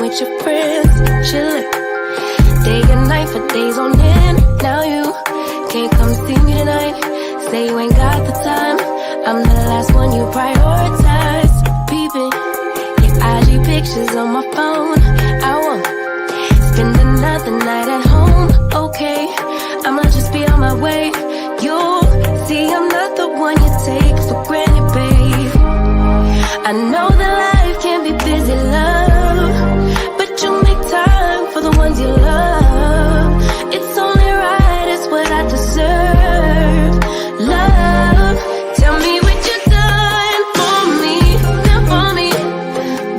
with your friends, chillin', day and night for days on end. Now you can't come see me tonight. Say you ain't got the time. I'm the last one you prioritize. Peeping your IG pictures on my phone. I won't spend another night at home. Okay, I'ma just be on my way. You'll see I'm not the one you take for granted, babe. I know that life can be busy, love, but you make time for the ones you love. It's only right, it's what I deserve. Love, tell me what you done for me, done for me,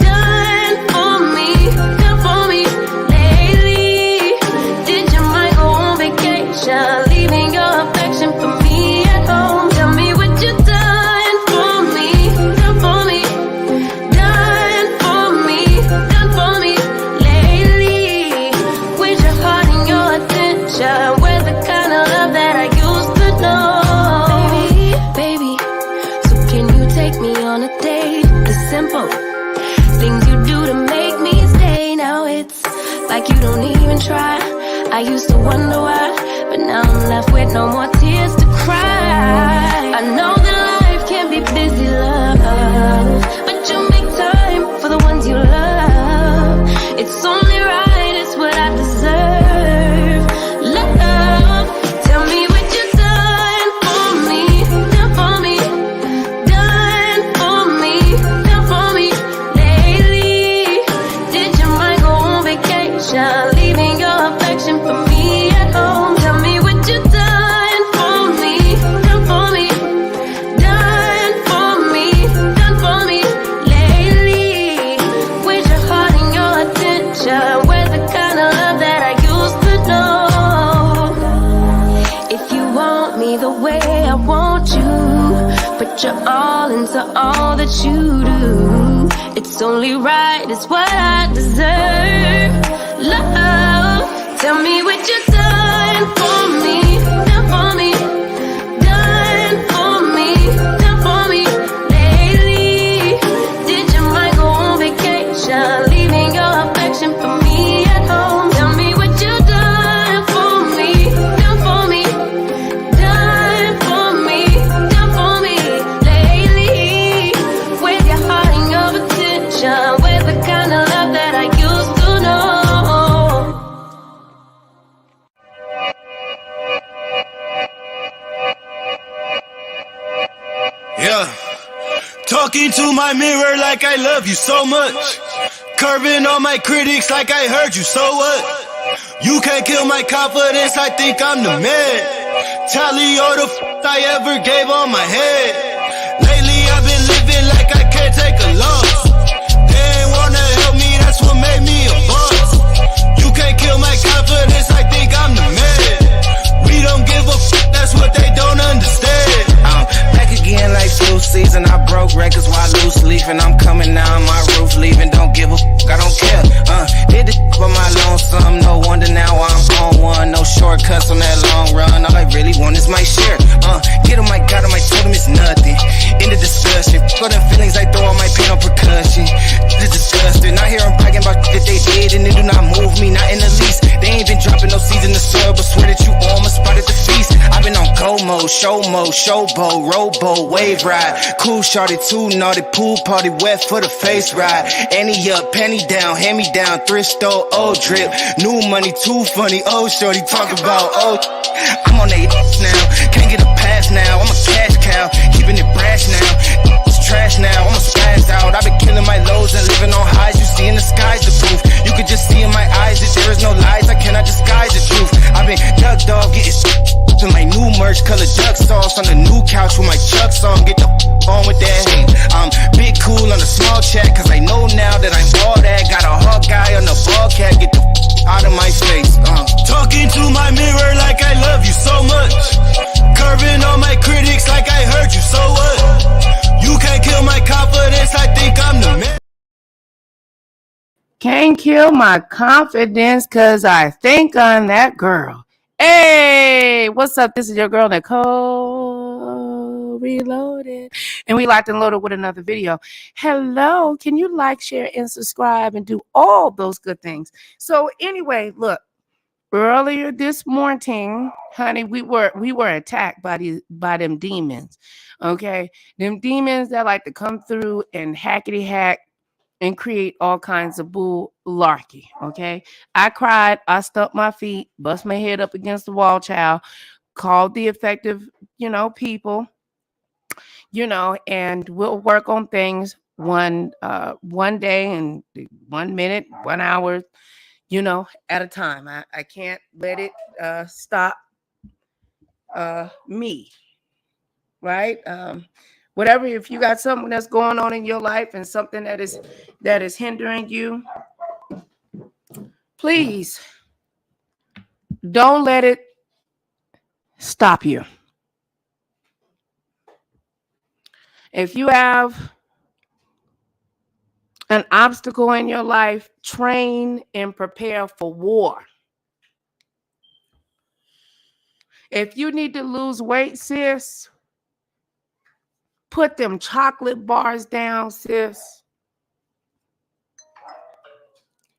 done for me, done for me lately. Did your mind go on vacation, leaving your affection for me at home? Tell me what you done for me, done for me, done for me, done for me lately. With your heart and your attention, we're the kind of love that I used to know. Baby, so can you take me on a date? The simple things you do to make me stay. Now it's like you don't even try. I used to wonder why, but now I'm left with no more tears to cry. I know that life can be busy, love, but you make time for the ones you love. It's only right, it's what I deserve. Love, tell me what you done for me, done for me, done for me, done for me lately. Did your mind go on vacation, leaving your affection for me at home? Tell me what you done for me, done for me, done for me, done for me lately. With your heart and your attention, we're the kind of love that I used to know. If you want me the way I want you, put your all into all that you do. It's only right, it's what I deserve. Love, tell me what you done for me, done for me, done for me, done for me lately. Did your mind go on vacation, leaving your affection for me at home? Tell me what you done for me, done for me, done for me, done for me lately. With your heart and your attention, with the kind of love that I used to know. Yeah. Talking to my mirror like I love you so much. Curving on my critics like I heard you, so what? You can't kill my confidence, I think I'm the man. Tally all the I ever gave on my head. Lately I've been living like I can't take a loss. They ain't wanna help me, that's what made me a boss. You can't kill my confidence, I think I'm the man. We don't give a that's what they don't understand. I'm back again like flu season. I broke records while loose leafing. I'm coming down my roof, leaving. Don't give a I don't care. Did the for my lonesome. No wonder now I'm on one. No shortcuts on that long run. All I really want is my share. Get him, I got him, I told him it's nothing. In the discussion, got them feelings, I throw all my pain on percussion. It's disgusting. I hear them bragging about that they did, and they do not move me, not in the least. They ain't been dropping no seeds in the soil, but swear that you almost spotted the feast. I've been on go mode, showboat, rowboat, wave ride. Cool shorty, too naughty, pool party, wet for the face ride. Annie up, penny down, hand me down, thrift store, old drip. New money, too funny, old shorty, talk about old. I'm on they now, can't get a pass now. I'm a cash cow, keeping it brash now. It's trash now, I'm a spaz out. I've been killing my lows and living on highs. You see in the sky's the proof. You could just see in my eyes that there is no lies. I cannot disguise the truth. I've been duck dog, getting in my new merch, color duck sauce on the new couch with my chucks on. Get the on with that hate. I'm big cool on the small chat, cause I know now that I'm all that. Got a hawk guy on the ball cat, get the out of my face. Talking to my mirror like I love you so much. Curving on my critics like I heard you, so what? You can't kill my confidence, I think I'm the man. Can't kill my confidence cause I think I'm that girl. Hey, what's up? This is your girl Nicole Reloaded. And we locked and loaded with another video. Hello, can you like, share, and subscribe and do all those good things? So anyway, look, earlier this morning, honey, we were attacked by them demons. Okay. Them demons that like to come through and hackety hack and create all kinds of bull-larky. Okay. I cried, I stumped my feet, bust my head up against the wall, child, called the effective, people, and we'll work on things one day and 1 minute, 1 hour, at a time. I can't let it stop me, right? Whatever, if you got something that's going on in your life and something that is hindering you, please don't let it stop you. If you have an obstacle in your life, train and prepare for war. If you need to lose weight, sis, put them chocolate bars down, sis,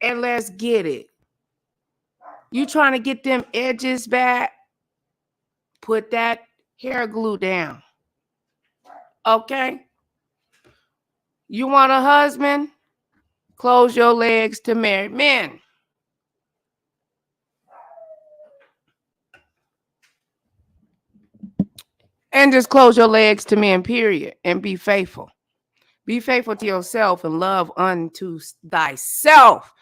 and let's get it. You trying to get them edges back, put that hair glue down. Okay? You want a husband? Close your legs to married men. And just close your legs to men, period. And be faithful. Be faithful to yourself and love unto thyself.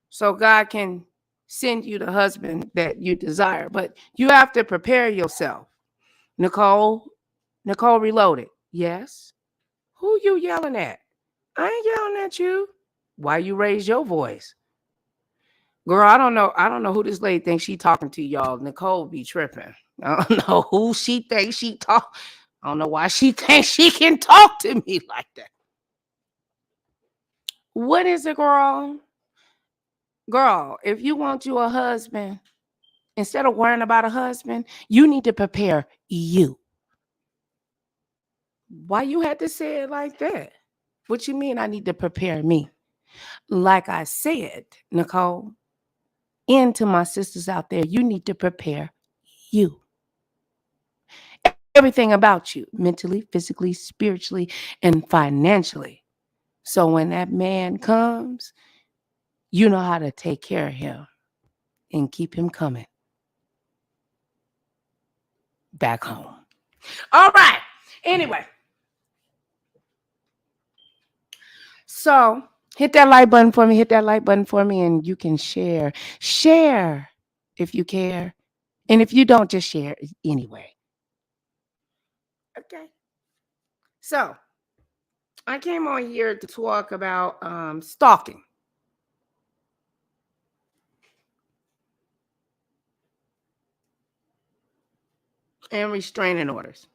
So God can send you the husband that you desire. But you have to prepare yourself. Nicole Reloaded. Yes? Who you yelling at? I ain't yelling at you. Why you raise your voice? Girl, I don't know who this lady thinks she talking to, y'all. Nicole be tripping. I don't know who she thinks she talk. I don't know why she thinks she can talk to me like that. What is it, girl? Girl, if you want you a husband, instead of worrying about a husband, you need to prepare you. Why you had to say it like that? What you mean I need to prepare me? Like I said, Nicole, and to my sisters out there, you need to prepare you. Everything about you, mentally, physically, spiritually, and financially. So when that man comes, you know how to take care of him and keep him coming back home. All right. Anyway. So hit that like button for me. Hit that like button for me, and you can share. Share if you care. And if you don't, just share anyway. Okay. So I came on here to talk about stalking. And restraining orders.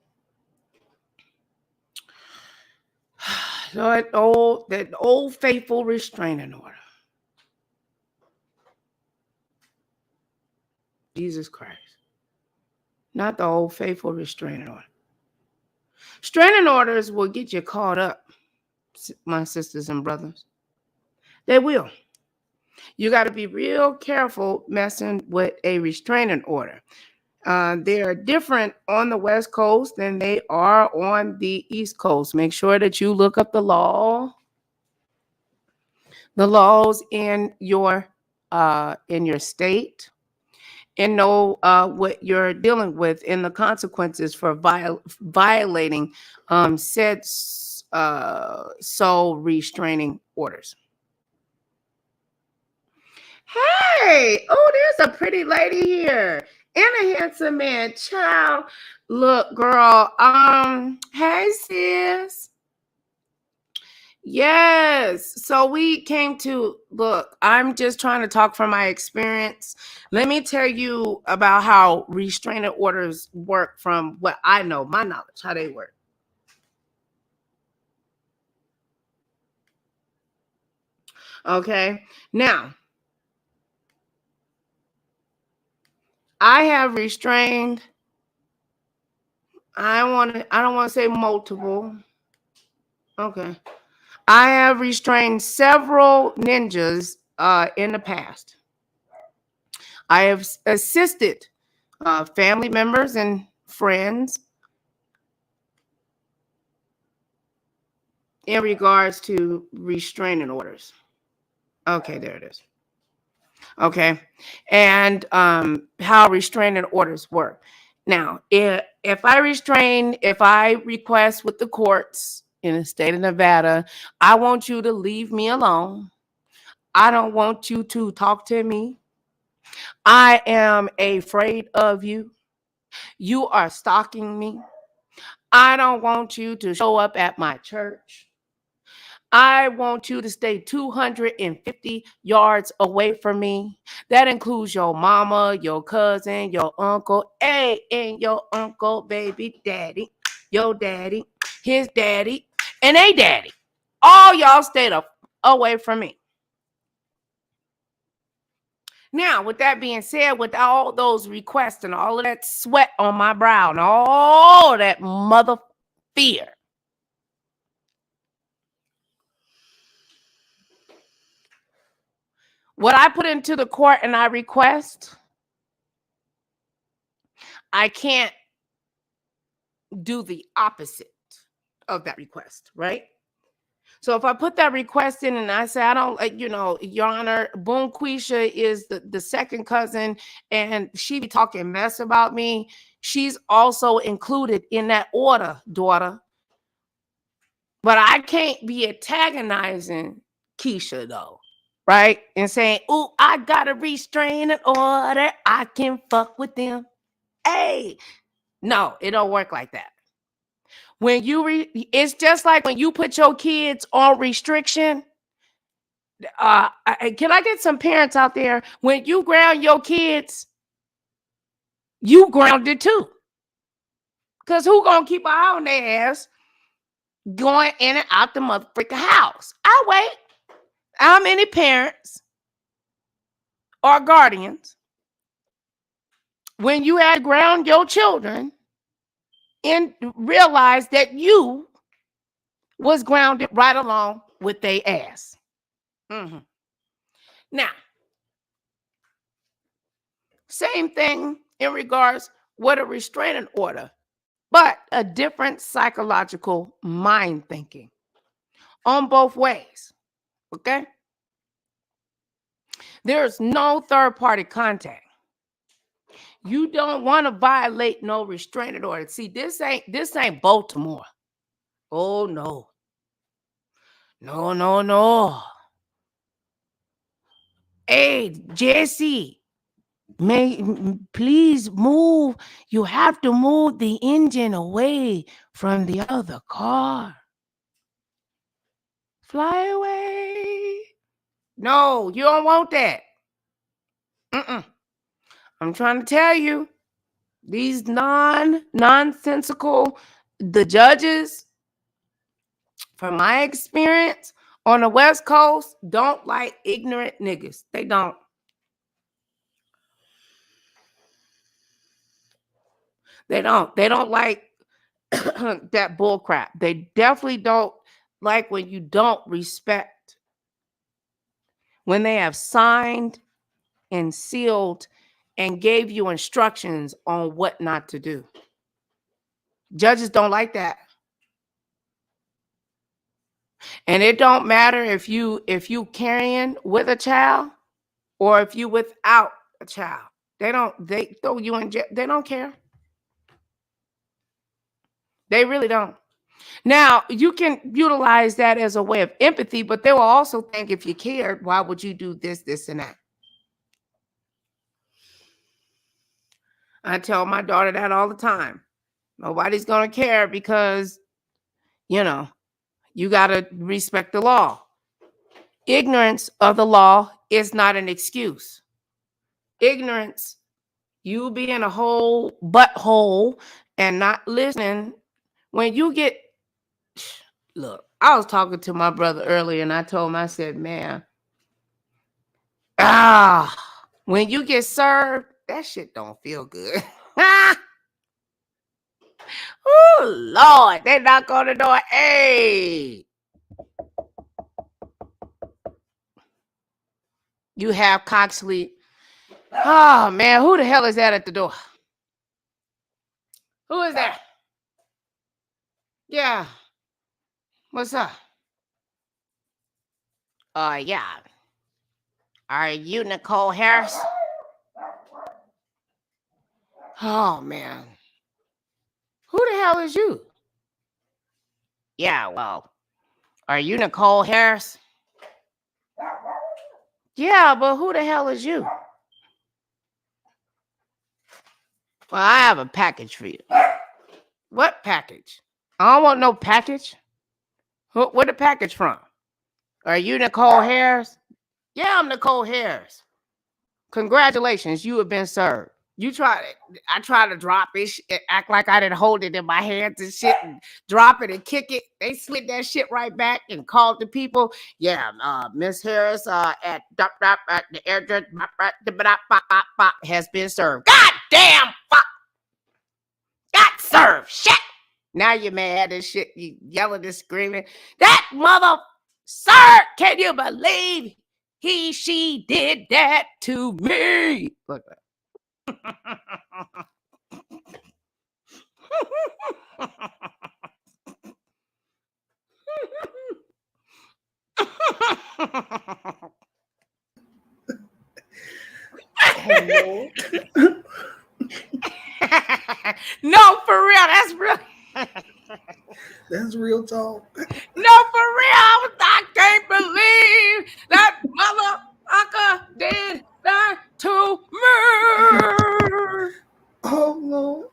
That old faithful restraining order. Jesus Christ. Not the old faithful restraining order. Restraining orders will get you caught up, my sisters and brothers. They will. You got to be real careful messing with a restraining order. They are different on the West Coast than they are on the East Coast. Make sure that you look up the laws in your state, and know what you're dealing with and the consequences for violating said sole restraining orders. Hey, oh, there's a pretty lady here and a handsome man. Child, look, girl. Hey, sis. Yes. So we came to look. I'm just trying to talk from my experience. Let me tell you about how restraining orders work from what I know, my knowledge, how they work. Okay. Now, I have restrained. I don't want to say multiple. Okay. I have restrained several ninjas in the past. I have assisted family members and friends in regards to restraining orders. Okay, there it is. Okay. And how restraining orders work. Now, if I request with the courts in the state of Nevada, I want you to leave me alone. I don't want you to talk to me. I am afraid of you. You are stalking me. I don't want you to show up at my church. I want you to stay 250 yards away from me. That includes your mama, your cousin, your uncle, and your uncle, baby daddy, your daddy, his daddy, and a daddy. All y'all stay away from me. Now, with that being said, with all those requests and all of that sweat on my brow and all that mother fear, what I put into the court and I request, I can't do the opposite of that request, right? So if I put that request in and I say, I don't, Your Honor, Boom Quisha is the second cousin and she be talking mess about me. She's also included in that order, daughter. But I can't be antagonizing Keisha though, right? And saying, ooh, I got a restraining order. I can fuck with them. Hey, no, it don't work like that. When it's just like when you put your kids on restriction. Can I get some parents out there? When you ground your kids, you grounded too. Because who gonna keep an eye on their ass going in and out the motherfucking house? I wait. How many parents or guardians, when you had to ground your children and realize that you was grounded right along with their ass? Mm-hmm. Now, same thing in regards with a restraining order, but a different psychological mind thinking on both ways. Okay? There's no third-party contact. You don't want to violate no restraining order. See, this ain't Baltimore. Oh no. No. Hey, Jesse, please move. You have to move the engine away from the other car. Fly away. No, you don't want that. I'm trying to tell you, these nonsensical, the judges, from my experience on the West Coast, don't like ignorant niggas. They don't. They don't like that bull crap. They definitely don't like when you don't respect, when they have signed and sealed and gave you instructions on what not to do. Judges don't like that. And it don't matter if you carrying with a child or if you without a child. They throw you in jail. They don't care. They really don't. Now, you can utilize that as a way of empathy, but they will also think, if you cared, why would you do this, and that? I tell my daughter that all the time. Nobody's going to care because, you got to respect the law. Ignorance of the law is not an excuse. Ignorance, you being a whole butthole and not listening, when you get, look, I was talking to my brother earlier and I told him, I said, man, when you get served, that shit don't feel good. Oh, Lord. They knock on the door. Hey. You have cock sleep. Oh, man. Who the hell is that at the door? Who is that? Yeah. What's up? Yeah. Are you Nicole Harris? Oh, man. Who the hell is you? Yeah, well, are you Nicole Harris? Yeah, but who the hell is you? Well, I have a package for you. What package? I don't want no package. Where the package from? Are you Nicole Harris? Yeah, I'm Nicole Harris. Congratulations, you have been served. You tried it. I tried to drop it, act like I didn't hold it in my hands and shit, and drop it and kick it. They slid that shit right back and called the people. Yeah, Miss Harris at the address has been served. God damn, fuck. Got served. Shit. Now you're mad and shit. You yelling and screaming. That mother, sir, can you believe she did that to me? Look at that. No, for real. That's real. That's real talk. No, for real. I can't believe that motherfucker did that to me. Oh no.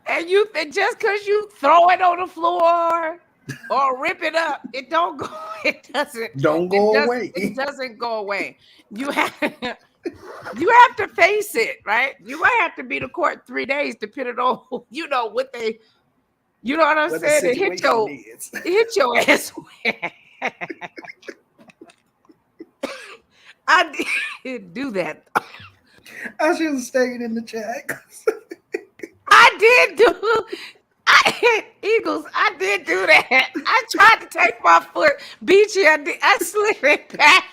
And you think just because you throw it on the floor or rip it up, it don't go. It doesn't go away. It doesn't go away. You have to face it, right? You might have to be to court 3 days to put it on. You know what they. You know what I'm saying? It hit your ass. I didn't do that. I should have stayed in the chat. I did do. I hit Eagles. I did do that. I tried to take my foot, beat you. I slid it back.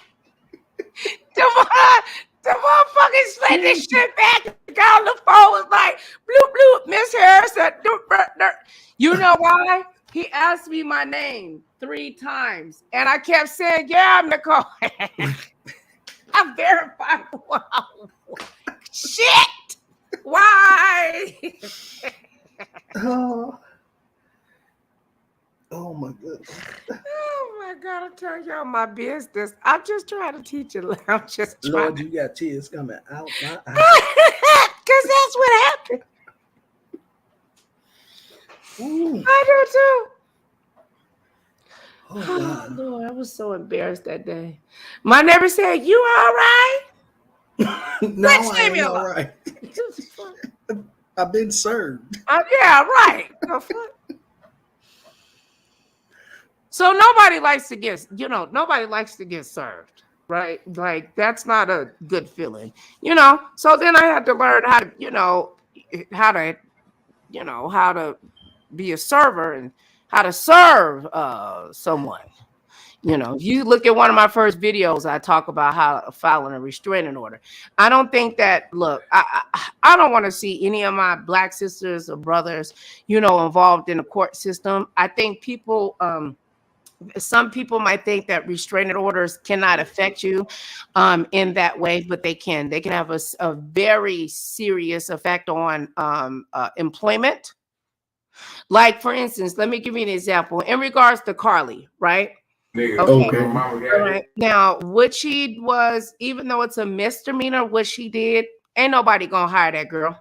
The motherfucker slid this shit back. The guy on the phone was like, bloop, bloop, Miss Harris. You know why? He asked me my name 3 times. And I kept saying, yeah, I'm Nicole. I verified. Wow. Shit. Why? Oh my goodness. Oh my God, I tell y'all my business. I'm just trying to teach you. I'm just trying. Lord, you got tears coming out my eyes. Because that's what happened. Ooh. I do too. Oh, Lord, I was so embarrassed that day. My neighbor said, "You all right?" No, I ain't all right. I've been served. Yeah, right. So nobody likes to get, nobody likes to get served, right? Like that's not a good feeling, So then I had to learn how to be a server and how to serve someone. If you look at one of my first videos, I talk about how filing a restraining order. I don't think that, look, I don't want to see any of my Black sisters or brothers, involved in the court system. I think people, some people might think that restraining orders cannot affect you in that way, but they can. They can have a very serious effect on employment. Like, for instance, let me give you an example. In regards to Carly, right? Okay. All right. Now, what she was, even though it's a misdemeanor, what she did, ain't nobody gonna hire that girl.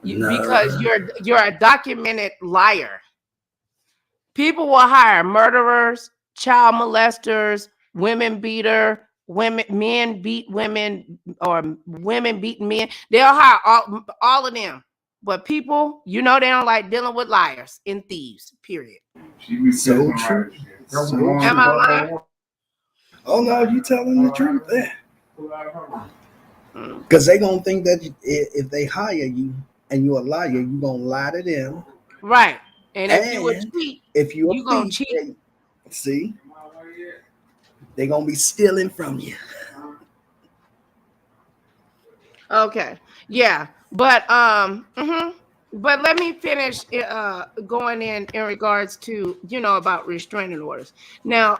Because you're a documented liar. People will hire murderers, child molesters, women beater, men beat women, or women beating men. They'll hire all of them. But people, they don't like dealing with liars and thieves, period. So true. Am I lying? Oh no, you telling the truth there. Because they gonna think that if they hire you and you're a liar, you gonna lie to them. Right. And if you a And cheat, if you're you a gonna thief, cheat. see, they gonna be stealing from you. Okay. Yeah. But but let me finish going in regards to, you know, about restraining orders. Now,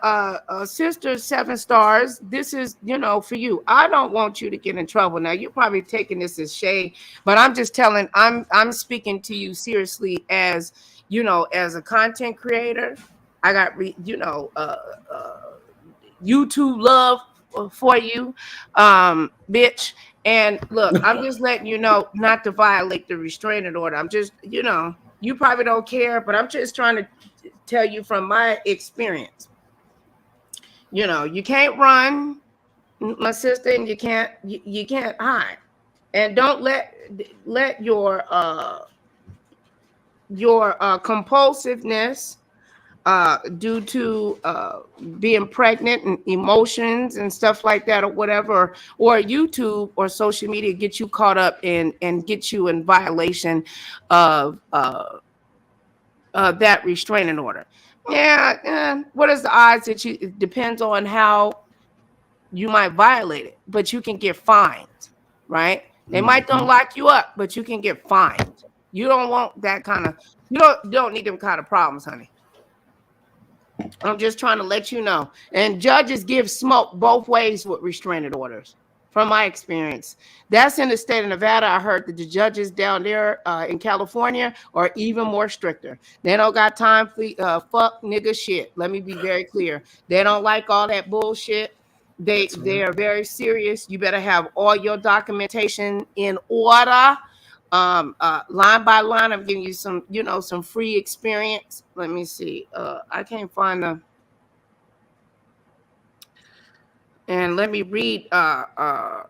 sister 7 stars, this is, you know, for you. I don't want you to get in trouble. Now, you're probably taking this as shade, but I'm just telling, I'm speaking to you seriously as, you know, as a content creator. I got YouTube love for you, bitch. And look, I'm just letting you know not to violate the restraining order. I'm just, you know, you probably don't care, but I'm just trying to tell you from my experience. You know, you can't run, my sister, and you can't hide. And don't let your compulsiveness due to being pregnant and emotions and stuff like that, or whatever, or YouTube or social media get you caught up in and get you in violation of that restraining order. Yeah, what is the odds that you? It depends on how you might violate it, but you can get fined, right? They might don't lock you up, but you can get fined. You don't want that kind of. You don't need them kind of problems, honey. I'm just trying to let you know. And judges give smoke both ways with restraining orders, from my experience. That's in the state of Nevada. I heard that the judges down there in California are even more stricter. They don't got time for fuck nigga shit. Let me be very clear. They don't like all that bullshit. They are very serious. You better have all your documentation in order. Line by line, I'm giving you some, you know, some free experience. Let me see. I can't find the. And let me read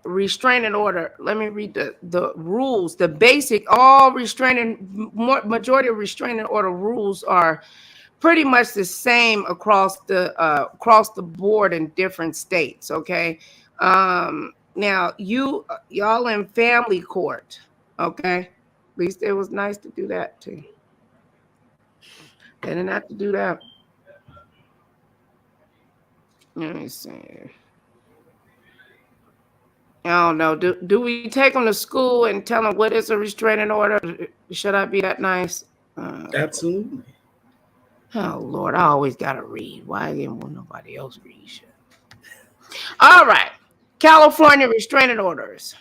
restraining order. Let me read the rules. The basic, all majority of restraining order rules are pretty much the same across the board in different states. Okay. Now y'all in family court. Okay. At least it was nice to do that too. They didn't have to do that. Let me see. I don't know. Do we take them to school and tell them what is a restraining order? Should I be that nice? Absolutely. Oh Lord, I always gotta read. Why didn't want nobody else read shit? All right. California restraining orders.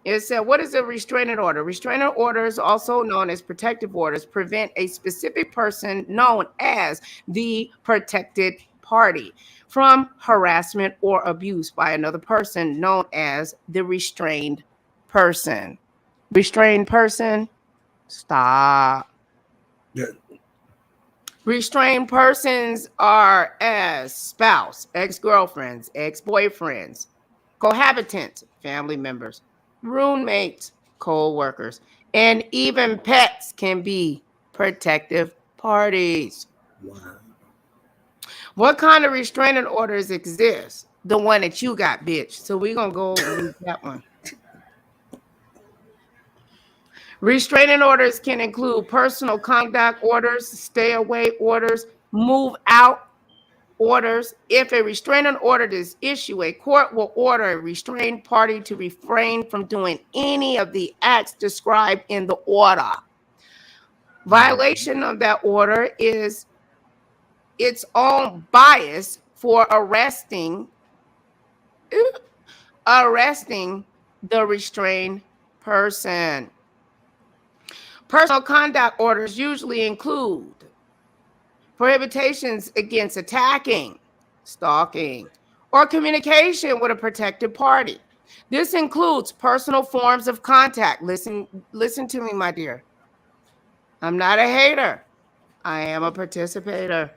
It said, what is a restraining order? Restraining orders, also known as protective orders, prevent a specific person known as the protected party from harassment or abuse by another person known as the restrained person. Restrained person? Stop. Yeah. Restrained persons are as spouse, ex-girlfriends, ex-boyfriends, cohabitants, family members, roommates, co-workers, and even pets can be protective parties. Wow. What kind of restraining orders exist? The one that you got, bitch. So we're going to go over that one. Restraining orders can include personal conduct orders, stay away orders, move out orders. If a restraining order is issued, a court will order a restrained party to refrain from doing any of the acts described in the order. Violation of that order is its own bias for arresting the restrained person. Personal conduct orders usually include prohibitions against attacking, stalking, or communication with a protected party. This includes personal forms of contact. Listen to me, my dear. I'm not a hater. I am a participator.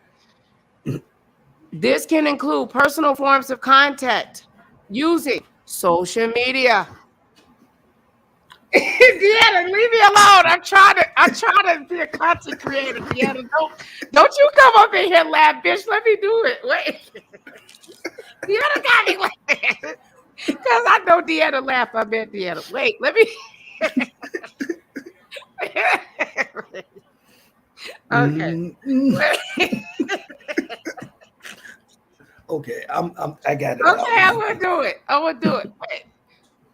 This can include personal forms of contact using social media. Deanna, leave me alone. I'm trying to be a content creator. Deanna, don't you come up in here, laugh, bitch. Let me do it. Wait. Deanna got me laughing. Because I know Deanna laugh. I bet Deanna. Wait, let me. Okay. Okay, I got it Okay, out. I'm gonna do it. I'm gonna do it. Wait,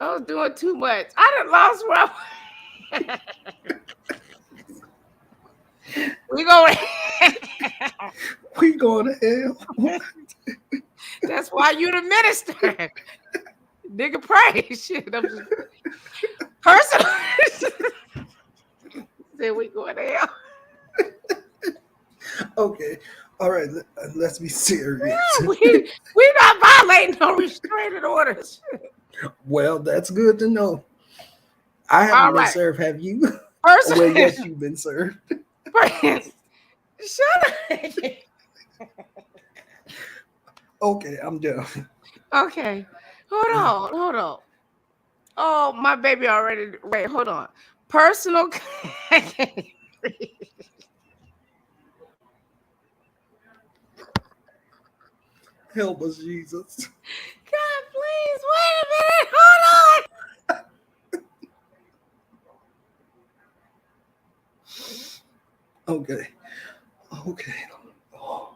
I was doing too much. I done lost where we going. We going to hell. That's why you the minister. Nigga pray. Shit. I'm just personal. Said we going to hell. Okay, all right. Let's be serious. We not violating no restraining orders. Well, that's good to know. I haven't All been right. served. Have you? First, Well, yes, you've been served. Shut up. Okay, I'm done. Okay. Hold on. Oh, my baby already. Wait, hold on. Personal. Help us, Jesus. God, please, wait a minute. Hold on. Okay. Okay. Oh.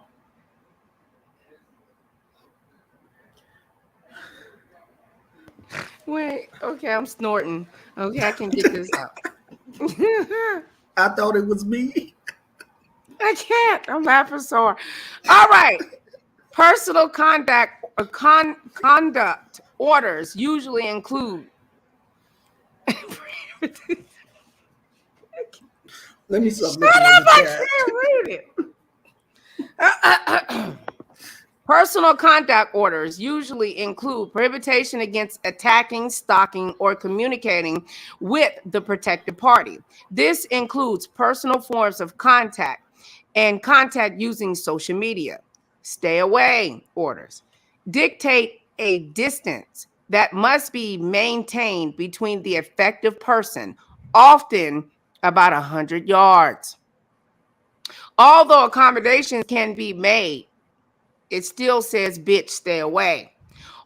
Wait, okay, I'm snorting. Okay, I can get this out. I thought it was me. I can't. I'm laughing so hard. All right. Personal conduct orders usually include. Let me stop Shut looking up, at the I chat. can't read it. Personal conduct orders usually include prohibition against attacking, stalking, or communicating with the protected party. This includes personal forms of contact and contact using social media. Stay away orders dictate a distance that must be maintained between the affected person, often about 100 yards. Although accommodations can be made, it still says, bitch, stay away.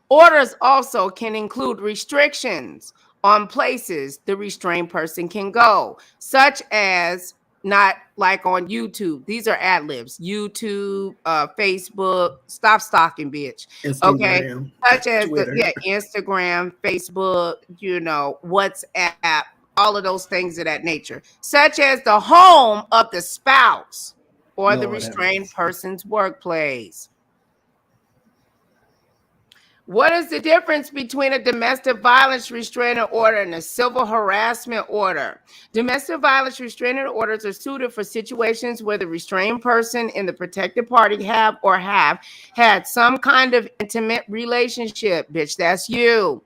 Orders also can include restrictions on places the restrained person can go, such as not like on YouTube. These are ad libs. YouTube, Facebook, stop stalking, bitch. Okay. Instagram, Such as Twitter. Instagram, Facebook, WhatsApp, all of those things of that nature, such as the home of the spouse or the Lord have restrained mercy. person's workplace. What is the difference between a domestic violence restraining order and a civil harassment order? Domestic violence restraining orders are suited for situations where the restrained person and the protected party have had some kind of intimate relationship. Bitch, that's you.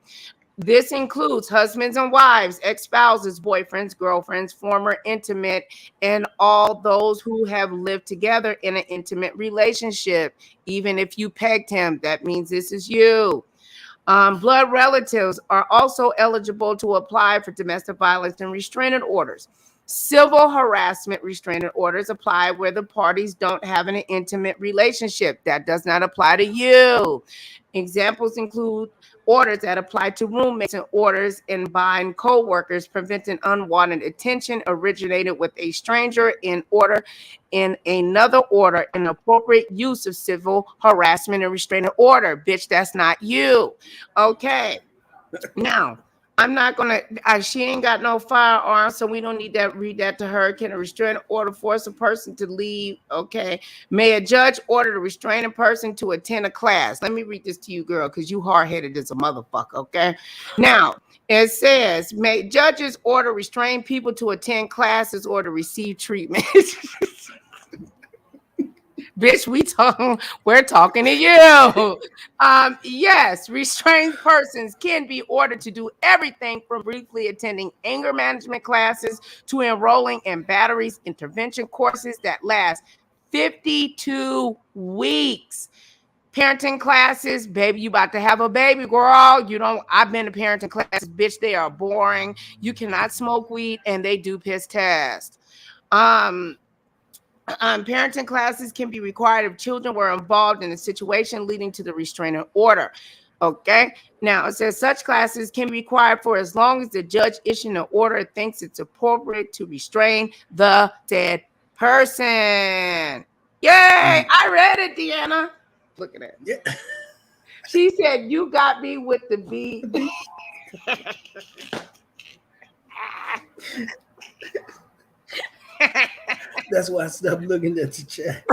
This includes husbands and wives, ex-spouses, boyfriends, girlfriends, former intimate, and all those who have lived together in an intimate relationship. Even if you pegged him, that means this is you. Blood relatives are also eligible to apply for domestic violence and restraining orders. Civil harassment restraining orders apply where the parties don't have an intimate relationship. That does not apply to you. Examples include orders that apply to roommates and orders in bind co-workers preventing unwanted attention originated with a stranger in another order, inappropriate use of civil harassment and restraining order. Bitch, that's not you. Okay. Now, I'm not gonna. She ain't got no firearm, so we don't need that. Read that to her. Can a restraining order force a person to leave? Okay. May a judge order the restraining person to attend a class? Let me read this to you, girl, because you hard-headed as a motherfucker. Okay. Now it says, may judges order restrained people to attend classes or to receive treatment. Bitch, we're talking to you. Yes, restrained persons can be ordered to do everything from briefly attending anger management classes to enrolling in batteries intervention courses that last 52 weeks. Parenting classes, baby, you about to have a baby, girl. I've been to parenting classes, bitch. They are boring. You cannot smoke weed, and they do piss test. Parenting classes can be required if children were involved in a situation leading to the restraining order. Okay. Now it says such classes can be required for as long as the judge issuing an order thinks it's appropriate to restrain the dead person. Yay! I read it, Deanna. Look at that. Yeah. She said, "You got me with the beat." That's why I stopped looking at the chat.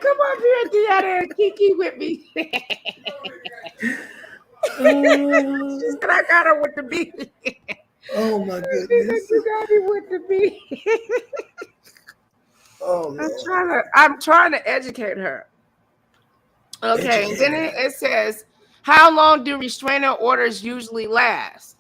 Come on here, Deanna, and Kiki with me. She said, "I got her with the beat." Oh my She said, goodness. "You got me with the beat." Oh Lord. I'm trying to educate her. Okay, and then it says, how long do restraining orders usually last?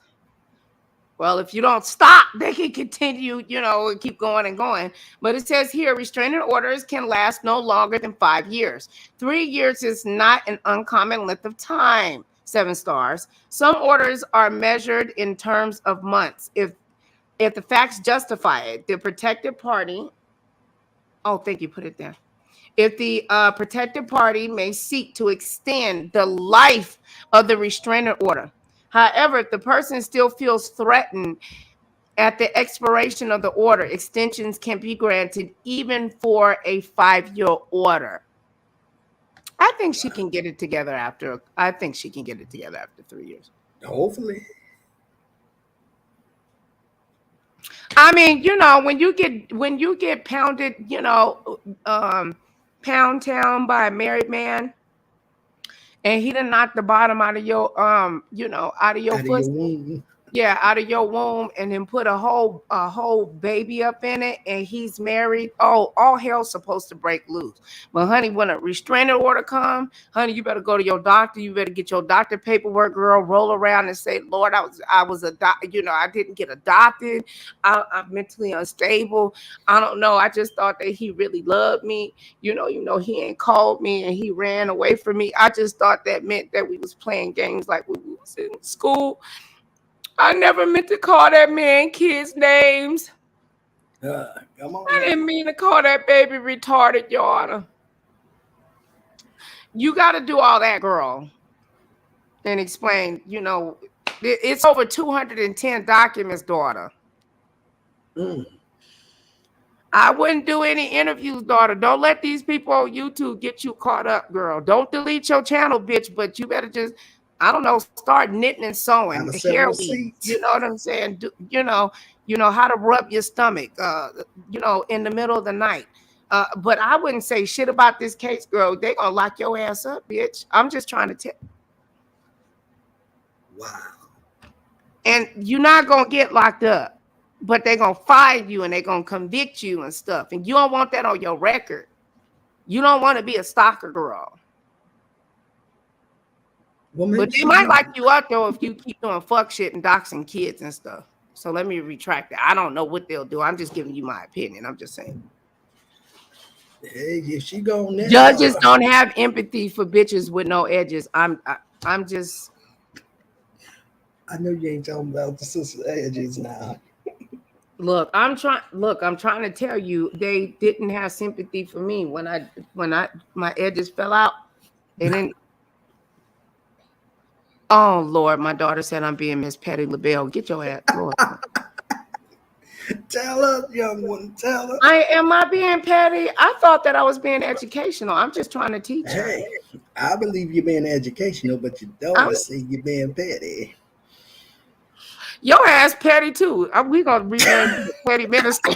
Well, if you don't stop, they can continue, and keep going and going. But it says here, restraining orders can last no longer than 5 years. 3 years is not an uncommon length of time. 7 stars. Some orders are measured in terms of months. If the facts justify it, the protected party. Oh, thank you. Put it there. If the protected party may seek to extend the life of the restraining order. However, if the person still feels threatened at the expiration of the order, extensions can be granted even for a 5-year order. I think she can get it together after 3 years. Hopefully. I mean, when you get pounded, pound town by a married man, and he done knocked the bottom out of your out of your foot. Yeah, out of your womb, and then put a whole baby up in it, and he's married. Oh, all hell's supposed to break loose. But honey, when a restraining order come, honey, you better go to your doctor. You better get your doctor paperwork, girl. Roll around and say, Lord, I was I didn't get adopted. I'm mentally unstable. I don't know. I just thought that he really loved me. He ain't called me and he ran away from me. I just thought that meant that we was playing games like when we was in school. I never meant to call that man kids' names. Come on. I didn't mean to call that baby retarded, Your Honor. You got to do all that, girl, and explain. It's over 210 documents, daughter. I wouldn't do any interviews, daughter. Don't let these people on YouTube get you caught up, girl. Don't delete your channel, bitch, but you better just, I don't know, start knitting and sewing. Hair weave. You know what I'm saying? You know how to rub your stomach, in the middle of the night. But I wouldn't say shit about this case, girl. They gonna lock your ass up, bitch. I'm just trying to tell. Wow. And you're not gonna get locked up, but they're gonna fire you and they're gonna convict you and stuff. And you don't want that on your record. You don't want to be a stalker girl. But they might lock you up though if you keep doing fuck shit and doxing kids and stuff. So let me retract that. I don't know what they'll do. I'm just giving you my opinion. I'm just saying. Hey, if she go now, judges don't have empathy for bitches with no edges. I'm just. I know you ain't talking about the sister edges now. Look, I'm trying to tell you, they didn't have sympathy for me when my edges fell out. And then, oh Lord, my daughter said I'm being Miss Patty LaBelle. Get your ass, Lord. Tell her, young one, tell her. Am I being petty? I thought that I was being educational. I'm just trying to teach her. Hey, I believe you're being educational, but your daughter say you're being petty. Your ass petty too. We gonna rename petty minister.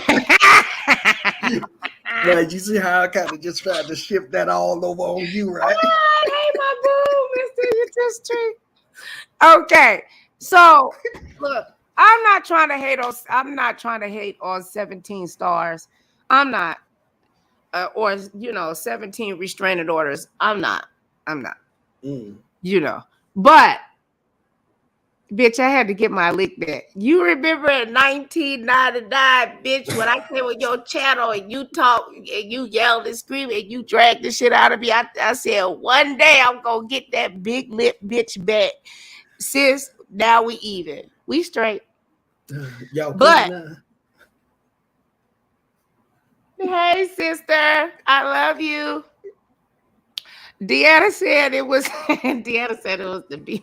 Right, you see how I kind of just tried to shift that all over on you, right? Oh, hey, my boo, Mr. You just treat. Okay, so look, I'm not trying to hate on 17 stars. I'm not, or 17 restraining orders. I'm not. But. Bitch, I had to get my lick back. You remember in 1999, bitch, when I came on your channel and you talked and you yelled and screamed and you dragged the shit out of me. I said, one day I'm going to get that big lip bitch back. Sis, now we even. We straight. Y'all but, hey, sister, I love you. Deanna said it was. Deanna said it was the B.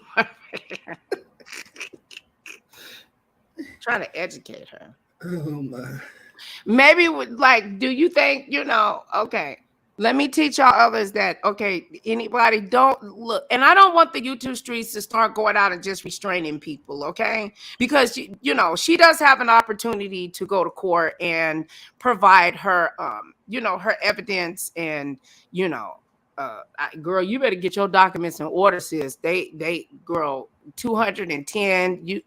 Trying to educate her. Oh my. Maybe like, do you think, okay, let me teach y'all others that, okay, anybody don't look, and I don't want the YouTube streets to start going out and just restraining people, okay? Because, she does have an opportunity to go to court and provide her, her evidence and, girl, you better get your documents in order, sis. Girl, 210,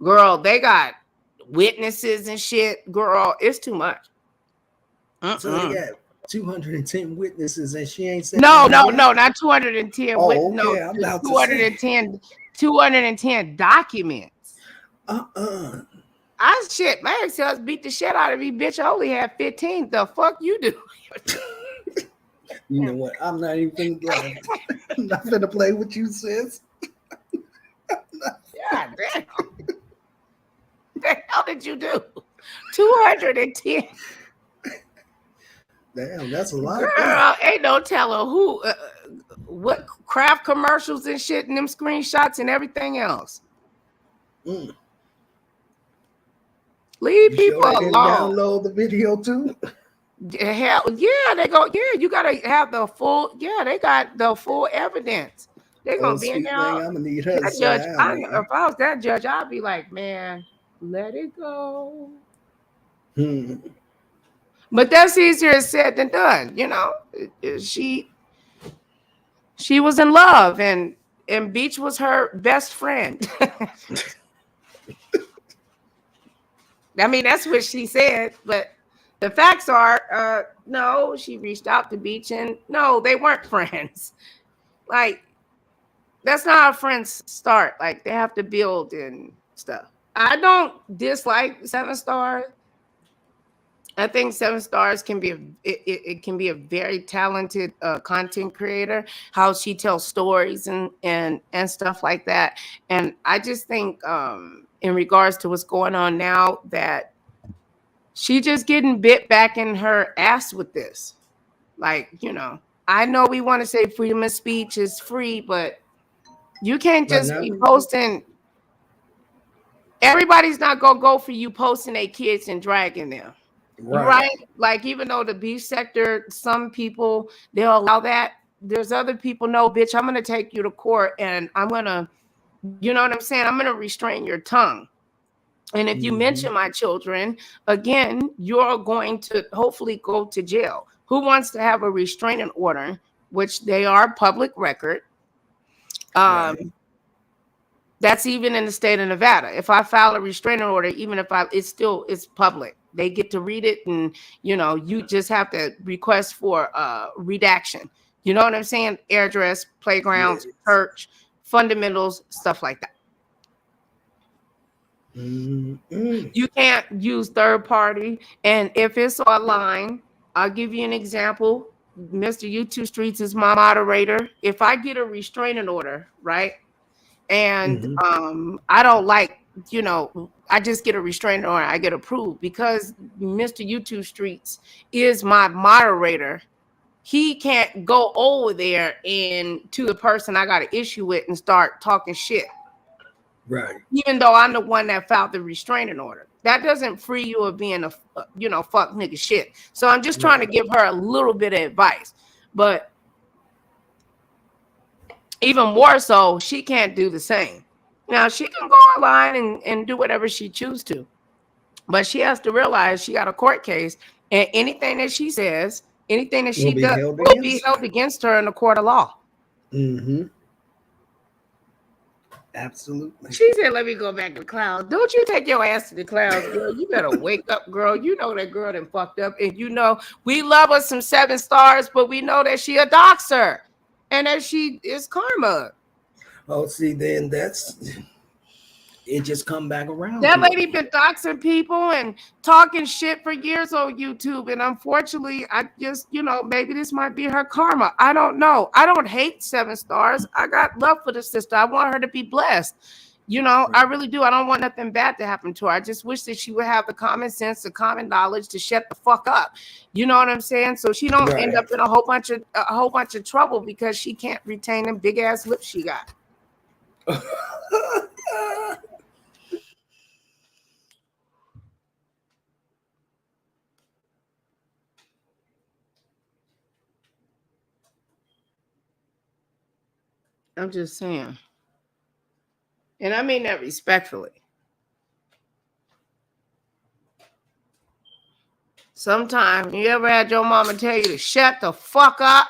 girl, they got witnesses and shit, girl. It's too much. So they got 210 witnesses, and she ain't said no, not 210. Oh, okay. No, I'm about 210 documents. I my ex-husband beat the shit out of me, bitch. I only had 15. The fuck you do? You know what? I'm not even gonna I'm not gonna play with you, sis. God damn. The hell did you do? 210. Damn, that's a lot. Girl, ain't no telling who, what craft commercials and shit, and them screenshots and everything else. Leave people alone. Download the video too. Hell, yeah, they go. Yeah, you gotta have the full. Yeah, they got the full evidence. They're gonna be in there. I'm gonna need her. Judge, if I was that judge, I'd be like, man, let it go. But that's easier said than done. She was in love, and Beach was her best friend. I mean, that's what she said, but the facts are, no, she reached out to Beach, and no, they weren't friends. Like, that's not how friends start. Like, they have to build and stuff. I don't dislike 7 Stars. I think 7 Stars can be it can be a very talented content creator. How she tells stories and stuff like that. And I just think in regards to what's going on now, that she just getting bit back in her ass with this. Like, I know we want to say freedom of speech is free, but you can't just be posting. Everybody's not gonna go for you posting their kids and dragging them. Right? Like, even though the beef sector, some people, they'll allow that. There's other people, no, bitch, I'm gonna take you to court and I'm gonna, you know what I'm saying? I'm gonna restrain your tongue. And if you mention my children, again, you're going to hopefully go to jail. Who wants to have a restraining order, which they are public record? That's even in the state of Nevada. If I file a restraining order, even if it's public. They get to read it, and you just have to request for redaction. You know what I'm saying? Address, playgrounds, church, fundamentals, stuff like that. You can't use third party. And if it's online, I'll give you an example. Mr. YouTube Streets is my moderator. If I get a restraining order, right? And I don't like, I just get a restraining order, I get approved, because Mr. YouTube Streets is my moderator. He can't go over there and to the person I got an issue with and start talking shit. Right. Even though I'm the one that filed the restraining order. That doesn't free you of being a, fuck nigga shit. So I'm just trying to give her a little bit of advice. But even more so, she can't do the same. Now, she can go online and do whatever she chooses to. But she has to realize she got a court case, and anything that she says, anything that she does will be held against her in the court of law. Absolutely. She said, let me go back to the clouds. Don't you take your ass to the clouds, girl. You better wake up, girl. You know that girl done fucked up. And we love us some 7 Stars, but we know that she a doxer. And that she is karma. Oh, see, then it just come back around. That lady been doxing people and talking shit for years on YouTube. And unfortunately, I just, maybe this might be her karma. I don't know. I don't hate 7 Stars. I got love for the sister. I want her to be blessed. You know, I really do. I don't want nothing bad to happen to her. I just wish that she would have the common sense, the common knowledge to shut the fuck up. You know what I'm saying? So she don't end up in a whole bunch of trouble because she can't retain them big ass lips she got. I'm just saying. And I mean that respectfully. Sometimes you ever had your mama tell you to shut the fuck up?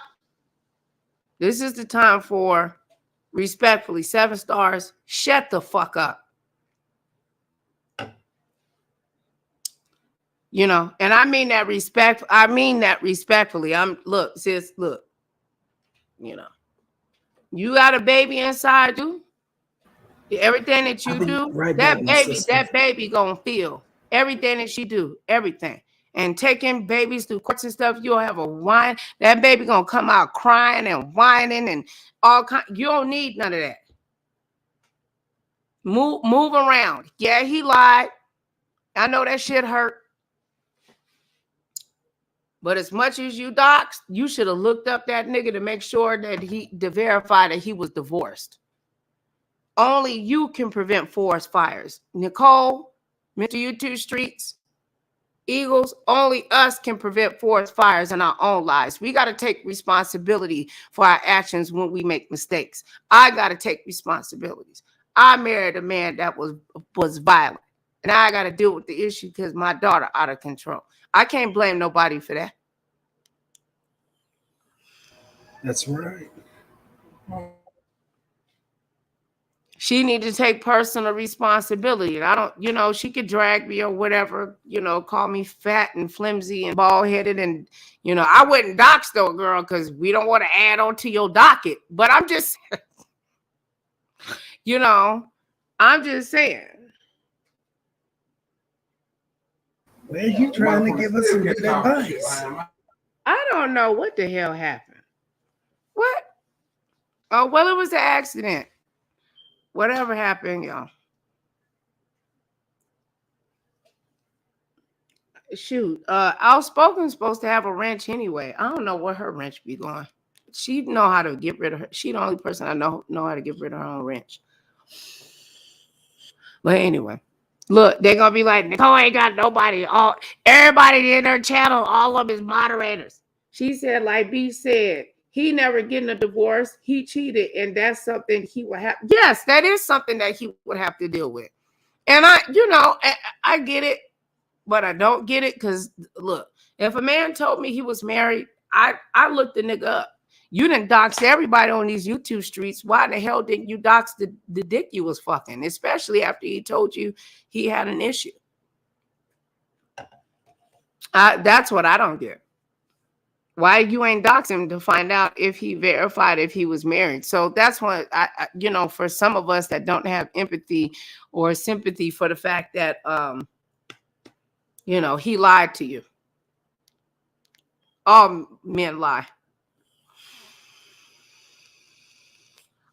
This is the time for respectfully 7 stars. Shut the fuck up. You know, and I mean that respectfully. Look, sis, look. You know, you got a baby inside you. Everything that you do, that baby gonna feel everything that she do, everything. And taking babies through courts and stuff, you'll have a whine. That baby gonna come out crying and whining and all kind. You don't need none of that. Move around. Yeah, he lied. I know that shit hurt. But as much as you doxed, you should have looked up that nigga to make sure that to verify that he was divorced. Only you can prevent forest fires. Nicole, Mr. YouTube Streets, Eagles, only us can prevent forest fires in our own lives. We got to take responsibility for our actions when we make mistakes. I got to take responsibilities. I married a man that was violent. And I got to deal with the issue because my daughter out of control. I can't blame nobody for that. That's right. She needed to take personal responsibility. I don't, you know, she could drag me or whatever, you know, call me fat and flimsy and bald-headed. And, you know, I wouldn't dox though, girl, because we don't want to add on to your docket. But I'm just, you know, I'm just saying. Well, you trying to give us some good advice. I don't know what the hell happened. What? Oh, well, it was an accident. Whatever happened, y'all. Shoot, Outspoken's supposed to have a wrench anyway. I don't know where her wrench be going. She know how to get rid of her. She the only person I know how to get rid of her own wrench. But anyway, look, they're gonna be like, Nicole ain't got nobody. Everybody in her channel, all of his moderators. She said, like B said, he never getting a divorce. He cheated, and that's something he would have. Yes, that is something that he would have to deal with. And I get it, but I don't get it because look, if a man told me he was married, I looked the nigga up. You didn't dox everybody on these YouTube streets. Why the hell didn't you dox the dick you was fucking? Especially after he told you he had an issue. That's what I don't get. Why you ain't dox him to find out if he verified if he was married? So that's what I you know, for some of us that don't have empathy or sympathy for the fact that you know, he lied to you. All men lie.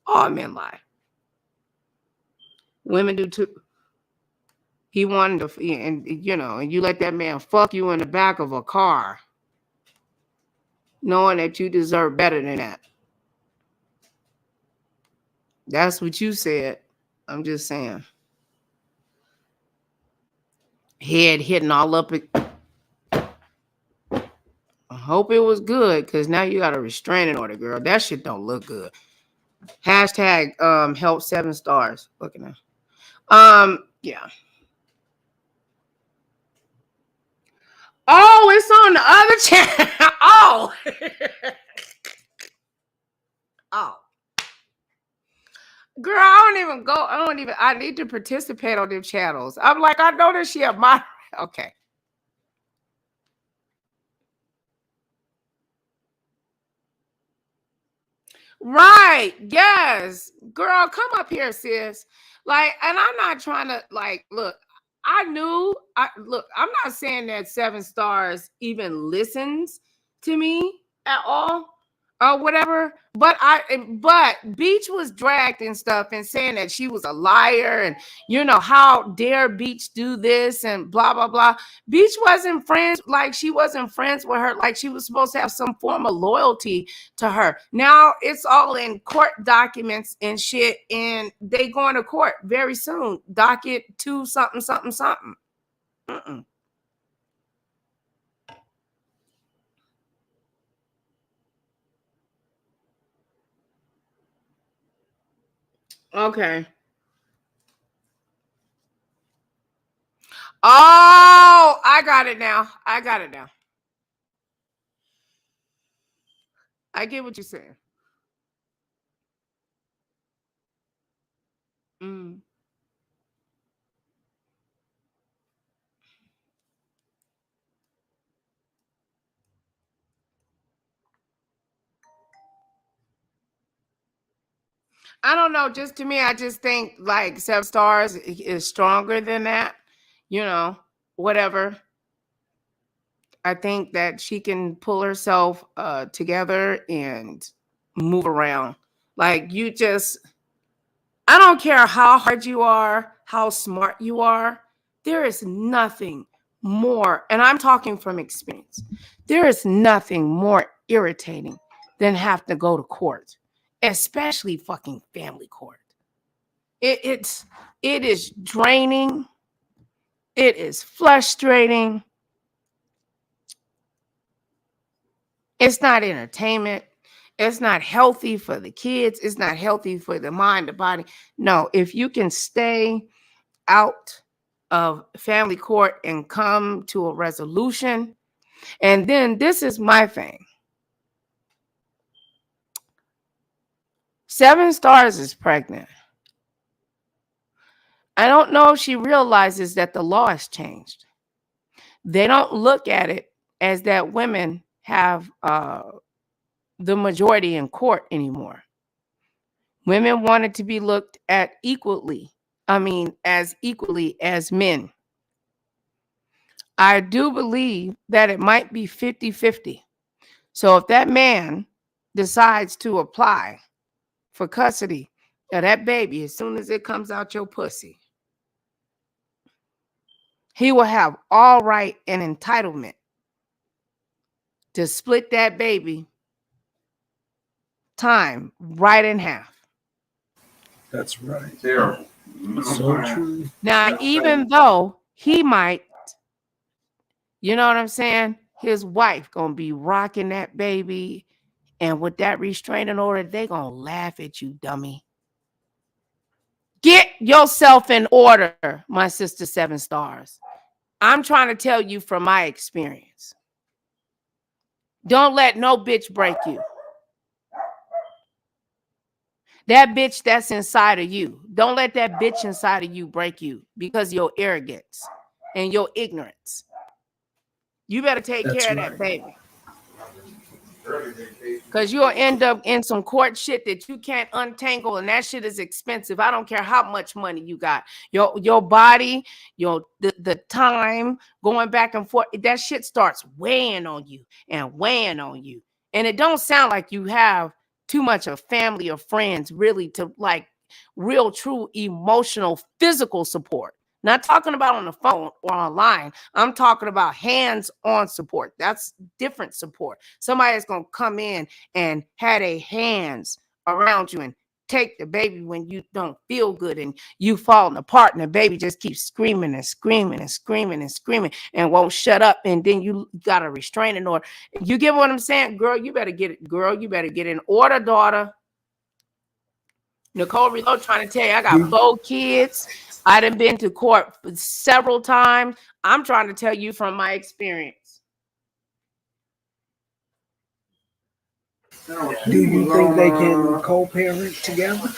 All men lie. Women do too. He wanted to, and you know, and you let that man fuck you in the back of a car, knowing that you deserve better than that. That's what you said. I'm just saying. Head hitting all up. I hope it was good, because now you got a restraining order, girl. That shit don't look good. Hashtag help 7 stars. Looking at yeah. Oh, it's on the other channel. Oh. Oh. Girl, I need to participate on them channels. I'm like, I know that she a moderator. Okay. Right. Yes. Girl, come up here, sis. Like, and I'm not trying to, like, look, I'm not saying that 7 stars even listens to me at all. or whatever. But Beach was dragged and stuff and saying that she was a liar and how dare Beach do this and blah blah blah. Beach wasn't friends, like she wasn't friends with her, like she was supposed to have some form of loyalty to her. Now it's all in court documents and shit, and they going to court very soon. Docket 2 something something something. Okay. Oh, I got it now. I get what you're saying. I don't know. Just to me, I just think like 7 stars is stronger than that. Whatever. I think that she can pull herself together and move around. Like I don't care how hard you are, how smart you are. There is nothing more, and I'm talking from experience. There is nothing more irritating than have to go to court, especially fucking family court. It is draining. It is frustrating. It's not entertainment. It's not healthy for the kids. It's not healthy for the mind, the body. No, if you can stay out of family court and come to a resolution, and then this is my thing. 7 stars is pregnant. I don't know if she realizes that the law has changed. They don't look at it as that women have the majority in court anymore. Women wanted to be looked at equally. As equally as men. I do believe that it might be 50-50. So if that man decides to apply for custody of that baby as soon as it comes out your pussy, he will have all right and entitlement to split that baby time right in half. That's right. Terrible. So true. Now, even though he might, you know what I'm saying? His wife gonna be rocking that baby, and with that restraining order, they gonna laugh at you, dummy. Get yourself in order, my sister 7 stars. I'm trying to tell you from my experience. Don't let no bitch break you. That bitch that's inside of you. Don't let that bitch inside of you break you because of your arrogance and your ignorance. You better take care of that baby. Because you'll end up in some court shit that you can't untangle, and that shit is expensive. I don't care how much money you got. Your body, the time going back and forth, that shit starts weighing on you and weighing on you. And it don't sound like you have too much of family or friends really to like real, true emotional, physical support. Not talking about on the phone or online. I'm talking about hands-on support. That's different support. Somebody is going to come in and have their hands around you and take the baby when you don't feel good and you falling apart and the baby just keeps screaming and screaming and screaming and screaming and won't shut up, and then you got a restraining order. You get what I'm saying? Girl, you better get it. Girl, you better get in order, daughter. Nicole Reloaded trying to tell you, I got 4 kids. I done been to court several times. I'm trying to tell you from my experience. Do you think they can co-parent together?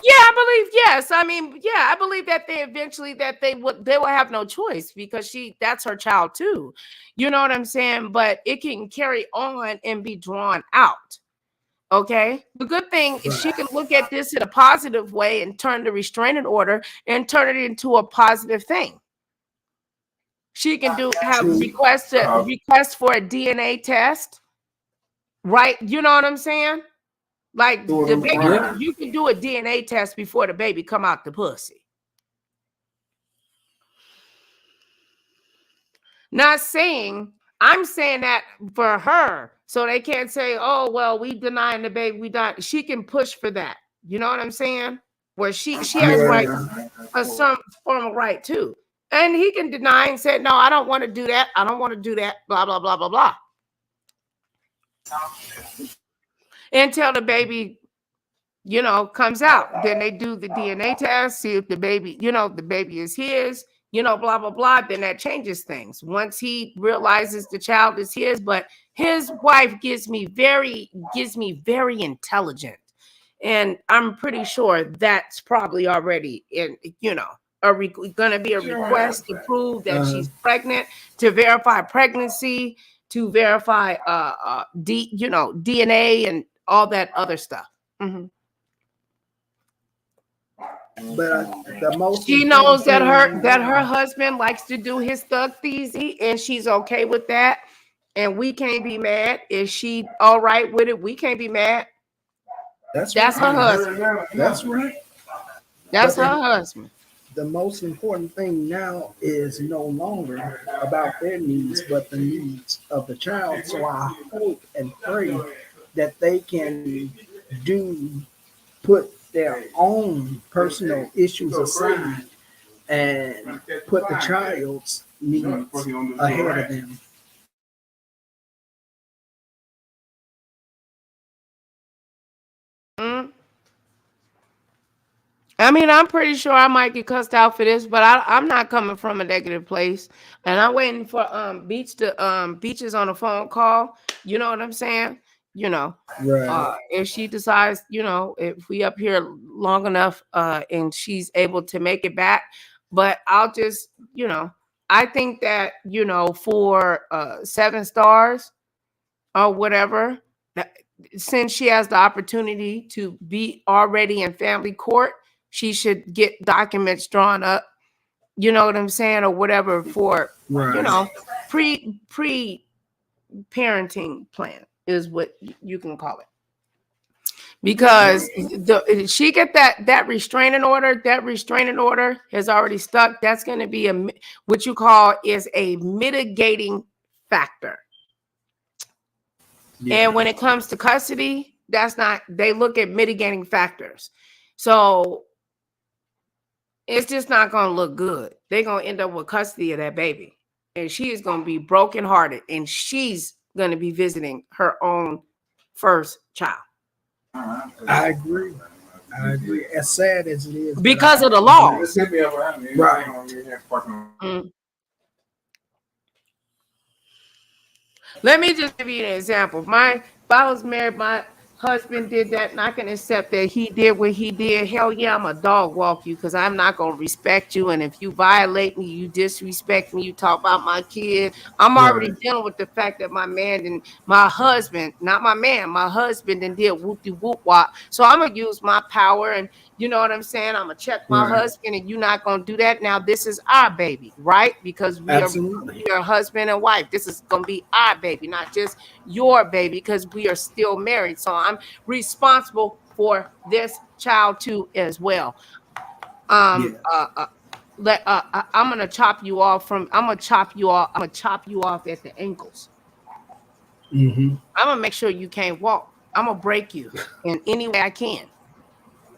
Yeah, I believe yes. I believe that they eventually they will have no choice because that's her child too. You know what I'm saying? But it can carry on and be drawn out. Okay. The good thing is she can look at this in a positive way and turn the restraining order and turn it into a positive thing. She can request for a DNA test. right? You know what I'm saying? Like the baby, Yeah. you can do a DNA test before the baby come out the pussy. Not saying, I'm saying that for her, so they can't say, oh, well, we denying the baby, we not. She can push for that. You know what I'm saying? Where she has right, some form of right too. And he can deny and say, no, I don't want to do that. I don't want to do that. Blah, blah, blah, blah, blah. Until the baby, you know, comes out. Then they do the DNA test, see if the baby, you know, the baby is his, you know, blah, blah, blah. Then that changes things. Once he realizes the child is his, but his wife gives me very intelligent. And I'm pretty sure that's probably already in, you know, going to be a request to prove that she's pregnant, to verify pregnancy, to verify DNA and all that other stuff. Mm-hmm. But the most she knows that her husband likes to do his thug theasy, and she's okay with that. And we can't be mad. Is she all right with it? We can't be mad. That's her husband. That's right. That's her husband. The most important thing now is no longer about their needs, but the needs of the child. So I hope and pray that they can put their own personal issues aside and put the child's needs ahead of them. I mean, I'm pretty sure I might get cussed out for this, but I'm not coming from a negative place. And I'm waiting for Beaches on a phone call. You know what I'm saying? You know, right. If she decides, you know, if we up here long enough and she's able to make it back. But I'll just, you know, I think that, you know, for 7 stars or whatever, since she has the opportunity to be already in family court, she should get documents drawn up, you know what I'm saying, or whatever for, right, you know, pre parenting plan is what you can call it. Because she get that restraining order. That restraining order has already stuck. That's going to be what you call is a mitigating factor. Yeah. And when it comes to custody, that's not. They look at mitigating factors. So it's just not going to look good. They're going to end up with custody of that baby. And she is going to be brokenhearted. And she's going to be visiting her own first child. I agree. As sad as it is. Because of the laws. Right. Let me just give you an example. If I was married, my husband did that, and I can accept that he did what he did. Hell yeah, I'm a dog walk you because I'm not going to respect you. And if you violate me, you disrespect me, you talk about my kid. I'm already dealing with the fact that my man and my husband, not my man, my husband and did whoop-de-whoop-wop. So I'm going to use my power and you know what I'm saying? I'm going to check my husband and you're not going to do that. Now, this is our baby, right? Because we are husband and wife. This is going to be our baby, not just your baby because we are still married. So I'm responsible for this child too as well. I'm going to chop you off I'm going to chop you off at the ankles. Mm-hmm. I'm going to make sure you can't walk. I'm going to break you in any way I can.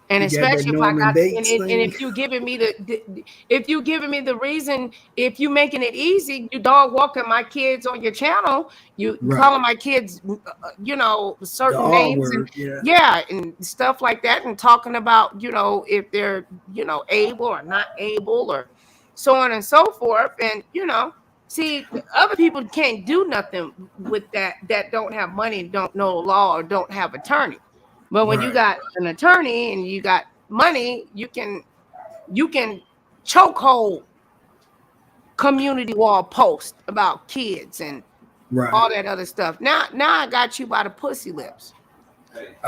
And especially if I got and if you giving me the reason, if you making it easy, you dog walking my kids on your channel, you calling my kids, you know, certain names and and stuff like that, and talking about, you know, if they're, you know, able or not able or so on and so forth. And, you know, see, other people can't do nothing with that don't have money, don't know law or don't have attorney. But when you got an attorney and you got money, you can chokehold community wall post about kids and all that other stuff. Now I got you by the pussy lips.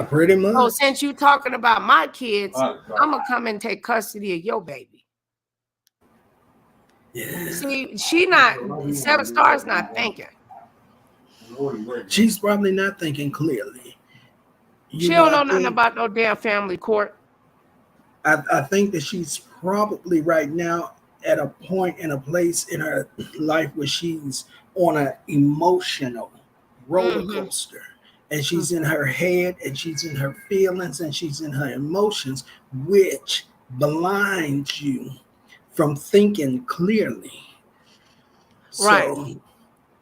Pretty much. So since you talking about my kids, I'm gonna come and take custody of your baby. Yeah. See, she not 7 stars not thinking. She's probably not thinking clearly. She don't know nothing about no damn family court. I think that she's probably right now at a point in a place in her life where she's on an emotional roller coaster. And she's in her head and she's in her feelings and she's in her emotions, which blinds you from thinking clearly. Right. So,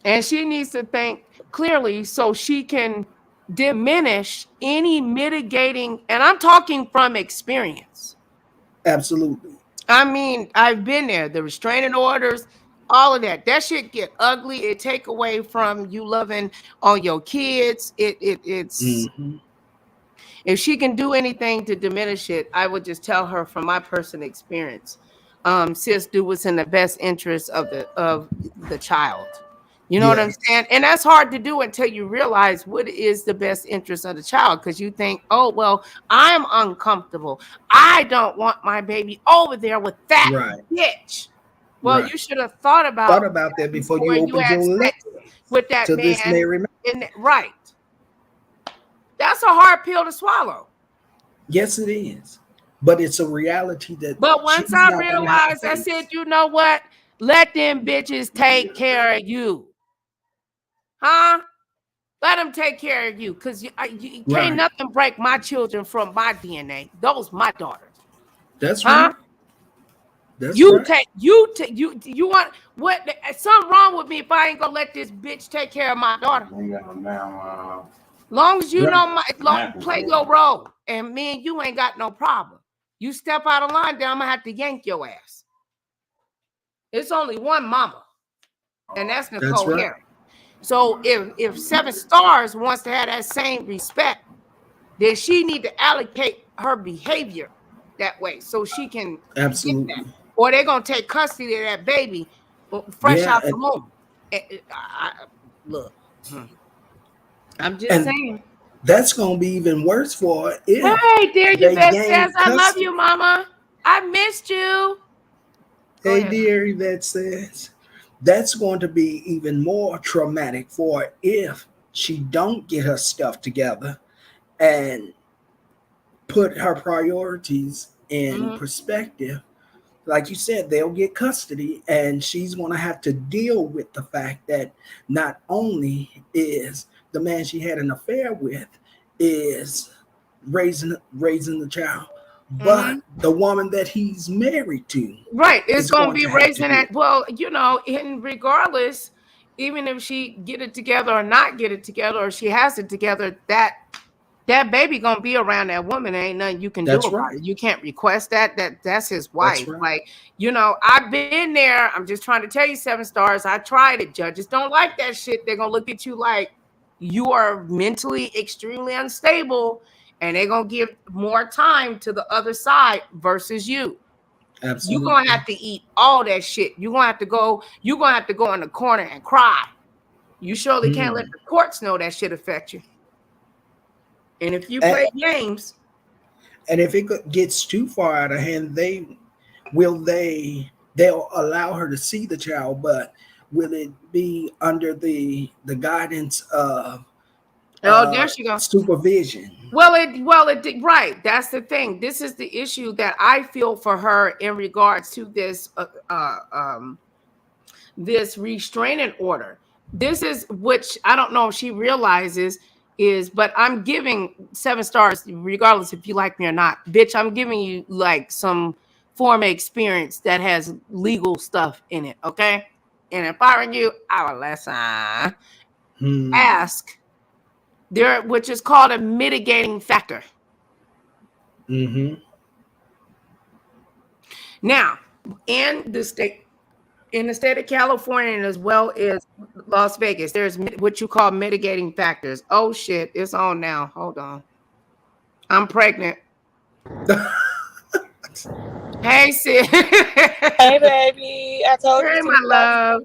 and she needs to think clearly so she can diminish any mitigating, and I'm talking from experience. absolutely. I mean, I've been there. The restraining orders, all of that. That shit get ugly. It take away from you loving all your kids. It's if she can do anything to diminish it, I would just tell her from my personal experience. Sis, do what's in the best interest of the child. You know what I'm saying? And that's hard to do until you realize what is the best interest of the child. Because you think, oh, well, I'm uncomfortable. I don't want my baby over there with that bitch. Well, you should have thought about that before you opened your lips with that to man. this married man. Right. That's a hard pill to swallow. Yes, it is. But it's a reality that. But once I realized, I said, you know what? Let them bitches take care of you. Huh? Let them take care of you. Because you can't nothing break my children from my DNA. Those my daughters. That's right. That's you right. take you want what? Something wrong with me if I ain't gonna let this bitch take care of my daughter. Long as you know play your role, and me and you ain't got no problem. You step out of line, then I'm gonna have to yank your ass. It's only one mama, and that's Nicole Reloaded. So if 7 Stars wants to have that same respect, then she need to allocate her behavior that way so she can absolutely. Get that. Or they're gonna take custody of that baby fresh out the womb. Look, I'm just saying. That's gonna be even worse for her. Hey, dear Yvette says, I love you, Mama. I missed you. Hey, dear Yvette says, that's going to be even more traumatic for her if she don't get her stuff together and put her priorities in perspective. Like you said, they'll get custody, and she's going to have to deal with the fact that not only is the man she had an affair with is raising the child, but the woman that he's married to, it's going to be raising that. Well, you know, and regardless, even if she get it together or not get it together, or she has it together, that baby gonna be around that woman. Ain't nothing you can do about it. You can't request that. That's his wife. Like, you know, I've been there. I'm just trying to tell you, 7 Stars. I tried it. Judges don't like that shit. They're gonna look at you like you are mentally extremely unstable, and they're gonna give more time to the other side versus you. Absolutely. You're gonna have to eat all that shit. You're gonna have to go in the corner and cry. You surely can't let the courts know that shit affect you. And if you play games, and if it gets too far out of hand, they'll allow her to see the child, but will it be under the guidance of there she goes, supervision? Well, right. That's the thing. This is the issue that I feel for her in regards to this this restraining order. This is, which I don't know if she realizes is, but I'm giving 7 Stars, regardless if you like me or not, bitch. I'm giving you like some form of experience that has legal stuff in it, okay? And if I were you, I would listen. Ask there, which is called a mitigating factor. Now, in the state of California, as well as Las Vegas, there's what you call mitigating factors. Oh shit, it's on now. Hold on. I'm pregnant. Hey, sis. Hey, baby. I told you. Hey, my love.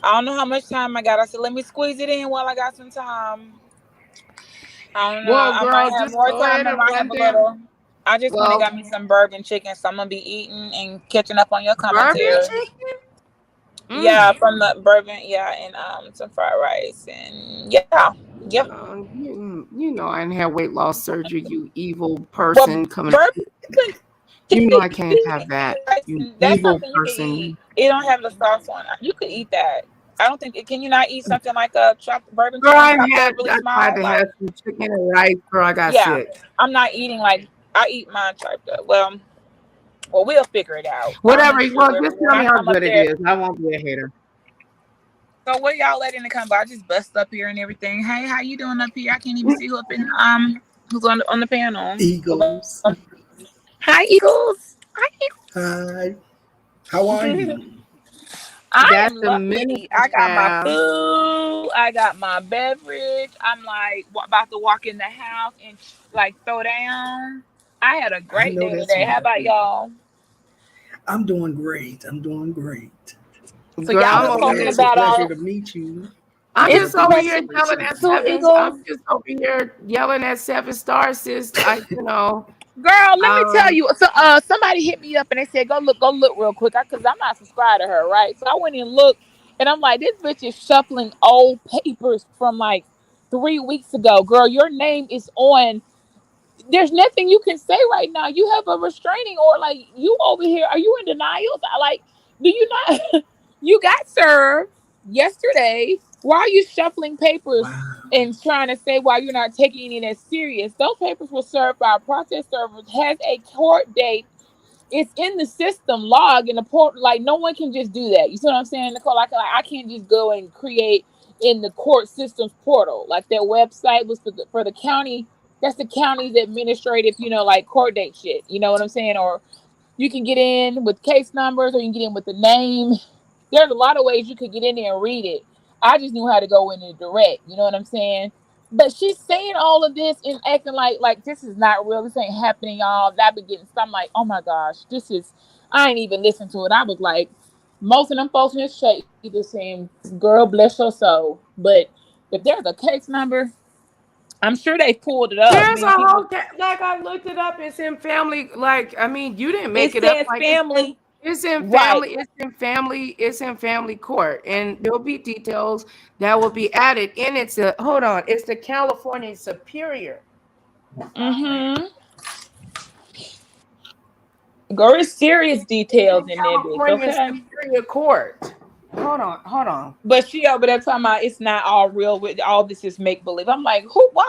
I don't know how much time I got. I said, let me squeeze it in while I got some time. I don't know. Well, girl, I might have more time. I might have a little. I just went and got me some bourbon chicken, so I'm going to be eating and catching up on your commentary. Bourbon chicken? Yeah, from the bourbon, yeah, and some fried rice, and yeah, yep. You know I didn't have weight loss surgery, you evil Well, person coming. bourbon can You know I be can't have that. rice, You and that's evil something you can eat. person. It don't have the sauce on it. You could eat that. I don't think. Can you not eat something like a chopped bourbon Girl, chicken chopped up really I tried small? to Like, have some chicken and rice, girl. I got yeah, sick. I'm not eating like I eat mine chopped up. Well, we'll figure it out. I'll Whatever. make sure Well, just when tell me I how come up good it there. is. I won't be a hater. So what y'all letting it come by? I just bust up here and everything. Hey, how you doing up here? I can't even see who up in who's on the panel. Eagles. Hi, Eagles. Hi, Hi. How are Eagles. you? I That's am a minute lovely. and I a got my half. food. I got my beverage. I'm like about to walk in the house and like throw down. I had a I great know day that's today. How about right. y'all? I'm doing great. I'm doing great. So Girl, y'all I'm was over talking here. It's a about pleasure all. to meet you. I'm It's just a over Very pleasure here yelling special. at to sevens. I'm Eagles. just over here yelling at 7 star sis. Girl, let me tell Um, you. So, somebody hit me up and they said, go look real quick," because I'm not subscribed to her, right? So I went and looked, and I'm like, this bitch is shuffling old papers from like 3 weeks ago. Girl, your name is on. There's nothing you can say right now. You have a restraining order. Like, you over here, are you in denial? Like, do you not? You got served yesterday. Why are you shuffling papers Wow. and trying to say why you're not taking it as serious? Those papers were served by a process server. It has a court date. It's in the system log in the port. Like, no one can just do that. You see what I'm saying, Nicole? I can't just go and create in the court systems portal. Like, their website was for the county. That's the county's administrative, like court date shit. You know what I'm saying? Or you can get in with case numbers, or you can get in with the name. There's a lot of ways you could get in there and read it. I just knew how to go in it direct. You know what I'm saying? But she's saying all of this and acting like this is not real. This ain't happening, y'all. That be getting stuff. I'm like, oh my gosh, this is. I ain't even listened to it. I was like, most of them folks in this chat either saying, "Girl, bless your soul." But if there's a case number, I'm sure they pulled it up. I there's a mean, people. whole like I looked it up. It's in family. Like I mean, you didn't It make it up. says Like family, it's in right? family. It's in family. It's in family court, and there'll be details that will be added. And it's a hold on. It's the California Superior. Mm-hmm. Girl, it's serious It's details in in that bitch, California okay? Superior Court. Hold on. But she over there talking about it's not all real. With all this is make believe. I'm like, why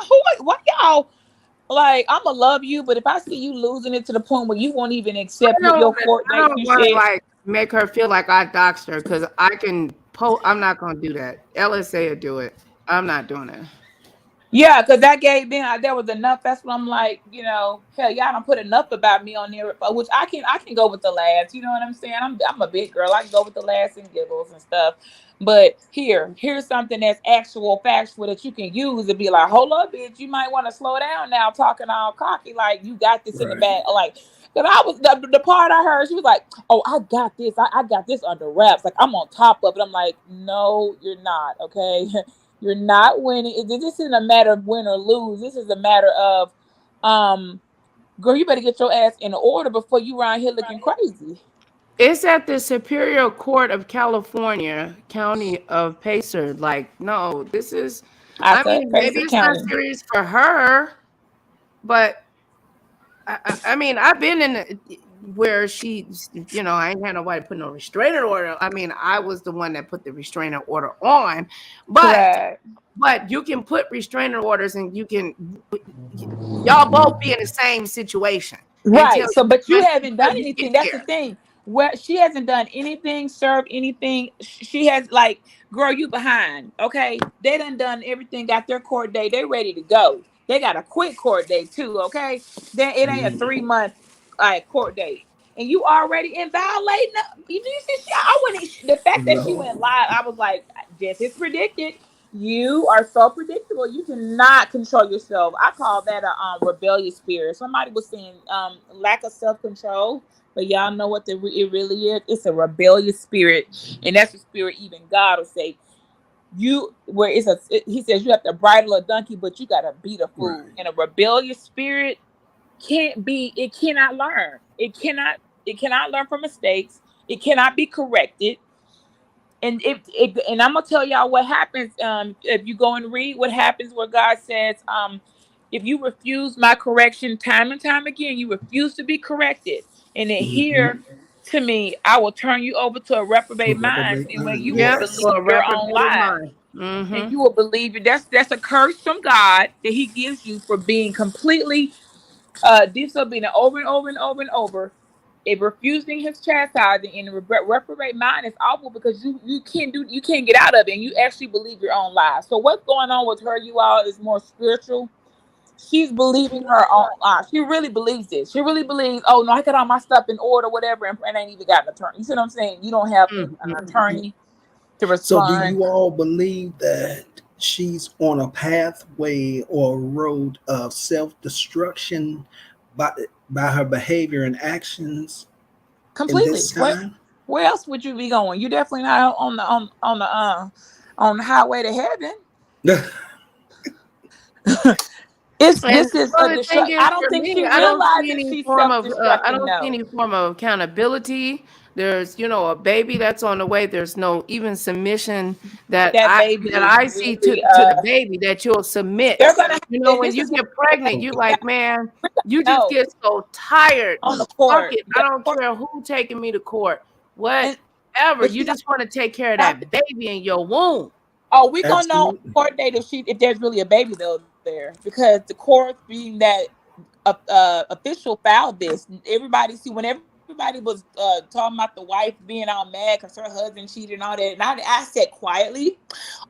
y'all like? I'ma love you, but if I see you losing it to the point where you won't even accept your court I dates don't and want to shit. like make her feel like I doxed her because I can. I'm not gonna do that. LSA will do it. I'm not doing it. Yeah, because that gave them there was enough. That's what I'm like, hell, y'all don't put enough about me on there, which I can go with the laughs. You know what I'm saying? I'm a big girl. I can go with the laughs and giggles and stuff. But here's something that's actual factual that you can use to be like, hold up, bitch, you might want to slow down now, talking all cocky, like you got this in the Right. bag. Like, because I was the part I heard, she was like, oh, I got this. I got this under wraps. Like, I'm on top of it. I'm like, no, you're not. Okay. You're not winning. This isn't a matter of win or lose. This is a matter of, girl, you better get your ass in order before you around here looking crazy. It's at the Superior Court of California, County of Pacer. Like, no, this is. I I said mean, maybe Pacer it's not County. serious for her, but I mean, I've been in where she, I ain't had nobody put no restraining order. I mean, I was the one that put the restraining order on, but Correct. you can put restraining orders, and y'all both be in the same situation until Right. So, but you haven't done you get anything. That's the there. thing. Where she hasn't done anything, served anything. She has like, girl, you behind. Okay. They done everything, got their court date. They ready to go. They got a quick court date too. Okay. Then it ain't a Mm. 3 month court date. And you already in violating. You see, I wouldn't. The fact that she went Lord. live, I was like, just as predicted. You are so predictable. You cannot control yourself. I call that a rebellious spirit. Somebody was saying lack of self control, but y'all know what it really is. It's a rebellious spirit, and that's the spirit even God will say. He says you have to bridle a donkey, but you gotta beat a fool. Right. And a rebellious spirit can't be. It cannot learn. It cannot. It cannot learn from mistakes. It cannot be corrected. And and I'm gonna tell y'all what happens. If you go and read what happens, where God says, if you refuse my correction time and time again, you refuse to be corrected, and Mhm. adhere to me, I will turn you over to a To reprobate mind, reprobate and where mind, you will Yeah, yes. to believe a your own reprobated lies, mind. and Mm-hmm. you will believe it. That's a curse from God that He gives you for being completely disobedient over and over and over and over. If refusing His chastising and reprobate mind is awful, because you can't get out of it, and you actually believe your own lies. So what's going on with her, you all, is more spiritual. She's believing her own lies. She really believes this. She really believes, oh no, I got all my stuff in order, whatever, and ain't even got an attorney. You see what I'm saying? You don't have an Mm-hmm. attorney to So, do respond. you all believe that she's on a pathway or a road of self destruction by her behavior and actions in Completely. this time? Where else would you be going? You're definitely not on the highway to heaven. It's And this is well, a the thing destruction. is, I don't for think me, she I don't see realizes any she's form of I self-destructing. don't see No, any form of accountability. There's, a baby that's on the way. There's no even submission that that I baby that is I see to very the baby, that you'll submit. they're gonna have When this you is what get pregnant, you like, man, you just no get so tired. on the Fuck court. it. I don't care who taking me to court. And Whatever. but You you just want to take care of have that baby in your womb. we gonna know on Absolutely. court date if there's really a baby though there, because the court being that official filed this. Everybody see when everybody was talking about the wife being all mad because her husband cheated and all that, and I said quietly,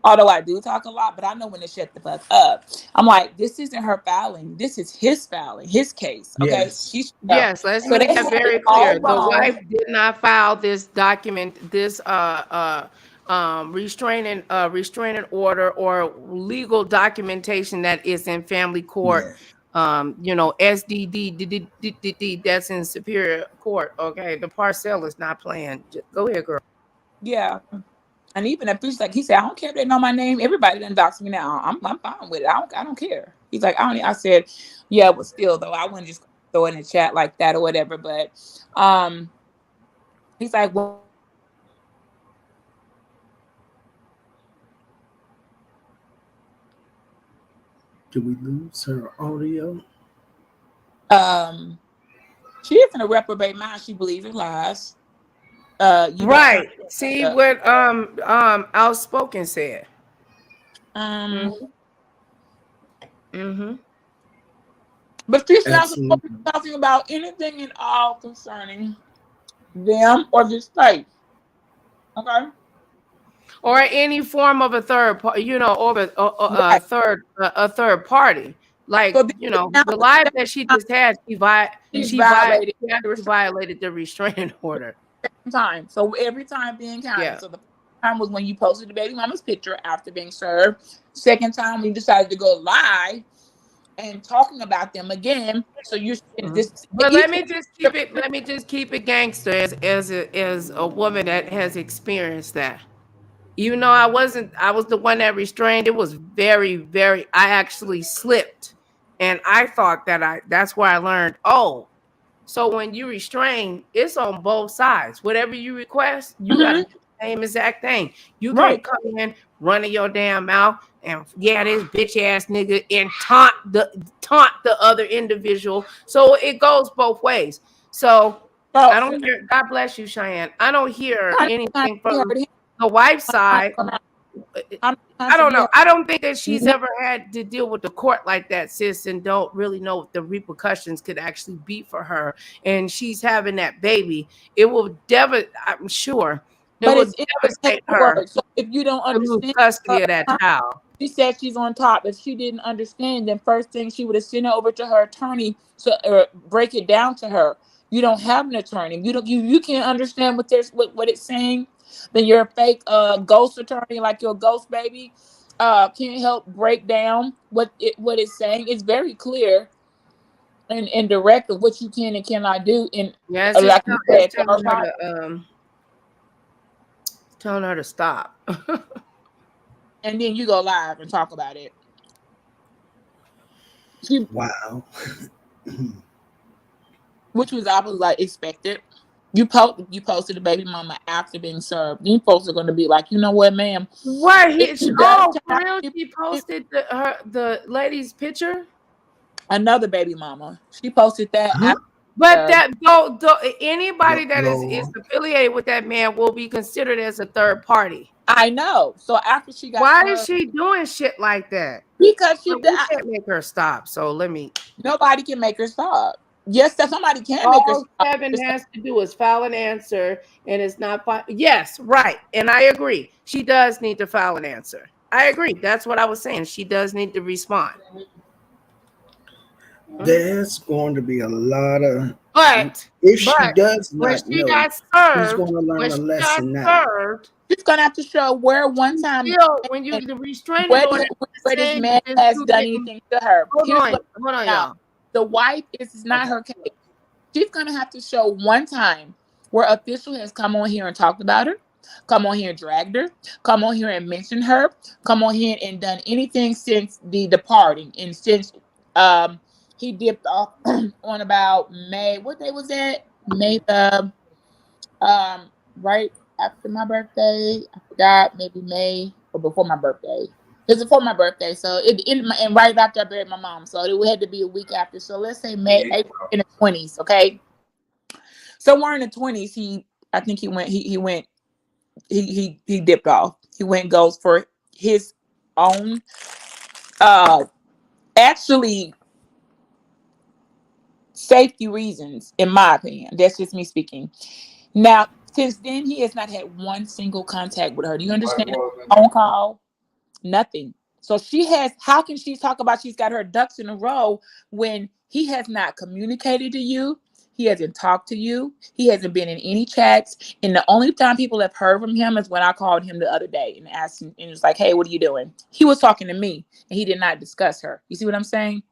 although I do talk a lot, but I know when to shut the fuck up. I'm like, this isn't her filing, this is his filing, his case. Okay, Yes. she's Yes, let's so they make that had it very all clear. The wrong. wife did not file this document, this restraining order or legal documentation that is in family court. Yeah. SDD, that's in Superior Court. Okay, the parcel is not playing. Go ahead, girl. Yeah. And even if he's like, he said, I don't care if they know my name. Everybody done dox me now. I'm fine with it. I don't care. He's like, I said, yeah, but still though, I wouldn't just throw it in the chat like that or whatever. But he's like, well, Did we lose her audio? she isn't a reprobate mind. She believes in lies. You don't Right. See what Outspoken said. um Mm-hmm. Mm-hmm. but she's not supposed to Absolutely. be talking about anything at all concerning them or this faith. Okay. Or any form of a third party, or Right. a third party. So Like, this is now the the life second that she time just had, she's violated she the actually restriction violated the restraining order. time. So every time being counted. Yeah. So the first time was when you posted the baby mama's picture after being served. Second time we decided to go live and talking about them again. So you're saying Mhm. this But you let me just keep it gangster as a woman that has experienced that. Even though I was the one that restrained, it was very, very, I actually slipped. And I thought that's where I learned, oh, so when you restrain, it's on both sides. Whatever you request, you got to Mhm. do the same exact thing. You Right. can't come in running your damn mouth and this bitch ass nigga and taunt the other individual. So it goes both ways. So So I don't hear. God bless you, Cheyenne. I don't hear how many times anything you from heard him? the wife's side. How many I times have don't you know. heard I don't think that she's one ever had to deal with the court like that, sis, and don't really know what the repercussions could actually be for her. And she's having that baby. It will I'm sure it but will it's in the devastate her paperwork. So if you don't to lose understand custody her, of that child. she said she's on top. If she didn't understand, then first thing she would have sent it over to her attorney to break it down to her. You don't have an attorney. You can't understand what it's saying. Then you're a fake ghost attorney, like your ghost baby. Can't help break down what it's saying. It's very clear and direct of what you can and cannot do. And Yeah, like you it's said, to her child. telling her to stop. And then you go live and talk about it. She, Wow. which was obviously like expected. You posted the baby mama after being served. These folks are going to be like, you know what, ma'am? What? Oh, for real? She She posted the lady's picture. another baby mama. She posted that Huh? after But served. that though anybody that is Lord. affiliated with that man will be considered as a third party. I know. So after she got Why is served, she doing shit like that? because But we can't make her stop. So let me. nobody can make her stop. Yes, that somebody can make her All stop. Kevin has to do is file an answer, and it's not. Yes, right, and I agree. She does need to file an answer. I agree. That's what I was saying. She does need to respond. There's going to be a lot of, But if she does when not she know, got she's served, going to learn when a she got lesson now. served, She's gonna have to show where one time still when you the restraining where, order where this saying man that has you done didn't. anything to her. Hold Here's on, what now. y'all. The wife is not her case. She's gonna have to show one time where official has come on here and talked about her, come on here and dragged her, come on here and mentioned her, come on here and done anything since the departing, and since he dipped off on about May. What day was that? May the right after my birthday. I forgot, maybe May or before my birthday. It's before my birthday, so and right after I buried my mom, so it had to be a week after. So let's say May, April in the 20s, okay. Somewhere in the 20s, I think he dipped off. He went and goes for his own, actually safety reasons, in my opinion. That's just me speaking. Now, since then, he has not had one single contact with her. Do you understand? Phone call, nothing. So how can she talk about she's got her ducks in a row when he has not communicated to you? He hasn't talked to you. He hasn't been in any chats. And the only time people have heard from him is when I called him the other day and asked him, and it was like, hey, what are you doing? He was talking to me and he did not discuss her. You see what I'm saying?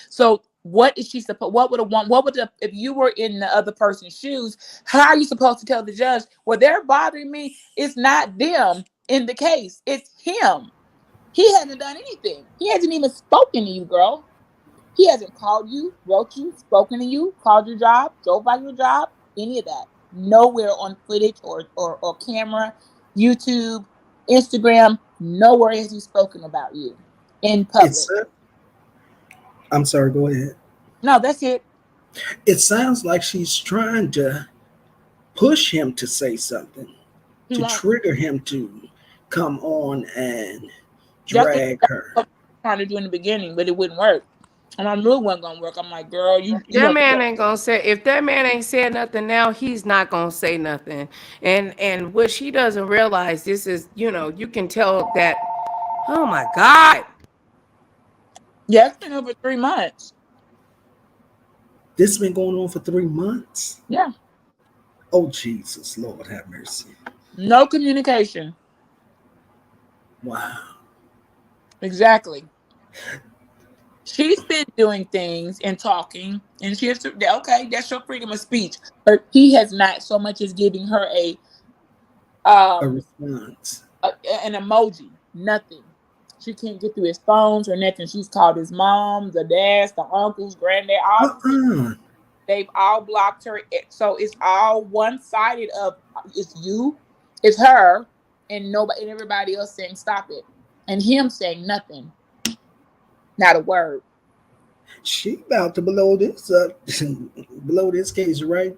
So what is she supposed? If you were in the other person's shoes? How are you supposed to tell the judge? Well, they're bothering me. It's not them in the case. It's him. He hasn't done anything. He hasn't even spoken to you, girl. He hasn't called you, wrote you, spoken to you, called your job, drove by your job, any of that. Nowhere on footage or camera, YouTube, Instagram. Nowhere has he spoken about you in public. I'm sorry, go ahead. No, that's it. It sounds like she's trying to push him to say something, to trigger him to come on and drag her. Trying to do in the beginning, but it wouldn't work. And I knew it wasn't gonna work. I'm like, girl, That man ain't gonna say. If that man ain't said nothing now, he's not gonna say nothing. And what she doesn't realize, this is, you can tell that. Oh my God. Yeah, it's been over 3 months. This been going on for 3 months? Yeah. Oh, Jesus, Lord have mercy. No communication. Wow. Exactly. She's been doing things and talking, and she has to, okay, that's your freedom of speech. But he has not so much as giving her a response, an emoji, nothing. She can't get through his phones or nothing. She's called his mom, the dads, the uncles, granddad, all they've all blocked her. So it's all one-sided of it's you, it's her, and nobody and everybody else saying stop it. And him saying nothing. Not a word. She about to blow this up, blow this case right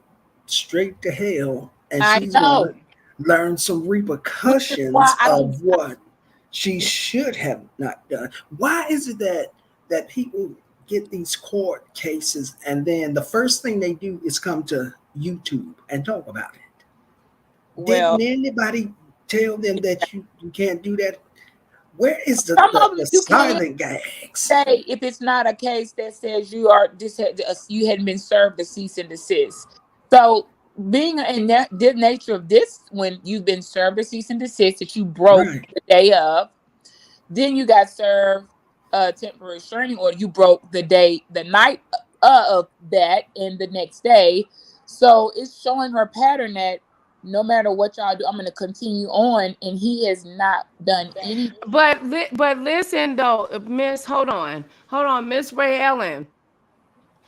straight to hell. And she's going to learn some repercussions of what she should have not done. Why is it that people get these court cases and then the first thing they do is come to YouTube and talk about it? Well, didn't anybody tell them that you can't do that? Where is the silent gags? Say if it's not a case that says you hadn't been served a cease and desist. So being in the nature of this, when you've been served a cease and desist that you broke the day of, then you got served a temporary restraining order. You broke the night of that, and the next day. So it's showing her pattern that no matter what y'all do, I'm going to continue on, and he has not done anything. But listen though, Miss, hold on, Miss Ray Ellen.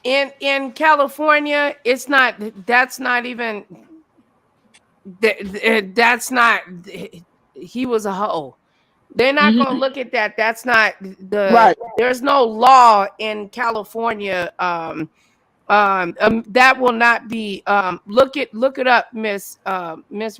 In California, that's not even That's not. He was a hoe. They're not going to look at that. That's not Right. There's no law in California. That will not be. Look it up, Miss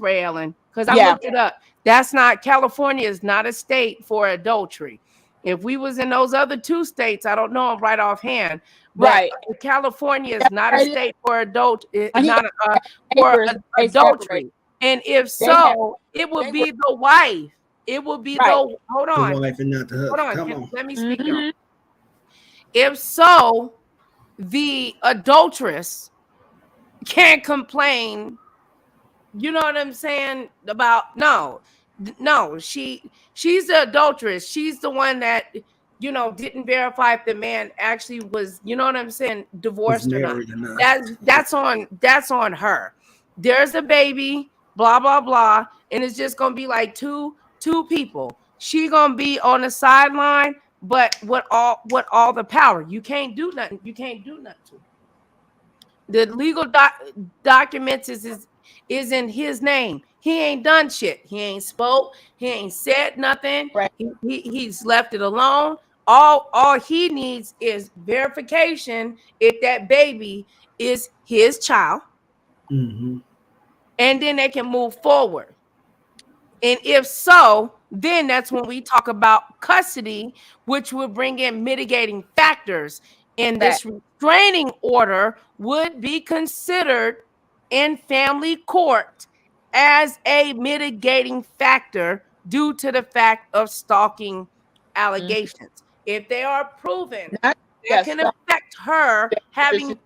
Ray Ellen, because I Yeah. looked it up. That's not. California is not a state for adultery. If we was in those other two states, I don't know them right offhand, but Right. California is not a state for And he not for papers, they separate. adultery. And if They have- so, it would they be the wife. It would be Right. the hold The on, wife and not the hold husband. on. Come on. Let me speak. Mhm. Y'all. If so, the adulteress can't complain. You know what I'm saying? About no, she's the adulteress. She's the one that didn't verify if the man actually was, you know what I'm saying, Was divorced or not. married or not. That's on her. There's a baby, blah blah blah, and it's just gonna be like two people. She gonna be on the sideline, but with all the power. You can't do nothing. You can't do nothing to her. The legal documents is in his name. He ain't done shit. He ain't spoke. He ain't said nothing. Right. He's left it alone. All he needs is verification if that baby is his child, Mm-hmm. and then they can move forward. And if so, then that's when we talk about custody, which would bring in mitigating factors. And this restraining order would be considered in family court as a mitigating factor due to the fact of stalking allegations. If they are proven, that can affect her having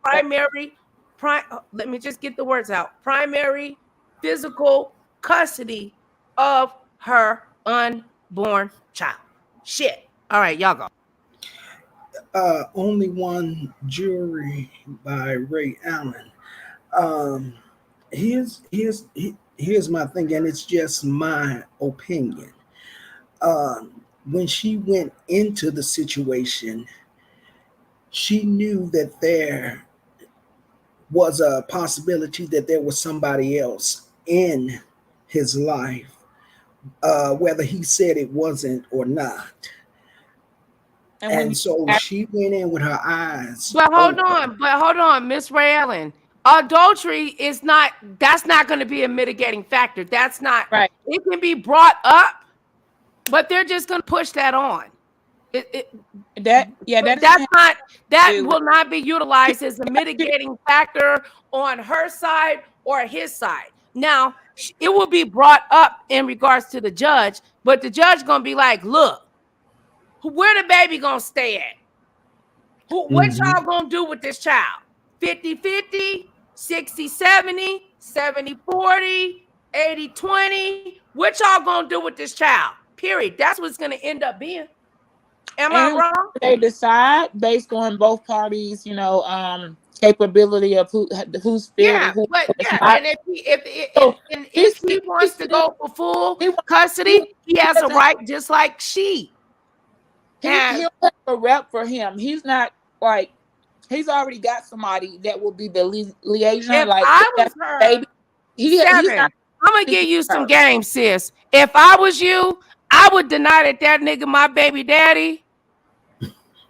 let me just get the words out, primary physical custody of her unborn child. Shit. All right, y'all go. Only One Jury by Ray Allen. Here's my thing, and it's just my opinion. When she went into the situation, she knew that there was a possibility that there was somebody else in his life, whether he said it wasn't or not. And so she went in with her eyes. But hold on, Miss Ray Ellen. Adultery is not, that's not going to be a mitigating factor. That's not right. It can be brought up, but they're just going to push that on. That will not be utilized as a mitigating factor on her side or his side. Now, it will be brought up in regards to the judge, but the judge going to be like, look, where the baby going to stay at? What y'all going to do with this child? 50-50, 60-70, 70-40, 80-20. What y'all going to do with this child? Period. That's what it's going to end up being. Am I wrong? They decide based on both parties, capability of who's fit. And if he wants to go for full custody, he has a right, just like she. He'll have a rep for him. He's not like, he's already got somebody that will be the liaison. If like I was her, baby, I'm gonna give you some game, sis. If I was you, I would deny that nigga my baby daddy.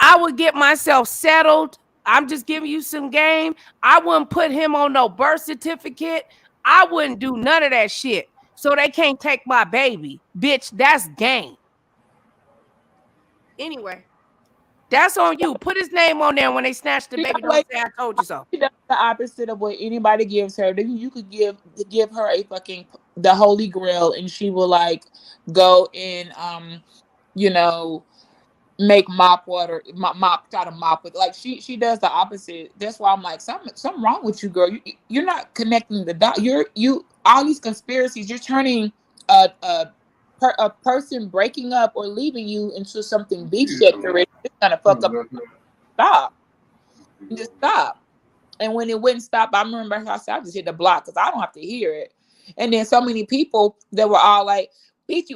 I would get myself settled. I'm just giving you some game. I wouldn't put him on no birth certificate. I wouldn't do none of that shit. So they can't take my baby. Bitch, that's game. Anyway, that's on you. Put his name on there when they snatch the baby. Don't say I told you so. She does the opposite of what anybody gives her. Then you could give her the holy grail, and she will go and make mop water, try to mop it. Like she does the opposite. That's why I'm like, something wrong with you, girl. You're not connecting the dot. You all these conspiracies. You're turning a person breaking up or leaving you into something beef shit. It's gonna fuck up. Stop. Just stop. And when it wouldn't stop, I remember I said, I just hit the block because I don't have to hear it. And then so many people that were all like, "Bitch,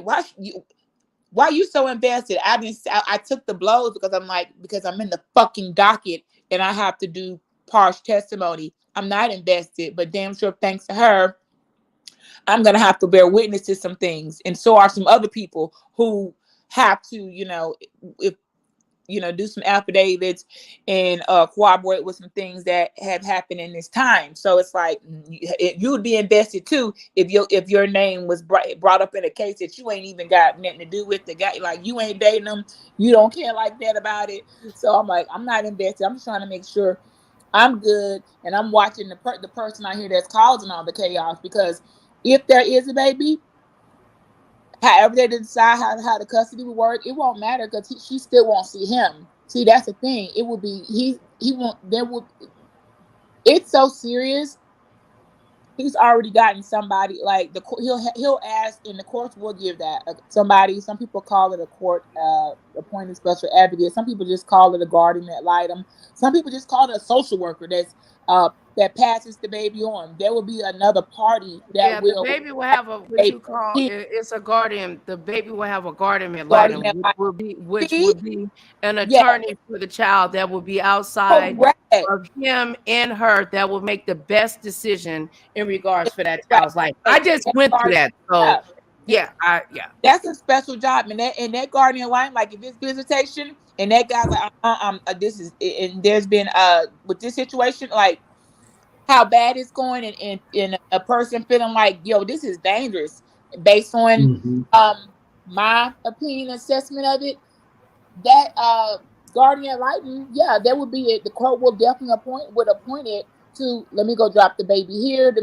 why you so invested?" I took the blows because I'm in the fucking docket and I have to do partial testimony. I'm not invested, but damn sure thanks to her, I'm gonna have to bear witness to some things, and so are some other people who have to, if do some affidavits and corroborate with some things that have happened in this time. So it's like you would be invested too if your name was brought up in a case that you ain't even got nothing to do with the guy. Like you ain't dating them, you don't care like that about it. So I'm like, I'm not invested. I'm just trying to make sure I'm good, and I'm watching the person out here that's causing all the chaos. Because if there is a baby, however they decide how the custody will work, it won't matter because she still won't see him. See, that's the thing. It will be he won't. There will. It's so serious. He's already gotten somebody like he'll ask, and the courts will give that somebody. Some people call it a court appointed special advocate. Some people just call it a guardian ad litem. Some people just call it a social worker that passes the baby on. There will be another party that The will baby will have a what you call it's a guardian. The baby will have a guardian ad litem, guardian ad which litem. would be an Yeah, attorney for the child that will be outside correct. of him and her that will make the best decision in regards for that Right. child's life. I just went through that, so yeah. That's a special job, and that guardian line, like if it's visitation, and that guy's like, this is, and there's been with this situation, like how bad it's going, and a person feeling like, yo, this is dangerous, based on my opinion assessment of it. That guardian lighting, yeah, that would be it. The court will definitely appoint it to, let me go drop the baby here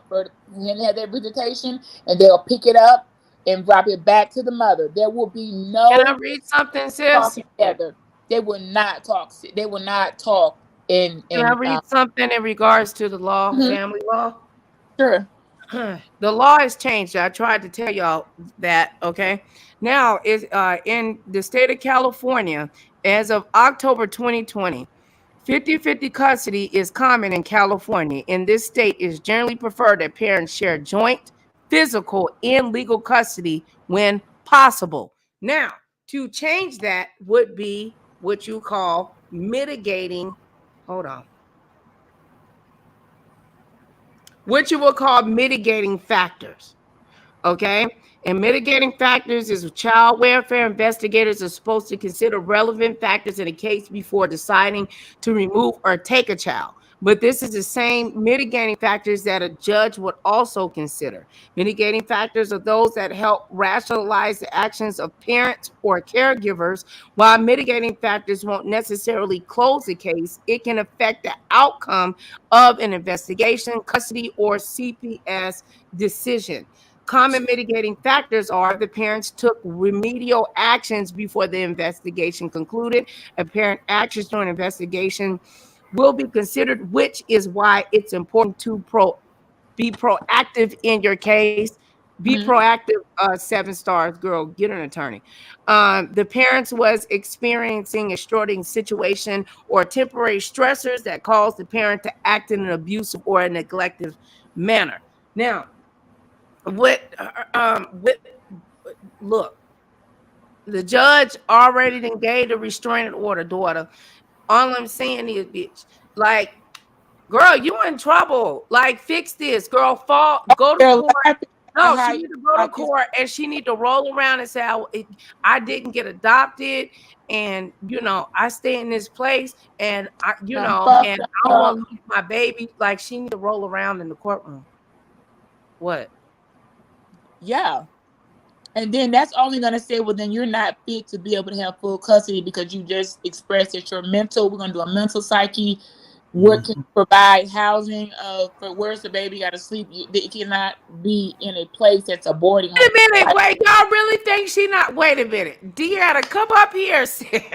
for him to have their visitation, and they'll pick it up and drop it back to the mother. There will be no Can I read something, sis? talking together. They will not talk. They will not talk. Can I read something in regards to the law, family law? Sure. The law has changed. I tried to tell y'all that, okay? Now, is in the state of California, as of October 2020, 50-50 custody is common in California. In this state, it is generally preferred that parents share joint, physical, and legal custody when possible. Now, to change that would be what you call mitigating, what you will call mitigating factors. Okay. And mitigating factors is child welfare investigators are supposed to consider relevant factors in a case before deciding to remove or take a child. But this is the same mitigating factors that a judge would also consider. Mitigating factors are those that help rationalize the actions of parents or caregivers, while mitigating factors won't necessarily close the case. It can affect the outcome of an investigation, custody, or CPS decision. Common mitigating factors are the parents took remedial actions before the investigation concluded. Apparent actions during investigation will be considered, which is why it's important to be proactive in your case. Be proactive, 7 stars, girl, get an attorney. The parents was experiencing a extraordinary situation or temporary stressors that caused the parent to act in an abusive or a neglective manner. Now, look, the judge already then gave the restraining order, daughter. All I'm saying is, bitch, like, girl, you in trouble. Like, fix this, girl. Go to court. No, she need to go to court, and she need to roll around and say, I didn't get adopted, and I stay in this place, and I don't want to lose my baby. Like, she need to roll around in the courtroom. What? Yeah. And then that's only going to say, well, then you're not fit to be able to have full custody because you just expressed that you're mental. We're going to do a mental psyche. What can provide housing for where's the baby got to sleep? It cannot be in a place that's a boarding house. Wait a minute. Wait, y'all really think she not? Wait a minute. Deanna, come up here. Deanna,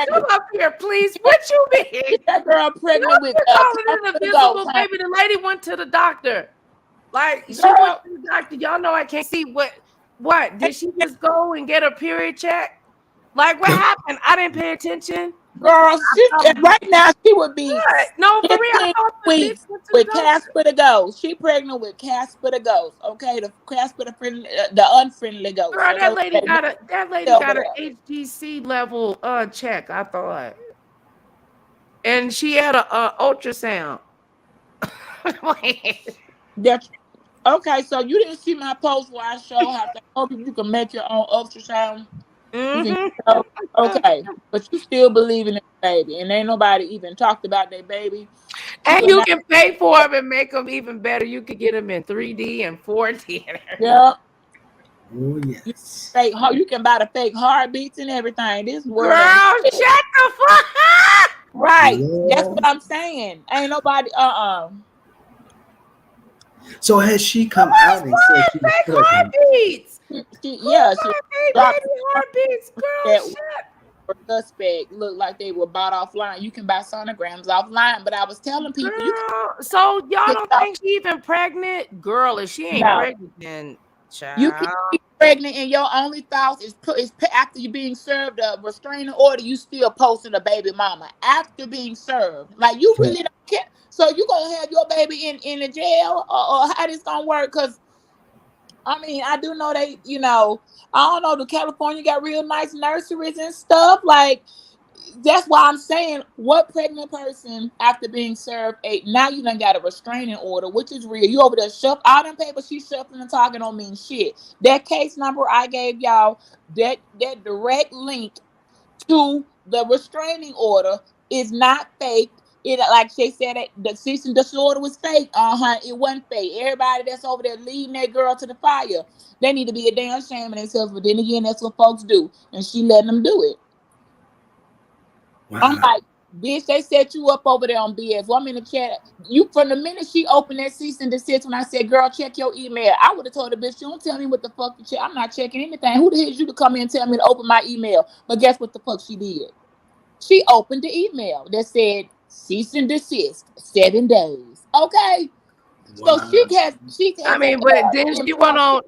come up here, please. What you mean? That girl pregnant with an invisible baby. The lady went to the doctor. Like, she went to the doctor. Y'all know I can't see what did she just go and get a period check? Like, what happened? I didn't pay attention. Girl, right now she would be no, for real. Weeks with Casper the ghost. She pregnant with Casper the ghost. Okay, the Casper the unfriendly ghost. Girl, that lady got an HGC level check, I thought, and she had a ultrasound. That's okay. So you didn't see my post where I show how to help you can make your own ultrasound. You can okay, but you still believe in the baby, and ain't nobody even talked about their baby. And Till you now. can pay for them and make them even better. You could get them in 3D and 4D. Yeah, Oh you yes. fake. You can buy the fake heartbeats and everything. This world ain't Girl, shut the fuck up. right. That's what Lord. I'm saying. Ain't nobody. So has she Who come is out and said buying she was fake pregnant? heartbeats? Who She bought fake dropped baby heartbeats? Girl, that shut. suspect looked like they were bought offline. You can buy sonograms offline, but I was telling people you can Girl, so y'all get don't think she even pregnant? Girl, if she ain't no. pregnant, then You can child. be pregnant and your only thoughts is after you being served a restraining order. You still posting a baby mama after being served. Like you really don't care. So you gonna have your baby in the jail or how this gonna work? Because I mean, I do know they, I don't know. The California got real nice nurseries and stuff. Like that's why I'm saying, what pregnant person after being served now you done got a restraining order, which is real. You over there shuffle all them papers she shuffling and talking don't mean shit. That case number I gave y'all, that direct link to the restraining order is not fake. It like they said that the cease and desist order was fake. It wasn't fake. Everybody that's over there leading that girl to the fire, they need to be a damn shame of themselves. But then again, that's what folks do, and she letting them do it. I'm Wow. like, bitch, they set you up over there on BS. Well, I'm in the chat. You from the minute she opened that cease and desist, when I said, girl, check your email, I would have told the bitch, you don't tell me what the fuck you check. I'm not checking anything. Who the hell is you to come in and tell me to open my email? But guess what the fuck she did? She opened the email that said cease and desist, 7 days. Okay. So Wow. she I has mean, but then she went on,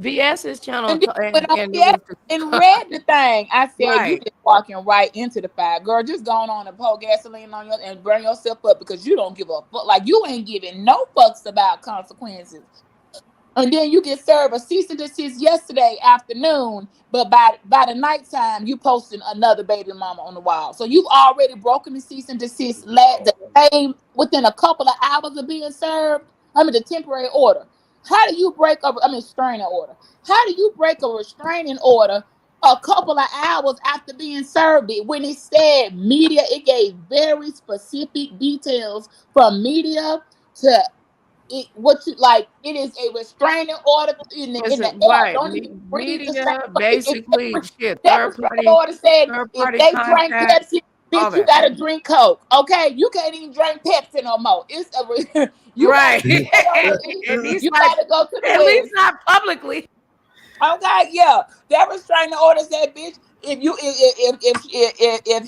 VS's channel and then went on and it yes was and read the thing. I said, you right. just walking right into the fire. Girl, just going on and pour gasoline on you and burn yourself up because you don't give a fuck. Like you ain't giving no fucks about consequences. And then you get served a cease and desist yesterday afternoon, but by the nighttime you posting another baby mama on the wall. So you've already broken the cease and desist the same within a couple of hours of being served. I mean the temporary order. How do you break restraining order? How do you break a restraining order a couple of hours after being served it? When it said media, it gave very specific details from media to what you like. It is a restraining order It's in the air. right. Don't even read the Media, same. basically, shit, That restraining order said third if party they drank contact, Pepsi, all bitch, you that. gotta drink Coke. Okay, you can't even drink Pepsi no more. It's you gotta Right. put that on the At list. least You not gotta go to the at least list. not publicly. Okay, yeah, that restraining order said, bitch, if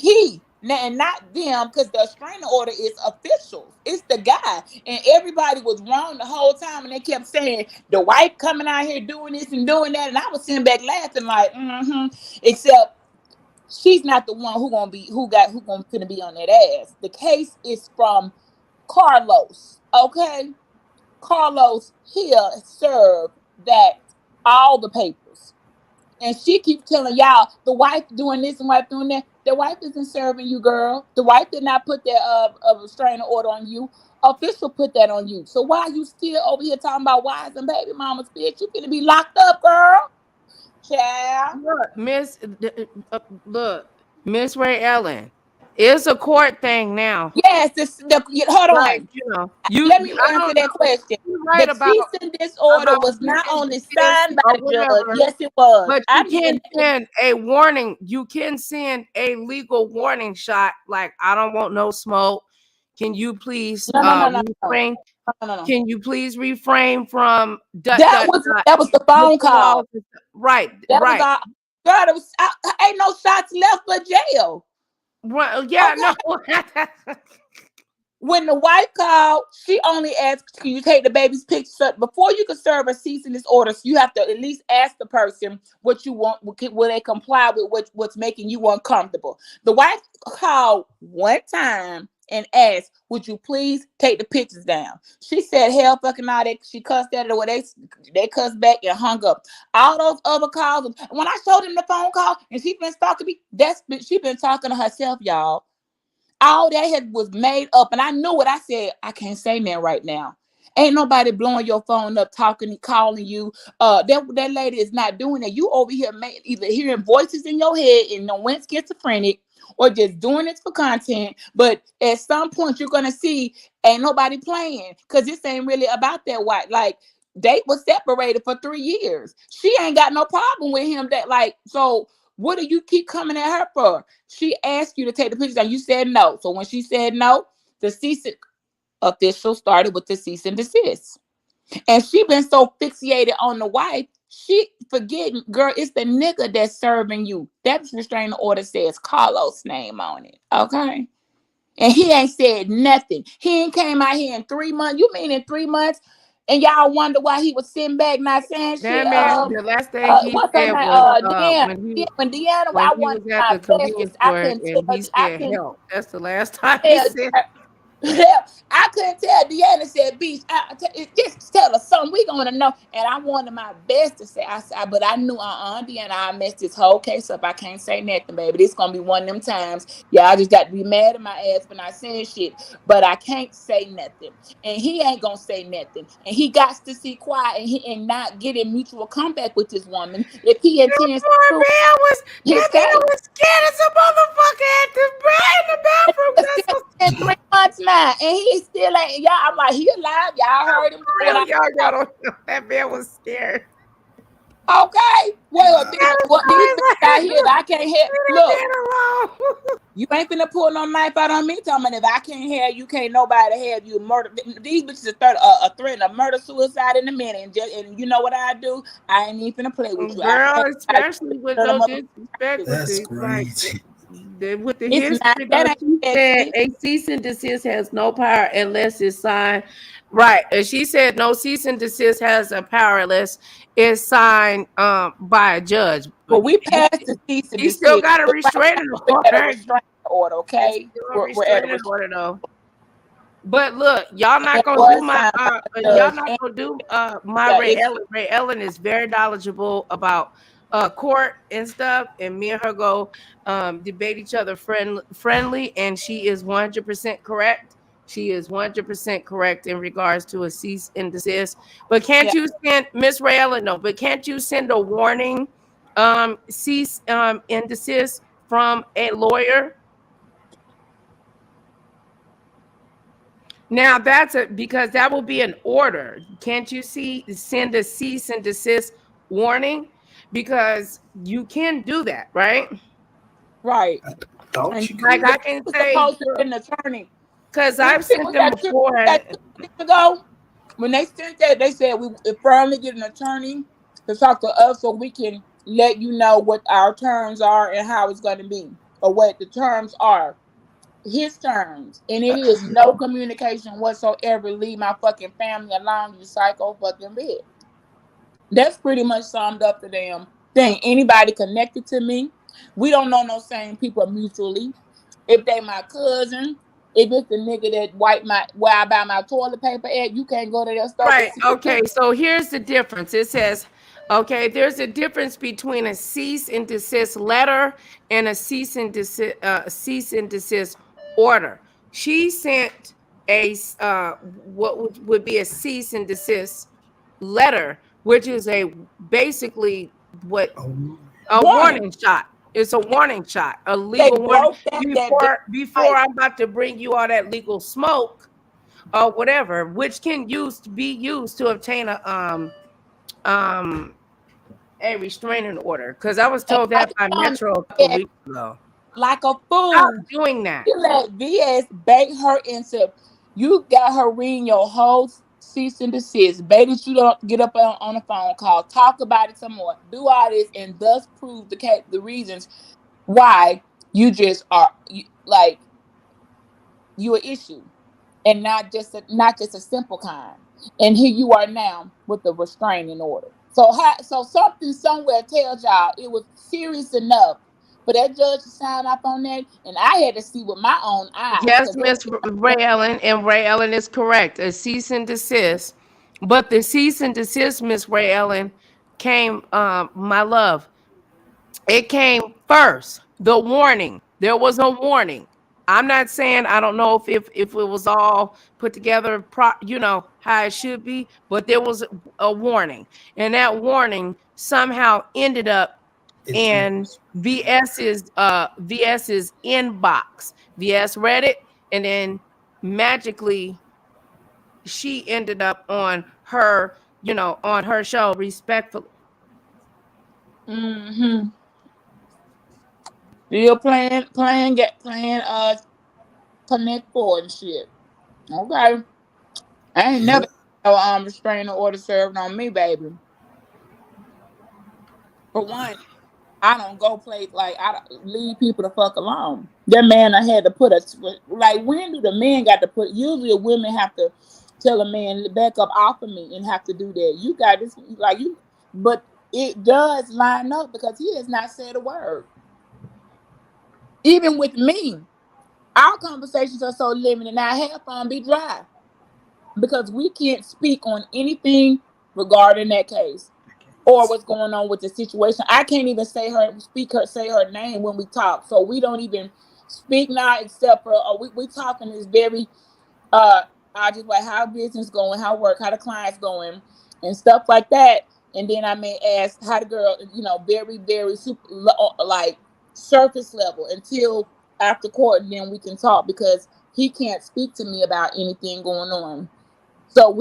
he and not them, because the restraining order is officials. It's the guy, and everybody was wrong the whole time, and they kept saying the wife coming out here doing this and doing that, and I was sitting back laughing like, except she's not the one who gonna finna be on that ass. The case is from Carlos. Okay, Carlos here served that all the papers. And she keeps telling y'all the wife doing this and wife doing that. The wife isn't serving you, girl. The wife did not put that restraining order on you. Official put that on you. So why are you still over here talking about wives and baby mamas, bitch? You gonna be locked up, girl. Child. Look, look, Miss Ray Ellen. It's a court thing now. Yes, hold Like, on. you Let me I answer don't know. that question. You're The right cease and disorder about was cease not and only desist signed by or the judge. whatever. Yes, it was. But you I can mean, send a warning. You can send a legal warning shot. Like, I don't want no smoke. Can you please no. refrain? No. Can you please refrain from That was the phone call. Right, That was right. all. God, it was ain't no shots left but jail. Well, yeah, Okay. no. When the wife called, she only asked, "Can you take the baby's picture?" Before you can serve a cease and desist, you have to at least ask the person what you want. Will they comply with what's making you uncomfortable? The wife called one time and asked, "Would you please take the pictures down?" She said, "Hell, fucking all that." She cussed at her. They cussed back and hung up. All those other calls. When I showed him the phone call and she been talking to me, she been talking to herself, y'all. All that was made up, and I knew what I said. I can't say that right now. Ain't nobody blowing your phone up, talking and calling you. That lady is not doing that. You over here either hearing voices in your head and no went schizophrenic, or just doing it for content. But at some point, you're gonna see ain't nobody playing, because this ain't really about that white. Like, they was separated for 3 years. She ain't got no problem with him. That, like, so what do you keep coming at her for? She asked you to take the pictures and you said no. So when she said no, the cease official started with the cease and desist. And she been so fixated on the wife, she forgetting, girl, it's the nigga that's serving you. That restraining order says Carlos' name on it. Okay. And he ain't said nothing. He ain't came out here in 3 months. You mean in 3 months? And y'all wonder why he was sitting back not saying shit. That man, the last thing he What's her said name? was Deanna. When Deanna, when I he wanted was at my the convenience bestest. I store couldn't and he tell. I said couldn't help. That's the last time he said. yeah, I couldn't tell. Deanna said, "Beach, just tell us something. We gonna know." And I wanted my best to say, but I knew, Deanna, I messed this whole case up. I can't say nothing, baby. This gonna be one of them times. Yeah, I just got to be mad at my ass for not saying shit. But I can't say nothing, and he ain't gonna say nothing, and he got to see quiet and not get in mutual combat with this woman if he intends to. Poor man His that man case. was scared as a motherfucker at the in the bathroom. It's That's still so been 3 months now, and he still ain't. Y'all, I'm like, he alive. Y'all heard him for when real. Y'all don't know. That man was scared. okay. Well, That is what these bitches out crazy. here that I can't help. Leave Look, that man alone. you ain't finna pull no knife out on me. Talking about if I can't have you, can't nobody have you. Murder. These bitches are threatening murder, suicide in a minute, and you know what I do? I ain't even finna play with you. Girl, especially with no disrespect with That's the like crazy. with the It's not history though. that She ain't said sexy. a cease and desist has no power unless it's signed. Right. And she said no cease and desist has a power unless it's signed by a judge. But But we passed the cease and he still desist. got a But right now restraining we're at a order. restraining order. It's Okay, still a we're at a restraining order though. But look, y'all and not it gonna do was my signed by the y'all judge. not And gonna do my yeah, Ray it's Ellen. Ray Ellen is very knowledgeable about court and stuff, and me and her go debate each other friendly, and she is 100% correct. She is 100% correct in regards to a cease and desist. But can't yeah. you send Miss Ray Ellen? No, but can't you send a warning cease and desist from a lawyer? Now that's because that will be an order. Can't you send a cease and desist warning? Because you can do that, right? Right. Thought And you Like could. I he can was say, supposed to get an attorney. because We I've sent them got two before. we got 2 weeks ago. When they sent that, they said we firmly get an attorney to talk to us so we can let you know what our terms are and how it's going to be, or what the terms are. His terms, and it is no communication whatsoever. Leave my fucking family alone, you psycho fucking bitch. That's pretty much summed up the damn thing. Anybody connected to me, we don't know no same people mutually. If they my cousin, if it's the nigga that wipe my where I buy my toilet paper at, you can't go to their stuff and Right. see Okay. it. So here's the difference. It says, okay, there's a difference between a cease and desist letter and a cease and desist order. She sent what would be a cease and desist letter, which is a basically what Oh, a Warning. warning shot. It's a warning shot, a They legal warning. broke that Before pipe. I'm about to bring you all that legal smoke or whatever, which can be used to obtain um a restraining order. Because I was And told I that just by found Metro a couple it weeks ago. like a Stop fool. doing that. You let VS bait her into, you got her reading your whole cease and desist, baited you to get up on a phone call, talk about it some more, do all this, and thus prove the reasons why you just are like you an issue, and not just a simple kind. And here you are now with the restraining order. So something somewhere tells y'all it was serious enough for that judge to sign up on that, and I had to see with my own eyes Yes, because Miss Ray Ellen, and Ray Ellen is correct. A cease and desist. But the cease and desist, Miss Ray Ellen, came, my love, it came first. The warning. There was a warning. I'm not saying I don't know if it was all put together, how it should be, but there was a warning, and that warning somehow ended up in VS's inbox. VS read it, and then magically she ended up on her, on her show, respectfully. Mm-hmm. Still playing Connect Four and shit. Okay. I ain't never no restraining order served on me, baby. For one, I don't go play I leave people the fuck alone. That man, I had to put when do the men got to put? Usually, a women have to tell a man back up off of me and have to do that. You got this but it does line up because he has not said a word. Even with me, our conversations are so limited, and our half on be dry because we can't speak on anything regarding that case or what's going on with the situation. I can't even say her name when we talk. So we don't even speak now except for we talking is very I just like how business going, how work, how the client's going, and stuff like that. And then I may ask how the girl, very, very super surface level until after court, and then we can talk because he can't speak to me about anything going on. So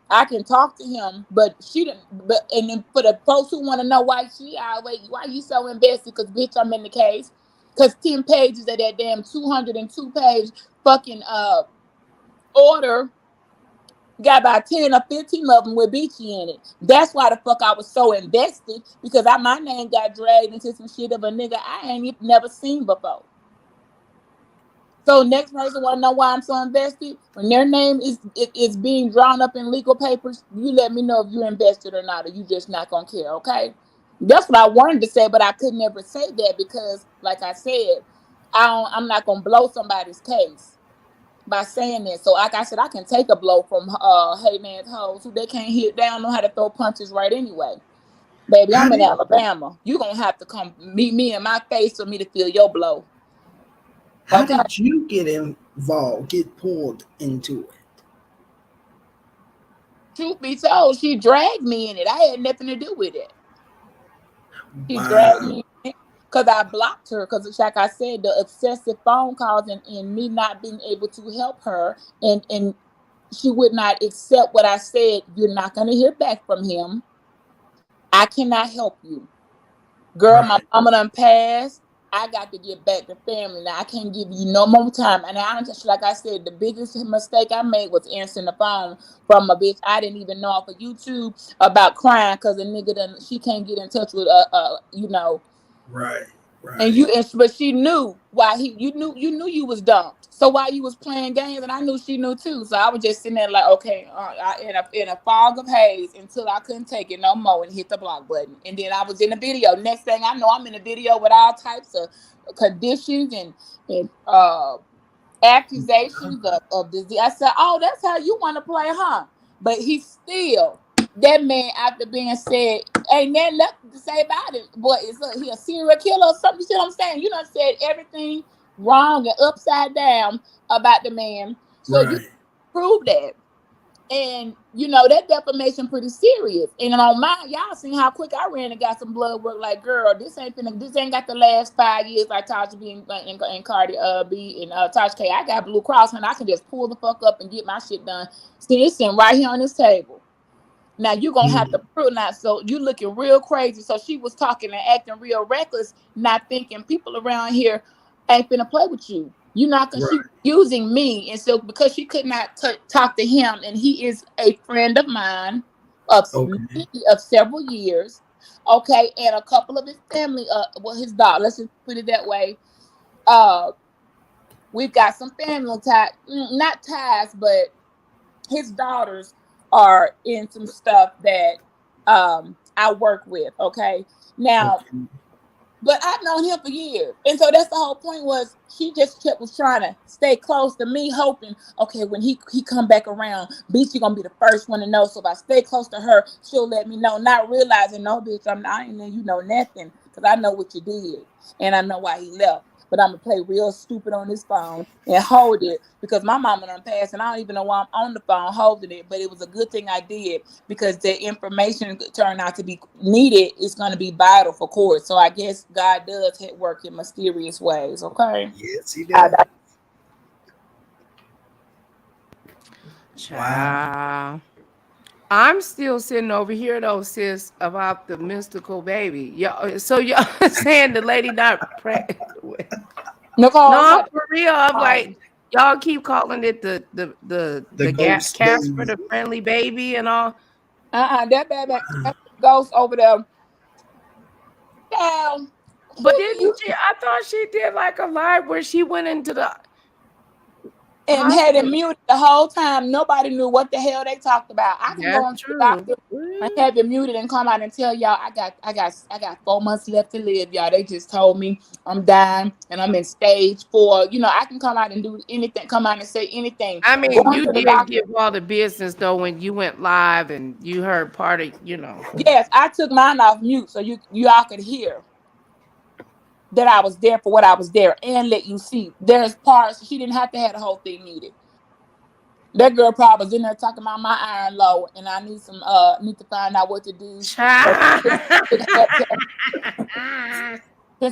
I can talk to him, but she didn't. But and then for the folks who want to know why you so invested? Because bitch, I'm in the case. Because 10 pages of that damn 202 page fucking order got about 10 or 15 of them with Beachy in it. That's why the fuck I was so invested because my name got dragged into some shit of a nigga I ain't never seen before. So next person want to know why I'm so invested? When their name is being drawn up in legal papers, you let me know if you're invested or not, or you just not gonna care, okay? That's what I wanted to say, but I could never say that because, like I said, I'm not gonna blow somebody's case by saying that. So, like I said, I can take a blow from hey man's hoes who they can't hit. They don't know how to throw punches right anyway. Baby, I'm in Alabama. You gonna have to come meet me in my face for me to feel your blow. How did you get involved, get pulled into it? Truth be told, she dragged me in it. I had nothing to do with it. She Wow. dragged me in because I blocked her because, like I said, the excessive phone calls and me not being able to help her and she would not accept what I said. You're not going to hear back from him. I cannot help you. Girl, my mama done passed. I got to get back to family. Now I can't give you no more time. And I just, like I said, the biggest mistake I made was answering the phone from a bitch I didn't even know off of YouTube about crying because a nigga she can't get in touch with Right. But she knew why you knew you was dumped. So while you was playing games, and I knew she knew too. So I was just sitting there like, okay, in a fog of haze until I couldn't take it no more and hit the block button. And then I was in the video. Next thing I know, I'm in a video with all types of conditions and accusations of disease. I said, oh, that's how you want to play, huh? But he still. That man, after being said, ain't nothing left to say about it. Boy, he a serial killer or something? You see what I'm saying? You done said everything wrong and upside down about the man. So you prove that. And, that defamation pretty serious. And on mine, y'all seen how quick I ran and got some blood work. Like, girl, this ain't got the last 5 years like Tasha B and Cardi B and Tasha K. I got Blue Cross, and I can just pull the fuck up and get my shit done. See, it's sitting right here on this table. Now you're gonna have to prove that. So you looking real crazy. So she was talking and acting real reckless, not thinking people around here ain't finna play with you. You're not gonna she using me, and so because she could not talk to him, and he is a friend of mine of several years, okay, and a couple of his family, his daughter. Let's just put it that way. We've got some family ties, not ties, but his daughters are in some stuff that I work with. Okay. Now, but I've known him for years. And so that's the whole point was she just was trying to stay close to me, hoping, okay, when he come back around, bitch, you're going to be the first one to know. So if I stay close to her, she'll let me know, not realizing, no, bitch, I ain't letting you know nothing because I know what you did and I know why he left. but I'm gonna play real stupid on this phone and hold it because my mama done passed and I don't even know why I'm on the phone holding it. But it was a good thing I did because the information turned out to be needed. It's gonna be vital for court. So I guess God does work in mysterious ways. Okay. Yes, he does. Child. I'm still sitting over here though, sis, about the mystical baby. Y'all, so y'all saying the lady not pregnant? Nicole, No, for real. I'm like, y'all keep calling it the ghost Casper, baby. the friendly baby, and all. that baby ghost over there. Child, But didn't she? I thought she did like a live where she went into the and had it hospital. muted the whole time. Nobody knew what the hell they talked about. I can go That's into the true. doctor and have it muted and come out and tell y'all I got 4 months left to live, y'all. They just told me I'm dying and I'm in stage 4. You know, I can come out and do anything, come out and say anything. I mean, Going you to the did doctor. give all the business though when you went live and you heard part of, Yes, I took mine off mute so y'all could hear that I was there for what I was there and let you see. There's parts she didn't have to have the whole thing muted. That girl probably was in there talking about my iron low, and I need to find out what to do. Since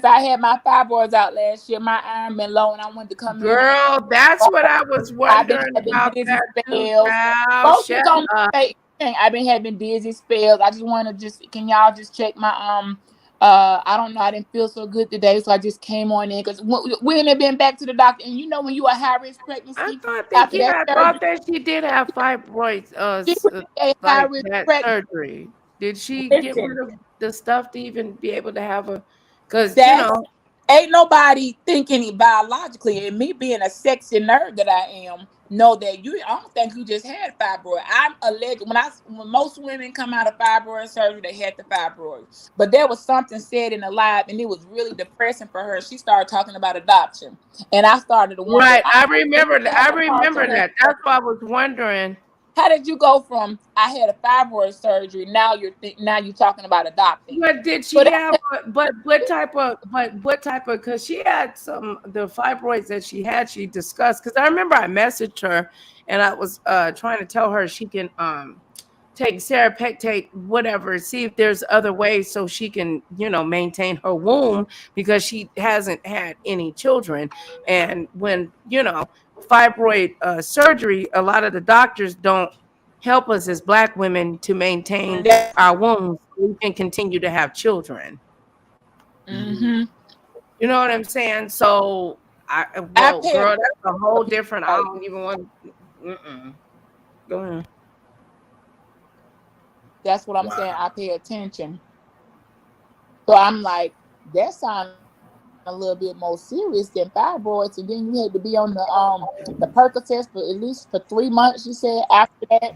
I had my fibroids out last year, my iron been low, and I wanted to come in. Girl, that's what I was I've been wondering having about dizzy that too, spells. child. Folks Shut don't up. say anything. I've been having dizzy spells. I just want to can y'all just check my I don't know. I didn't feel so good today, so I just came on in because we ain't been back to the doctor. And you know when you a high risk pregnancy after that I surgery, thought that she did have fibroids, she was a high like risk that pregnancy. surgery. Did she get Listen, rid of the stuff to even be able to have a? Because that's ain't nobody thinking biologically, and me being a sexy nerd that I am, know that I don't think you just had fibroid. I'm alleged when most women come out of fibroid surgery, they had the fibroid. But there was something said in the live, and it was really depressing for her. She started talking about adoption, and I started to wonder. right, I remember that. I remember that. That's why I was wondering. How did you go from I had a fibroid surgery now you're talking about adopting? But did she have? But what type of? But what type of? Because she had the fibroids that she had. She discussed. Because I remember I messaged her, and I was trying to tell her she can take serapectate, whatever. See if there's other ways so she can maintain her womb because she hasn't had any children. And when fibroid surgery, a lot of the doctors don't help us as Black women to maintain our wombs so we can continue to have children. Mm-hmm. You know what I'm saying? So, girl, that's a whole different. I don't even want. Go ahead. That's what I'm saying. I pay attention. So I'm like, that sounds a little bit more serious than fibroids, and then you had to be on the Percocets for at least for 3 months. You said after that.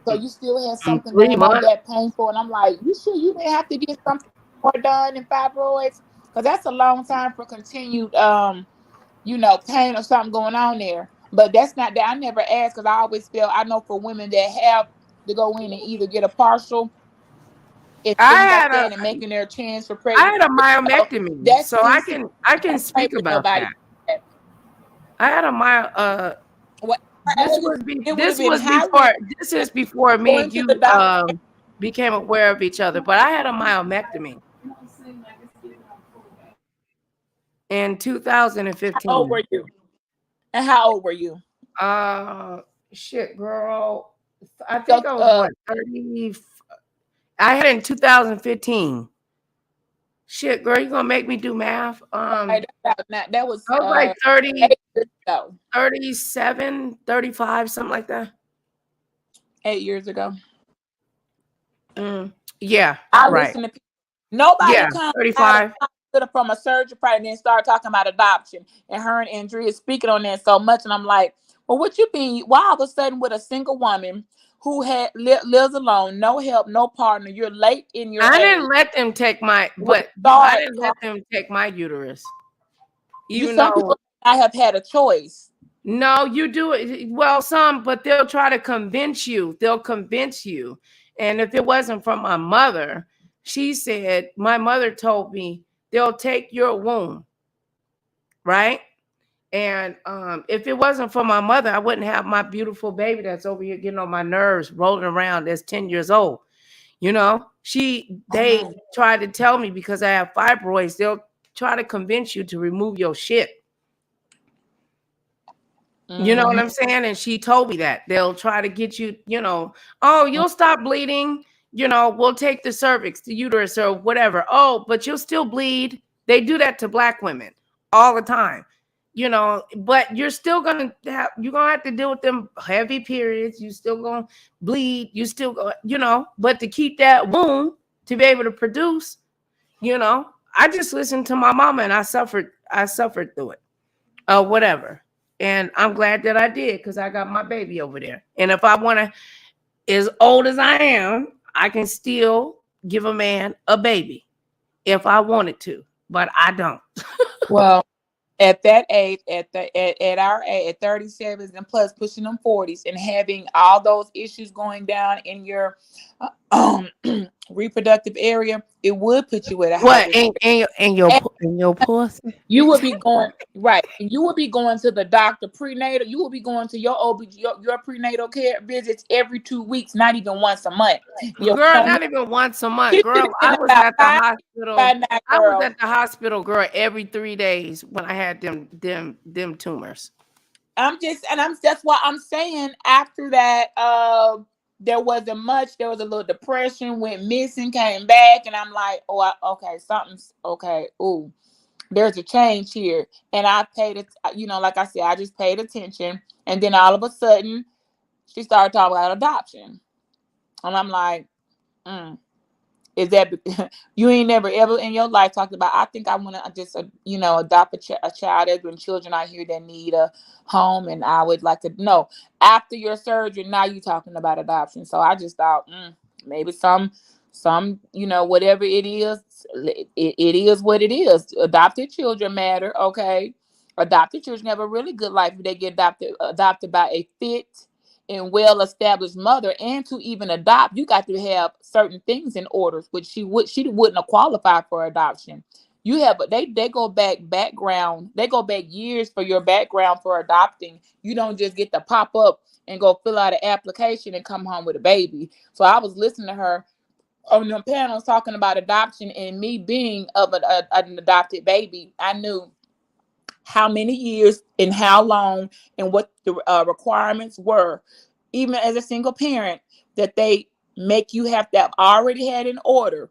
So you still had something 3 going on months. that painful. And I'm like, you sure you didn't have to get something more done in fibroids? Because that's a long time for continued pain or something going on there. But that's not that I never asked because I always feel I know for women that have to go in and either get a partial and things like that and making their chance for I pregnancy. had a myomectomy, That's so I can speak about that. I had a this is before me and you became aware of each other, but I had a myomectomy in 2015. How old were you? And how old were you? Shit, girl. I think I was 30. I had it in 2015. Shit, girl, you gonna make me do math? That was I was like 30, 8 years ago. 37, 35, something like that. 8 years ago. Yeah, I right. listen to people. Nobody comes 35 from a surgery party and then start talking about adoption. And her and Andrea is speaking on that so much, and I'm like, well, what you mean? Why all of a sudden with a single woman who lives alone, no help, no partner, you're late in your age. didn't let them take my, I didn't let them take my uterus. Even some people I have had a choice. No, you do it. Well, some, but they'll try to convince you. They'll convince you. And if it wasn't from my mother, she said, my mother told me they'll take your womb right? And if it wasn't for my mother, I wouldn't have my beautiful baby that's over here getting on my nerves, rolling around, that's 10 years old. You know, they tried to tell me because I have fibroids, they'll try to convince you to remove your shit. You know what I'm saying? And she told me that they'll try to get you, oh, you'll stop bleeding. We'll take the cervix, the uterus, or whatever. Oh, but you'll still bleed. They do that to Black women all the time. But you're still gonna have to deal with them heavy periods. You still gonna bleed. You still go, but to keep that womb to be able to produce, I just listened to my mama and I suffered through it. Whatever. And I'm glad that I did because I got my baby over there. And if I want to, as old as I am, I can still give a man a baby if I wanted to, but I don't. Well, at that age, at our age, at 37 and plus, pushing them 40s, and having all those issues going down in your reproductive area, it would put you at a high risk. In your pussy? You would be going right. You would be going to the doctor prenatal. You will be going to your OB, your prenatal care visits every 2 weeks, not even once a month. Girl, not even once a month. Girl, I was at the hospital. I was at the hospital, girl, every 3 days when I had them tumors. That's why I'm saying after that, there wasn't much. There was a little depression, went missing, came back, and I'm like, oh, okay, something's okay. Ooh, there's a change here. And I paid it, like I said, I just paid attention. And then all of a sudden, she started talking about adoption. And I'm like, is that you ain't never ever in your life talked about, I think I want to just, adopt a child. There's been children out here that need a home, and I would like to know after your surgery, now you talking about adoption. So I just thought, maybe some, whatever it is, it is what it is. Adopted children matter. Okay. Adopted children have a really good life if they get adopted by a fit and well-established mother. And to even adopt, you got to have certain things in order, which she wouldn't have qualified for adoption. You have, they go back years for your background for adopting. You don't just get to pop up and go fill out an application and come home with a baby. So I was listening to her on the panels talking about adoption, and me being of an adopted baby, I knew how many years and how long and what the requirements were, even as a single parent, that they make you have to have already had in order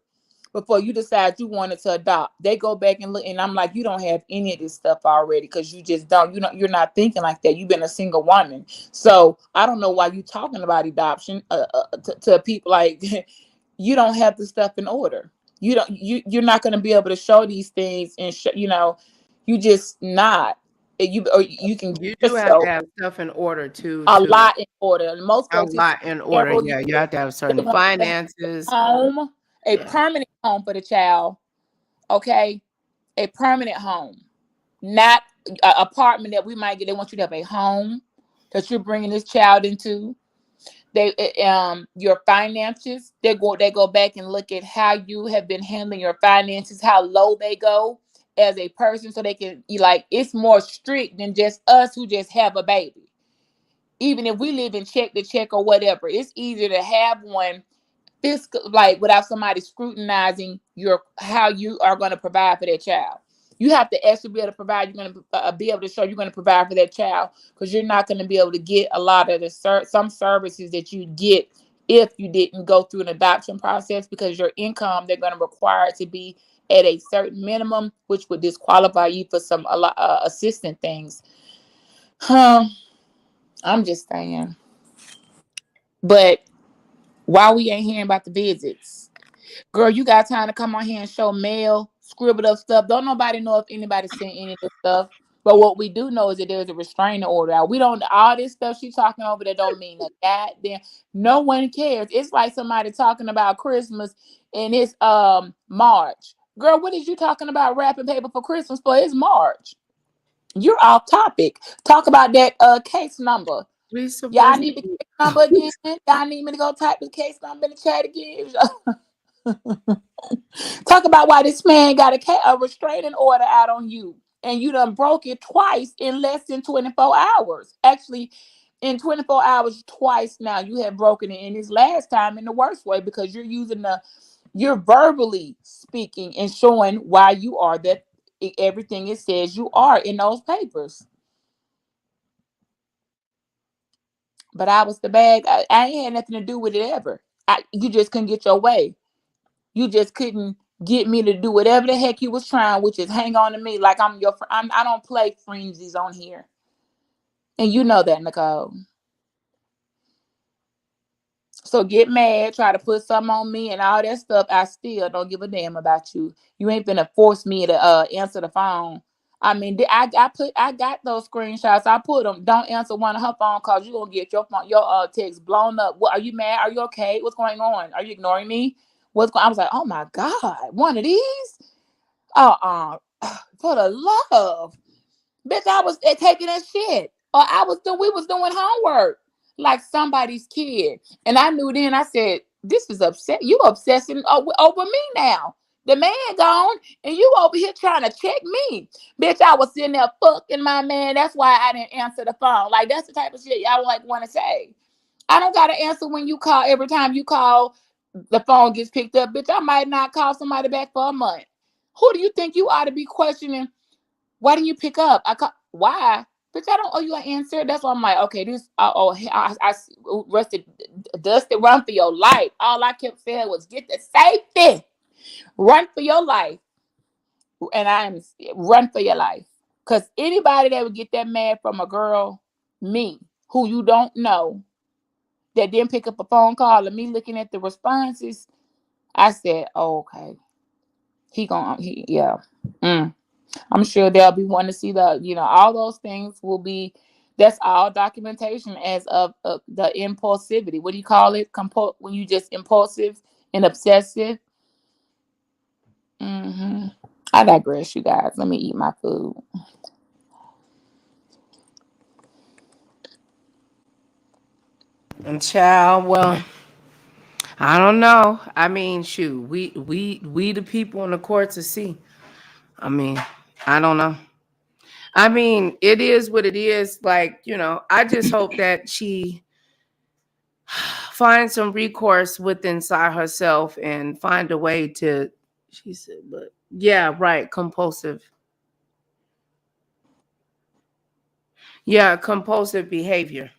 before you decide you wanted to adopt. They go back and look, and I'm like, you don't have any of this stuff already because you just don't. You're not thinking like that. You've been a single woman, so I don't know why you talking about adoption to people like you don't have the stuff in order. You're not going to be able to show these things and you just not. You can. You do have to have stuff in order too. A lot in order. Most folks, a lot in order. Yeah, you have to have certain finances. Home, a permanent home for the child. Okay, a permanent home, not an apartment that we might get. They want you to have a home that you're bringing this child into. They your finances. They go back and look at how you have been handling your finances, how low they go as a person, so they can it's more strict than just us who just have a baby. Even if we live in check to check or whatever, it's easier to have one fiscal, without somebody scrutinizing how you are going to provide for that child. You have to actually be able to provide. You're going to be able to show you're going to provide for that child, because you're not going to be able to get a lot of some services that you get if you didn't go through an adoption process, because your income, they're going to require it to be at a certain minimum, which would disqualify you for some assistant things. I'm just saying. But why we ain't hearing about the visits? Girl, you got time to come on here and show mail, scribbled up stuff. Don't nobody know if anybody sent any of this stuff. But what we do know is that there's a restraining order out. We don't, all this stuff she's talking over that don't mean a goddamn. No one cares. It's like somebody talking about Christmas and it's March. Girl, what is you talking about wrapping paper for Christmas for? It's March. You're off topic. Talk about that case number. Y'all need the case number again. Y'all need me to go type the case number in the chat again. Talk about why this man got a restraining order out on you. and you done broke it twice in less than 24 hours. Actually, in 24 hours, twice now you have broken it. And this last time in the worst way, because you're verbally speaking and showing why you are that everything it says you are in those papers. But I was the bag. I ain't had nothing to do with it ever. You just couldn't get your way. You just couldn't get me to do whatever the heck you was trying, which is hang on to me like I'm your friend. I don't play frenzies on here. And you know that, Nicole. So get mad, try to put something on me and all that stuff. I still don't give a damn about you. You ain't gonna force me to answer the phone. I mean, I got those screenshots. I put them. Don't answer one of her phone calls. You gonna get your phone, your text blown up. What, are you mad? Are you okay? What's going on? Are you ignoring me? What's going? I was like, oh my god, one of these. For the love, bitch, I was taking that shit, or we was doing homework like somebody's kid, and I knew then. I said, this is upset. You obsessing over me now. The man gone, and you over here trying to check me, bitch. I was sitting there fucking my man. That's why I didn't answer the phone. Like that's the type of shit y'all like want to say. I don't gotta answer when you call. Every time you call, the phone gets picked up, bitch. I might not call somebody back for a month. Who do you think you ought to be questioning? Why didn't you pick up? Why? Bitch, I don't owe you an answer. That's why I'm like, okay, this, I rested, dusted, run for your life. All I kept saying was get the safety. Run for your life. And I am run for your life. Because anybody that would get that mad from a girl, me, who you don't know, that didn't pick up a phone call and me looking at the responses, I said, oh, okay. Yeah. I'm sure there'll be one to see all those things will be, that's all documentation as of the impulsivity. What do you call it? When you just impulsive and obsessive. I digress, you guys. Let me eat my food. And child, well, I don't know. I mean, shoot, we the people in the court to see. I mean, I don't know. I mean, it is what it is. Like, I just hope that she finds some recourse within inside herself and find a way to, she said, but yeah, right, compulsive. Yeah, compulsive behavior.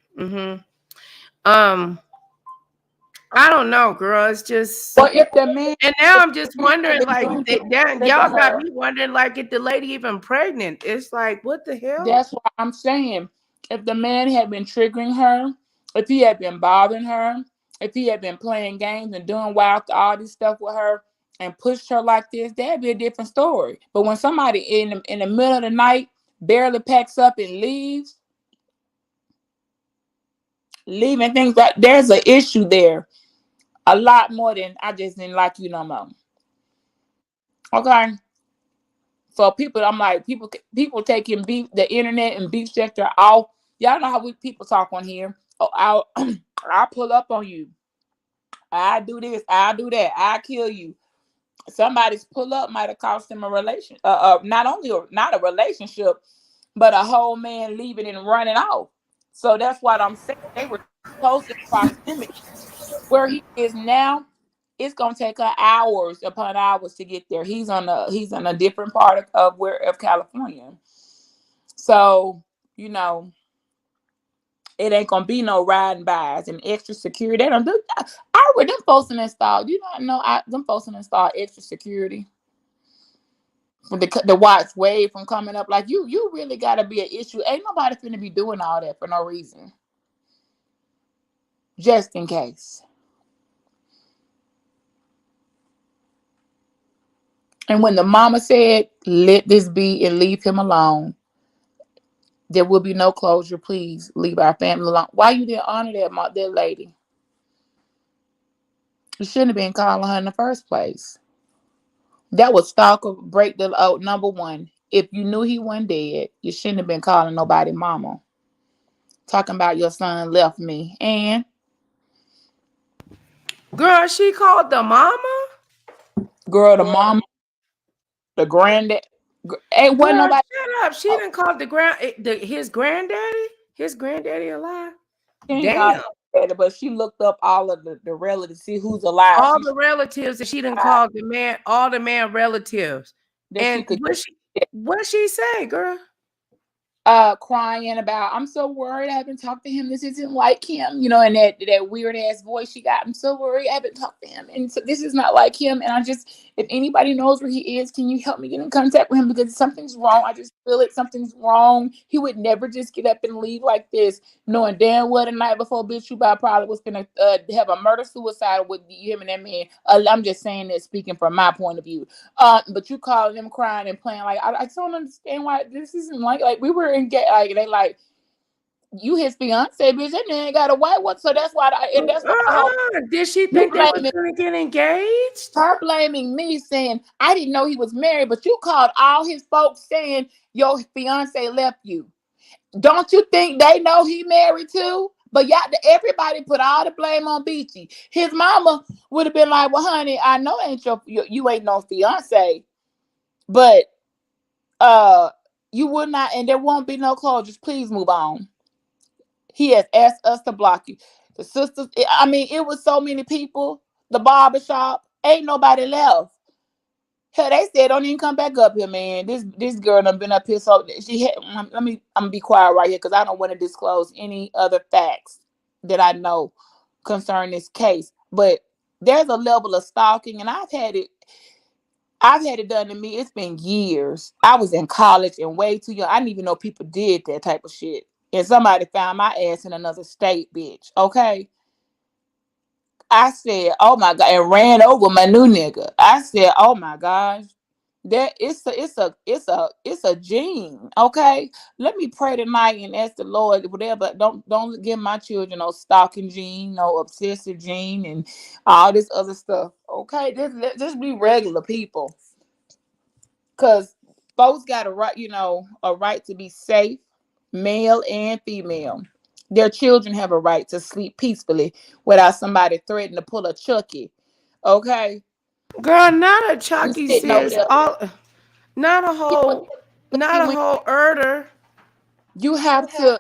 I don't know, girl. It's just, Well, if the man, and now I'm just wondering, like, trigger y'all got her, me wondering, like, if the lady even pregnant? It's like, what the hell? that's what I'm saying. If the man had been triggering her, if he had been bothering her, if he had been playing games and doing wild all this stuff with her and pushed her like this, that'd be a different story. But when somebody in the middle of the night barely packs up and leaving things like, there's an issue there. A lot more than I just didn't like you no more. Okay. So people, I'm like, people taking the internet and beef sector off. Y'all know how people talk on here. Oh, I'll pull up on you. I do this. I do that. I kill you. Somebody's pull up might have cost them a relation. Not only not a relationship, but a whole man leaving and running off. So that's what I'm saying. They were close in proximity. Where he is now, it's gonna take her hours upon hours to get there. He's on a different part of California. So, it ain't gonna be no riding bys and extra security. They don't do that. Them folks installed. You don't know them folks installed extra security for the watch wave from coming up. Like you really gotta be an issue. Ain't nobody finna be doing all that for no reason. Just in case. And when the mama said, let this be and leave him alone, there will be no closure. Please leave our family alone. Why you didn't honor that lady? You shouldn't have been calling her in the first place. That was stalker break the number one. If you knew he wasn't dead, you shouldn't have been calling nobody mama. Talking about your son left me. And girl, she called the mama? girl, the mama, the granddad. Ain't wasn't Girl, nobody. shut up. She Oh, didn't call his granddaddy. His granddaddy alive. she ain't called Damn. it, but she looked up all of the relatives to see who's alive. All She the relatives that she didn't tried call the man, all the man relatives. that she And could what she say, girl? crying about, I'm so worried, I haven't talked to him, this isn't like him, you know, and that weird ass voice she got, I'm so worried, I haven't talked to him, and so this is not like him, and I just, if anybody knows where he is, can you help me get in contact with him, because something's wrong, I just feel it, something's wrong. He would never just get up and leave like this, knowing damn well the night before, bitch, you probably was gonna have a murder suicide with him and that man. I'm just saying that, speaking from my point of view. But you calling them crying and playing like, I just don't understand why this isn't like we were engaged. Like they like, you his fiance, bitch. That man got a white one, so that's why. And that's why the whole Did she you think they was blaming gonna get engaged? her, blaming me, saying I didn't know he was married, but you called all his folks saying your fiance left you. Don't you think they know he married too? But y'all, everybody put all the blame on Beachy. His mama would have been like, "Well, honey, I know ain't you ain't no fiance, but you would not, and there won't be no closures. Please move on." He has asked us to block you. The sisters, I mean, it was so many people. The barbershop, ain't nobody left. Hell, they said don't even come back up here, man. This girl done been up here, so she had. I'm gonna be quiet right here because I don't want to disclose any other facts that I know concerning this case. But there's a level of stalking, and I've had it done to me. It's been years. I was in college and way too young. I didn't even know people did that type of shit. And somebody found my ass in another state, bitch. Okay. I said, oh my God, and ran over my new nigga. I said, oh my gosh. That it's a gene. Okay. Let me pray tonight and ask the Lord, whatever. Don't give my children no stalking gene, no obsessive gene, and all this other stuff. Okay. Just be regular people. Because folks got a right, a right to be safe, male and female. Their children have a right to sleep peacefully without somebody threatening to pull a Chucky. Okay, Girl, not a I'm Chucky, sitting over sis. there. Not a Yeah, whole, but see, not a when whole herder. you have to,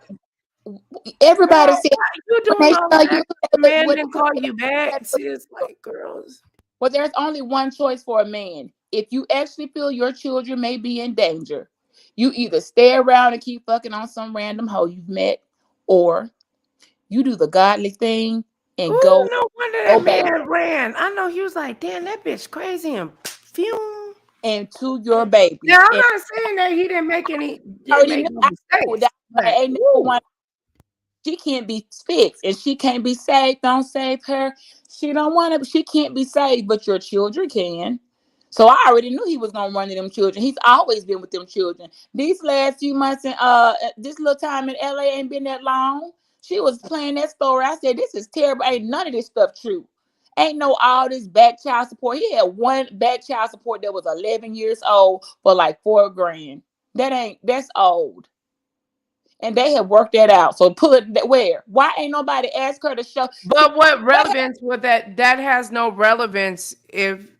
everybody Girl, said why you when doing they all tell that? you, The man didn't call you back, sis. Like, girls. well, there's only one choice for a man. If you actually feel your children may be in danger, you either stay around and keep fucking on some random hoe you've met, or you do the godly thing and Ooh, go no wonder that back man ran. I know he was like, damn, that bitch crazy and fume. into your baby. Now I'm And not saying that he I didn't already make knew, no I know mistakes, that but ain't never ooh. one. She can't be fixed and she can't be saved. Don't save her. She don't want to. She can't be saved, but your children can. So I already knew he was gonna run to them children. He's always been with them children. These last few months and this little time in LA ain't been that long. She was playing that story. I said, this is terrible. Ain't none of this stuff true. Ain't no all this back child support. He had one back child support that was 11 years old for like $4,000. That's old. And they have worked that out. So pull it where? Why ain't nobody ask her to show? See, But what what relevance with that? That has no relevance if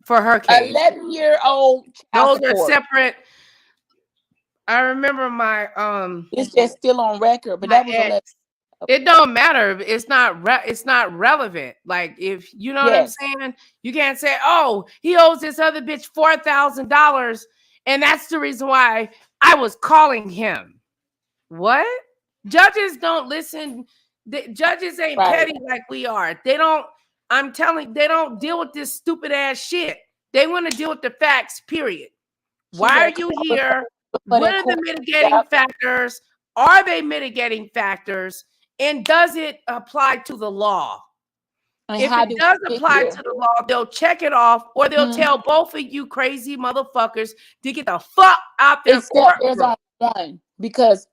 for her happened? case. 11-year-old child Those are support. separate. I remember It's just still on record, but my that was 11. ex. It don't matter. It's not relevant. Like if you know what I'm Yes. saying, you can't say, "Oh, he owes this other bitch $4,000, and that's the reason why I was calling him." What? Judges don't listen. The judges ain't Right. petty like we are. They don't. I'm telling. They don't deal with this stupid ass shit. They want to deal with the facts. Period. She Why better are you come with here? for What that are the court. mitigating Yeah. factors? Are they mitigating factors? And does it apply to the law? And If how it did does we get apply here? to the law, they'll check it off, or they'll Mhm. tell both of you crazy motherfuckers to get the fuck out their Except there's courtroom. only one, because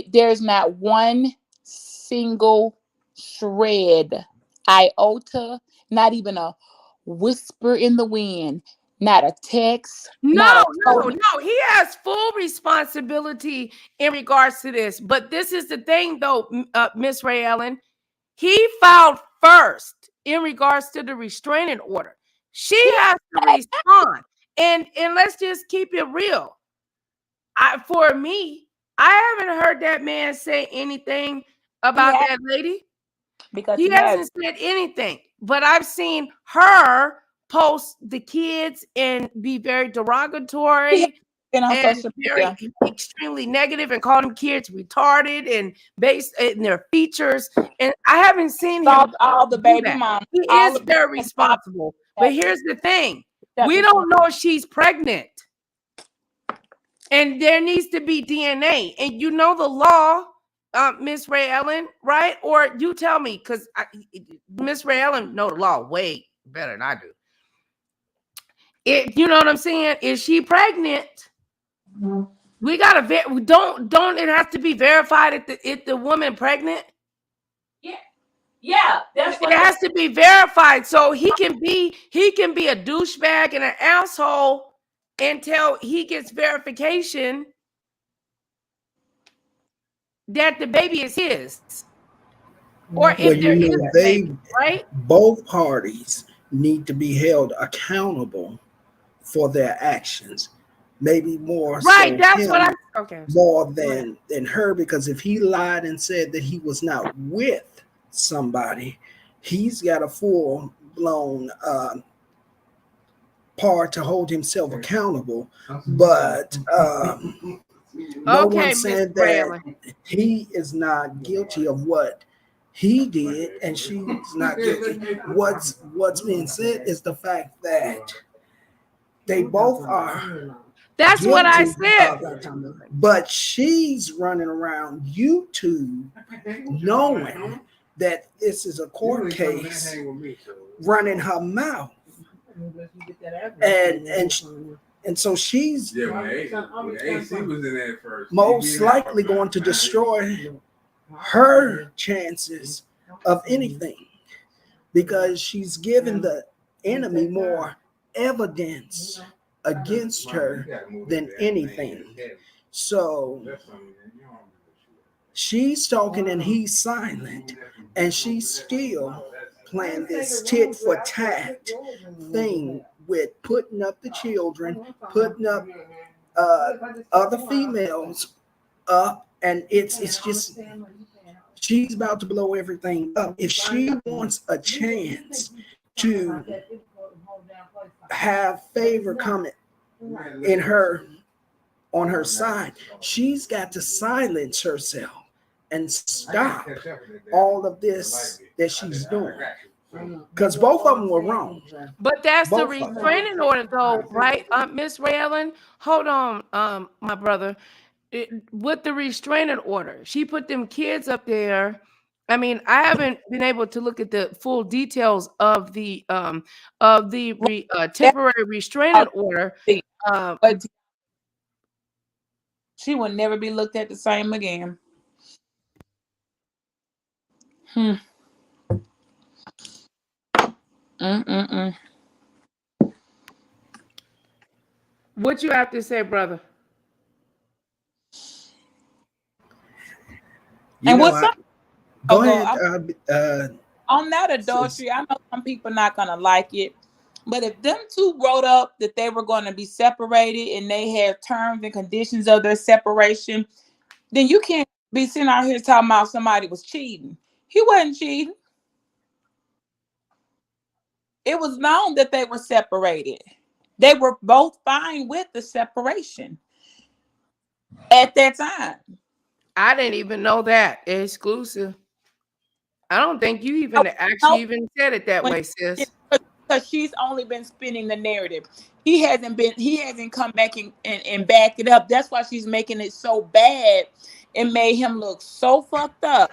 there's not one single shred, iota, not even a whisper in the wind, not a text, not No, a no, code. no. He has full responsibility in regards to this. But this is the thing, though, Miss Ray Ellen. He filed first in regards to the restraining order. She She has to respond. And let's just keep it real. For me, I haven't heard that man say anything about that lady. Because he hasn't said anything, but I've seen her post the kids and be very derogatory and very extremely negative and call them kids retarded and based in their features. And I haven't seen him all the baby mom. He is very responsible. But here's the thing. We don't know if she's pregnant. And there needs to be DNA. And you know the law, Miss Ray Ellen, right? Or you tell me, because Miss Ray Ellen know the law way better than I do. You know what I'm saying? Is she pregnant? We gotta don't it have to be verified if the woman pregnant? Yeah, that's what it has to be verified. So he can be a douchebag and an asshole until he gets verification that the baby is his. Or if there is a baby, right? Both parties need to be held accountable for their actions. Maybe more right, so that's what I okay. More than her, because if he lied and said that he was not with somebody, he's got a full-blown part to hold himself accountable. But no one said that he is not guilty of what he did, and she's not guilty. What's being said is the fact that they both are. That's what I said. But she's running around YouTube knowing that this is a court case, running her mouth. And so she's most likely going to destroy her chances of anything, because she's given the enemy more evidence against her than anything. So she's talking and he's silent, and she's still playing this tit for tat thing with putting up the children, putting up other females up, and it's just she's about to blow everything up. If she wants a chance to have favor coming in her on her side, she's got to silence herself and stop all of this that she's doing, because both of them were wrong. But that's the restraining order, though, right, Miss Ray Ellen? Hold on, my brother. With the restraining order, she put them kids up there. I mean, I haven't been able to look at the full details of the temporary restraining order. But she will never be looked at the same again. What you have to say, brother? And what's up? Go ahead. On that adultery, I know some people are not gonna like it, but if them two wrote up that they were going to be separated and they have terms and conditions of their separation, then you can't be sitting out here talking about somebody was cheating. He wasn't cheating. It was known that they were separated. They were both fine with the separation at that time. I didn't even know that. Exclusive. I don't think you even even said it that way, sis. Because she's only been spinning the narrative. He hasn't come back and back it up. That's why she's making it so bad. It made him look so fucked up.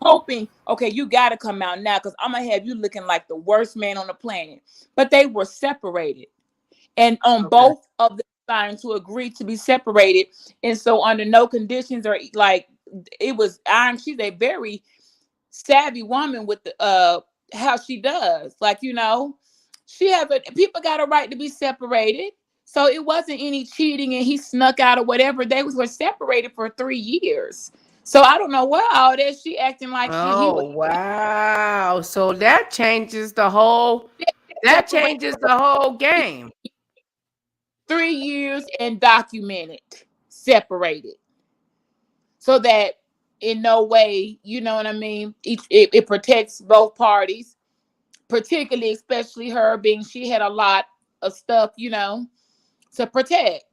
Hoping, okay, you got to come out now because I'm going to have you looking like the worst man on the planet. But they were separated. And on both of the sides to agree to be separated. And so under no conditions, or like it was, she's a very savvy woman with the how she does. Like, you know, people got a right to be separated. So it wasn't any cheating and he snuck out or whatever. They were separated for 3 years. So I don't know what all that she acting like. Wow. So that changes the whole game. 3 years and documented, separated, so that in no way, you know what I mean, it protects both parties, particularly, especially her, being she had a lot of stuff, you know, to protect.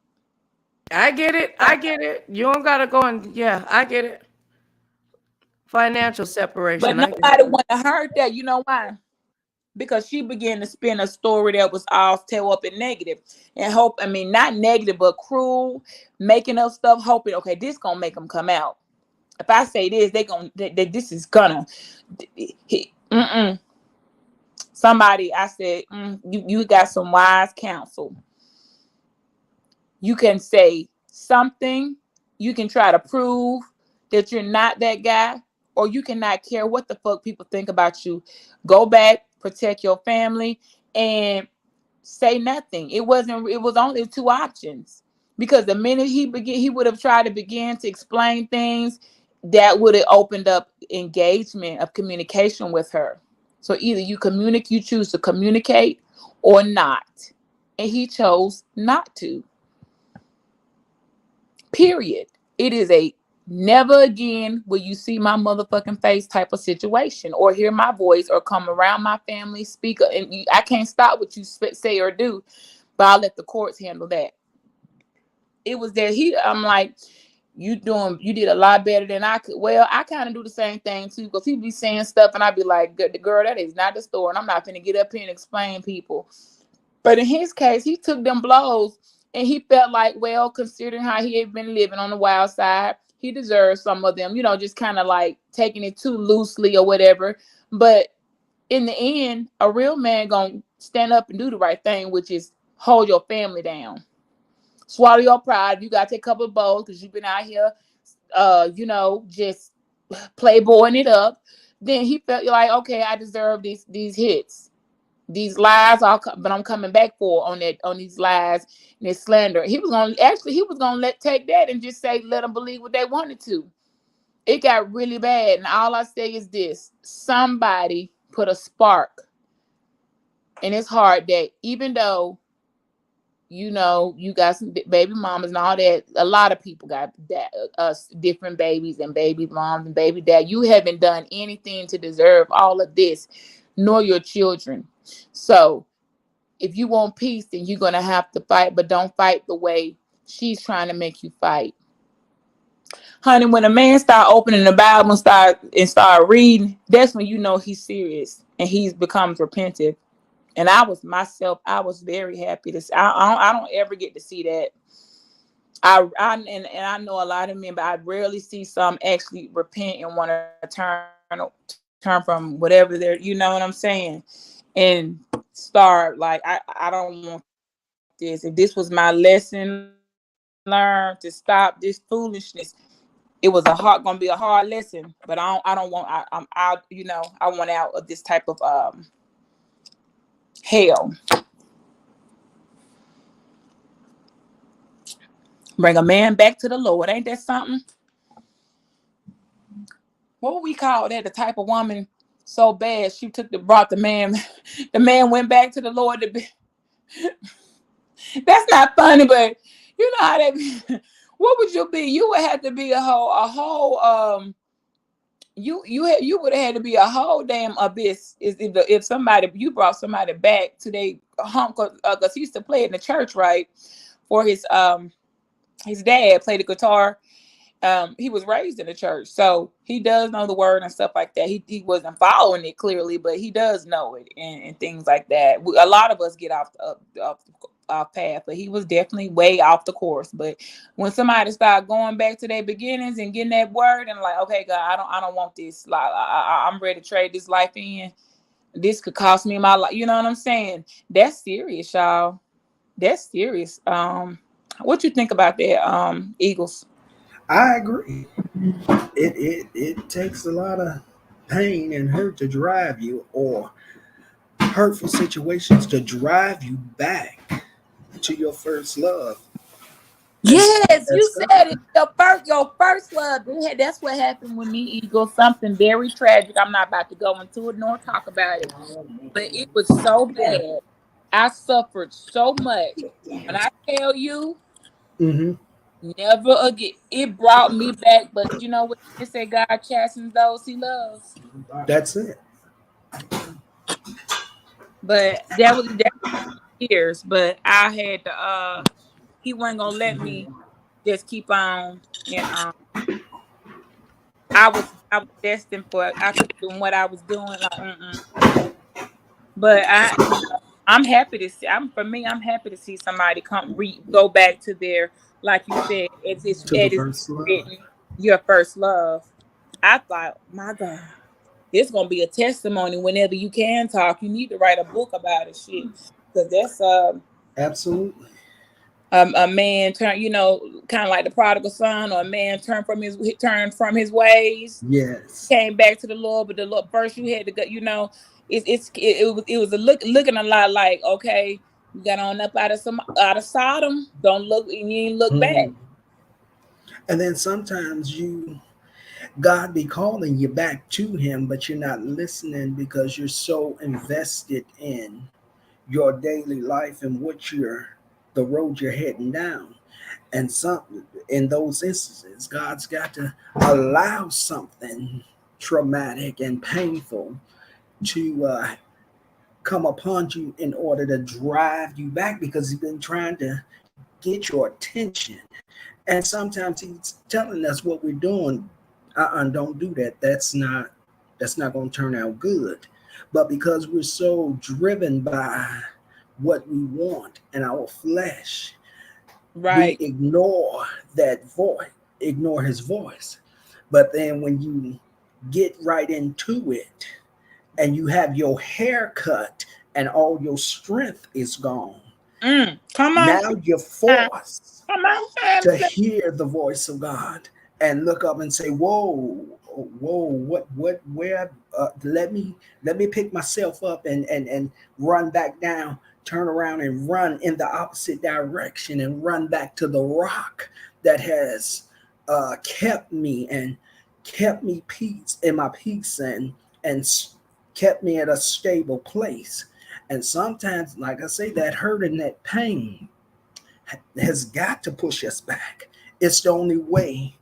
I get it. I get it. You don't gotta go and yeah, I get it. Financial But separation. I get nobody it. want to hurt that. You know why? Because she began to spin a story that was all tail up and negative, and hope. I mean, not negative, but cruel, making up stuff, hoping, okay, this gonna make them come out. If I say this, this is gonna. Somebody, I said, you got some wise counsel. You can say something. You can try to prove that you're not that guy, or you cannot care what the fuck people think about you. Go back, protect your family, and say nothing. It was only 2 options. Because the minute he would have tried to begin to explain things, that would have opened up engagement of communication with her. So either you choose to communicate or not. And he chose not to. Period. It is a never again will you see my motherfucking face type of situation, or hear my voice, or come around my family, speak. And I can't stop what you say or do, but I'll let the courts handle that. It was that I'm like, you did a lot better than I could. Well, I kind of do the same thing too, because he be saying stuff and I'd be like, girl, that is not the story, and I'm not gonna get up here and explain people. But in his case, he took them blows, and he felt like, well, considering how he had been living on the wild side, he deserves some of them, just kind of like taking it too loosely or whatever. But in the end, a real man gonna stand up and do the right thing, which is hold your family down. Swallow your pride. You gotta take a couple of bowls because you've been out here, just playboying it up. Then he felt like, okay, I deserve these hits. These lies, but I'm coming back on these lies and this slander. He was gonna take that and just say, let them believe what they wanted to. It got really bad, and all I say is this: somebody put a spark in his heart that even though you got some baby mamas and all that, a lot of people got different babies and baby moms and baby dad. You haven't done anything to deserve all of this, nor your children. So if you want peace, then you're going to have to fight, but don't fight the way she's trying to make you fight. Honey, when a man start opening the Bible and start reading, that's when you know he's serious and he becomes repentant. And I was very happy to see. I don't ever get to see that. I know a lot of men, but I rarely see some actually repent and want to turn from whatever they're, you know what I'm saying? And start like, I don't want this. If this was my lesson learned to stop this foolishness, it was gonna be a hard lesson. But I want out of this type of hell. Bring a man back to the Lord. Ain't that something? What would we call that? The type of woman so bad she brought the man. The man went back to the Lord. That's not funny, but you know how that. What would you be? You would have to be a whole. You would have had to be a whole damn abyss if you brought somebody back to their home, because he used to play in the church, right? For his dad played the guitar. He was raised in the church, so he does know the word and stuff like that. He wasn't following it clearly, but he does know it and things like that. A lot of us get off path, but he was definitely way off the course. But when somebody start going back to their beginnings and getting that word and like, okay, God, I don't want this. Like, I'm ready to trade this life in. This could cost me my life. You know what I'm saying? That's serious, y'all. That's serious. What you think about that, Eagles? I agree. It takes a lot of pain and hurt to drive you, or hurtful situations to drive you back to your first love. Yes, you said it. Your first love. That's what happened with me, Eagle. Something very tragic. I'm not about to go into it nor talk about it, but it was so bad. I suffered so much. When I tell you, Mm-hmm. never again. It brought me back, but you know what they say, God chastens those he loves. That's it. But that years. But I had to he wasn't gonna let me just keep on, and I was destined for I keep doing what I was doing like but I'm happy to see I'm happy to see somebody go back to their, like you said, To the it is first love. written, your first love. I thought, my God, it's gonna be a testimony whenever you can talk. You need to write a book about it, shit, because that's Absolutely. a man turn, kind of like the prodigal son, or a man turned from his ways, Yes. came back to the Lord, but the Lord first you had to go, it was looking a lot like, okay, you got on up out of Sodom, don't look, and you ain't look back. Mm. And then sometimes God be calling you back to him, but you're not listening because you're so invested in your daily life and the road you're heading down. And in those instances, God's got to allow something traumatic and painful to come upon you in order to drive you back, because he's been trying to get your attention. And sometimes he's telling us what we're doing. Don't do that. That's not going to turn out good. But because we're so driven by what we want and our flesh, we Right. ignore that voice, ignore his voice. But then when you get right into it and you have your hair cut and all your strength is gone, Come on, now you're forced come on, to family. hear the voice of God and look up and say, "Whoa, whoa, what, where? Let me pick myself up and run back down, turn around and run in the opposite direction and run back to the rock that has kept me and kept me peace in my peace and kept me at a stable place." And sometimes, like I say, that hurt and that pain has got to push us back. It's the only way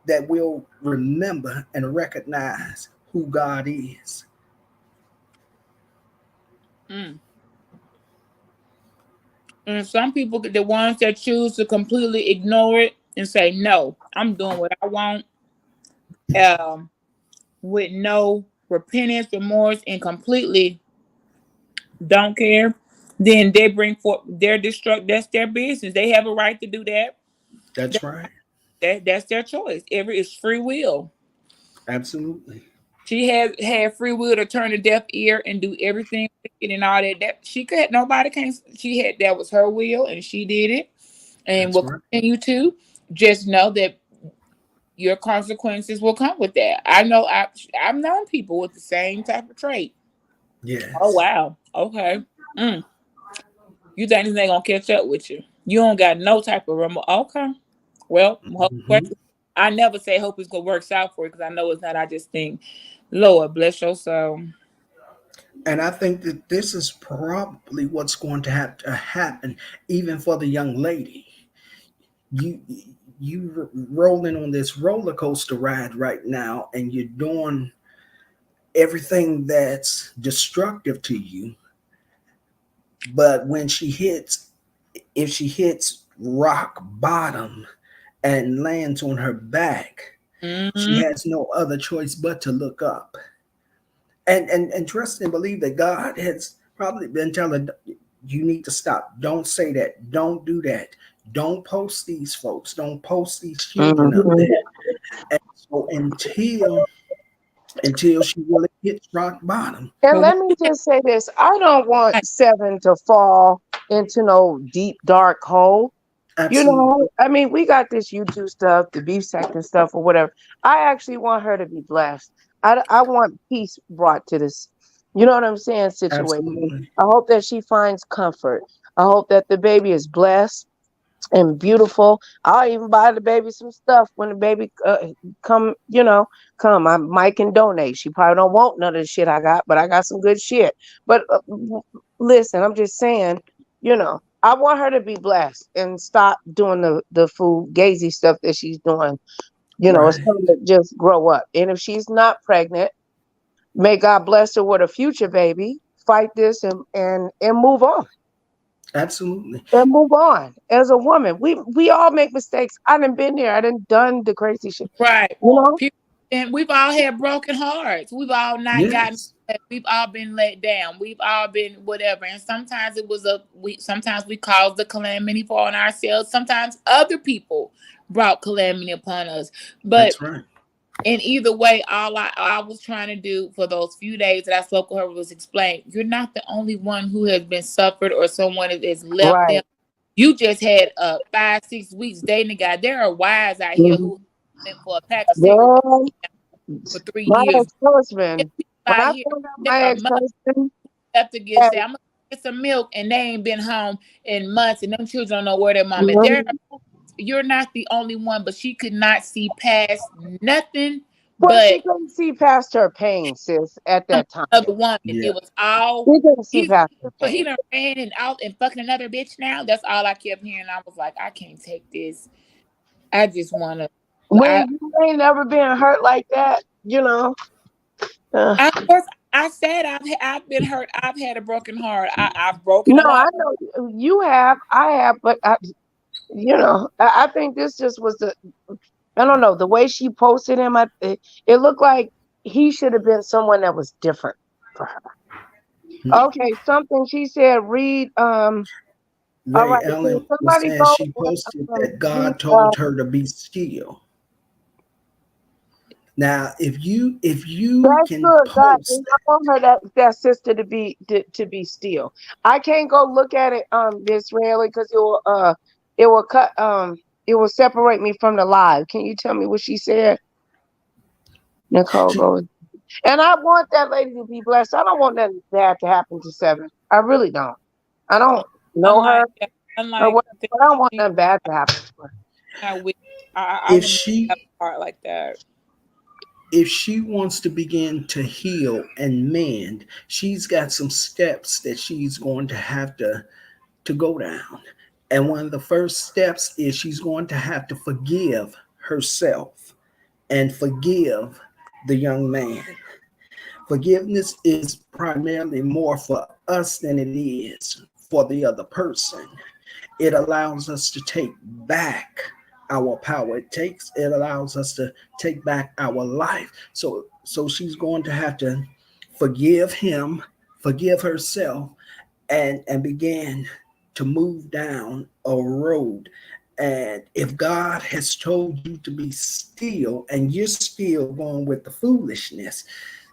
that we'll remember and recognize who God is. And some people, the ones that choose to completely ignore it and say, "No, I'm doing what I want," um, with no repentance, remorse, and completely don't care, then they bring forth their destruct. That's their business. They have a right to do that. That's right. That's their choice. It's free will. Absolutely. She had free will to turn a deaf ear and do everything wicked and all that. That she could. Nobody can. She had, that was her will, and she did it, and That's will right. continue to. Just know that your consequences will come with that. I know. I've known people with the same type of trait. Oh Yes. wow. Okay. Mm. You think this ain't gonna catch up with you? You don't got no type of remote. Okay. Well, Hmm. I never say hope it's gonna work out for you, because I know it's not. I just think, Lord bless your soul. And I think that this is probably what's going to have to happen, even for the young lady. You rolling on this roller coaster ride right now, and you're doing everything that's destructive to you. But if she hits rock bottom and lands on her back, she Mm-hmm. has no other choice but to look up and trust and believe that God has probably been telling you need to stop. Don't say that. Don't do that. Don't post these folks. Don't post these children up Mhm. there. And so until she really hits rock bottom. And But let me just say this. I don't want Seven to fall into no deep, dark hole. Absolutely. I mean, we got this YouTube stuff, the beef sack and stuff or whatever. I actually want her to be blessed. I want peace brought to this, you know what I'm saying, situation. Absolutely. I hope that she finds comfort. I hope that the baby is blessed and beautiful. I'll even buy the baby some stuff when the baby come, come. Mike can donate. She probably don't want none of the shit I got, but I got some good shit. But listen, I'm just saying, I want her to be blessed and stop doing the fool gazy stuff that she's doing. It's Right. time to just grow up. And if she's not pregnant, may God bless her with a future baby. Fight this and move on. Absolutely. And move on. As a woman, we all make mistakes. I done been there. I done the crazy shit. Right. You know? And we've all had broken hearts. We've all not gotten. Yes. We've all been let down. We've all been whatever. And sometimes it was sometimes we caused the calamity upon ourselves. Sometimes other people brought calamity upon us. But That's right. in either way, all I was trying to do for those few days that I spoke with her was explain, you're not the only one who has been suffered or someone has left Right. them. You just had 5-6 weeks dating a guy. There are wives out here Mhm. who went for a pack of cigarettes Girl, for 3 my years. ex-husband, There's people when out I here, found out there my are mothers ex-husband left to had, say, I'm gonna get some milk, and they ain't been home in months, and them children don't know where their mom is. Mhm. You're not the only one, but she could not see past nothing Well, but she couldn't see past her pain, sis, at that time. another woman. Yeah. It was all She couldn't see he. past her But he pain. done ran and out and fucking another bitch now. That's all I kept hearing. I was like, I can't take this. I just wanna. I When you ain't never been hurt like that, uh, Of course, I said I've been hurt. I've had a broken heart. I've broken no, a lot. I know you have, I have, but I think this just was I don't know, the way she posted him. It looked like he should have been someone that was different for her. Okay, something she said. Read. All Ray right. Can Ellen was somebody saying go she posted and that read? God told her to be still. Now, if you That's can good, God. post And I want her that sister to be still. I can't go look at it, Disraeli, because it will cut it will separate me from the live. Can you tell me what she said? Nicole, she, go. And I want that lady to be blessed. I don't want nothing bad to happen to Seven. I really don't. I don't know her Unlike that, or unlike whatever, but I don't want nothing bad to happen to her. I wish I if would have she a heart like that. if she wants to begin to heal and mend, she's got some steps that she's going to have to go down. And one of the first steps is she's going to have to forgive herself and forgive the young man. Forgiveness is primarily more for us than it is for the other person. It allows us to take back our power. It allows us to take back our life. So she's going to have to forgive him, forgive herself, and begin to move down a road. And if God has told you to be still and you're still going with the foolishness,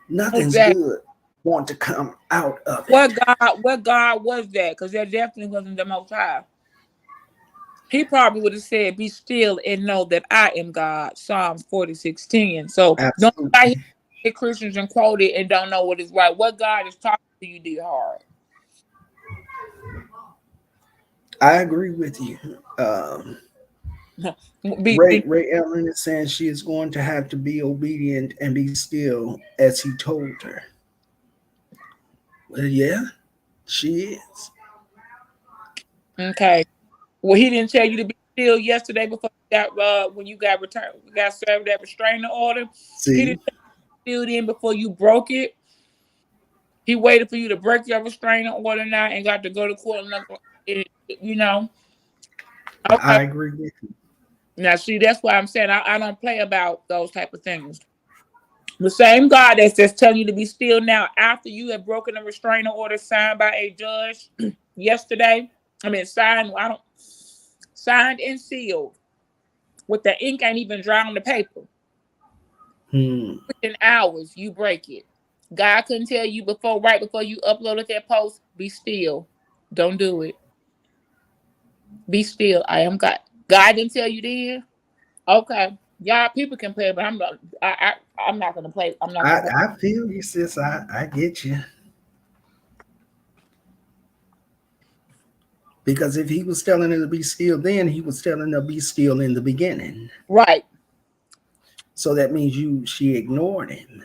nothing's Exactly. good want to come out of What it. God was that? Because that definitely wasn't the Most High. He probably would have said, "Be still and know that I am God." Psalms 46:10. So don't I Absolutely. hear Christians and quote it and don't know what is right. What God is talking to you, dear heart. I agree with you. Ray Ellen is saying she is going to have to be obedient and be still as he told her. Well, yeah, she is. Okay. Well, he didn't tell you to be still yesterday before that when you got served that restraining order. He See, didn't tell you still then before you broke it. He waited for you to break your restraining order now and got to go to court and Okay. I agree with you. Now see, that's why I'm saying I don't play about those type of things. The same God that's just telling you to be still now after you have broken a restraining order signed by a judge yesterday. I mean signed and sealed with the ink ain't even dry on the paper. Within hours, you break it. God couldn't tell you right before you uploaded that post, be still. Don't do it. Be still. I am God. God didn't tell you then? Okay. Y'all people can play, but I'm not gonna play. I'm not gonna play. I feel you, sis. I get you. Because if he was telling her to be still then, he was telling her to be still in the beginning. Right. So that means she ignored him.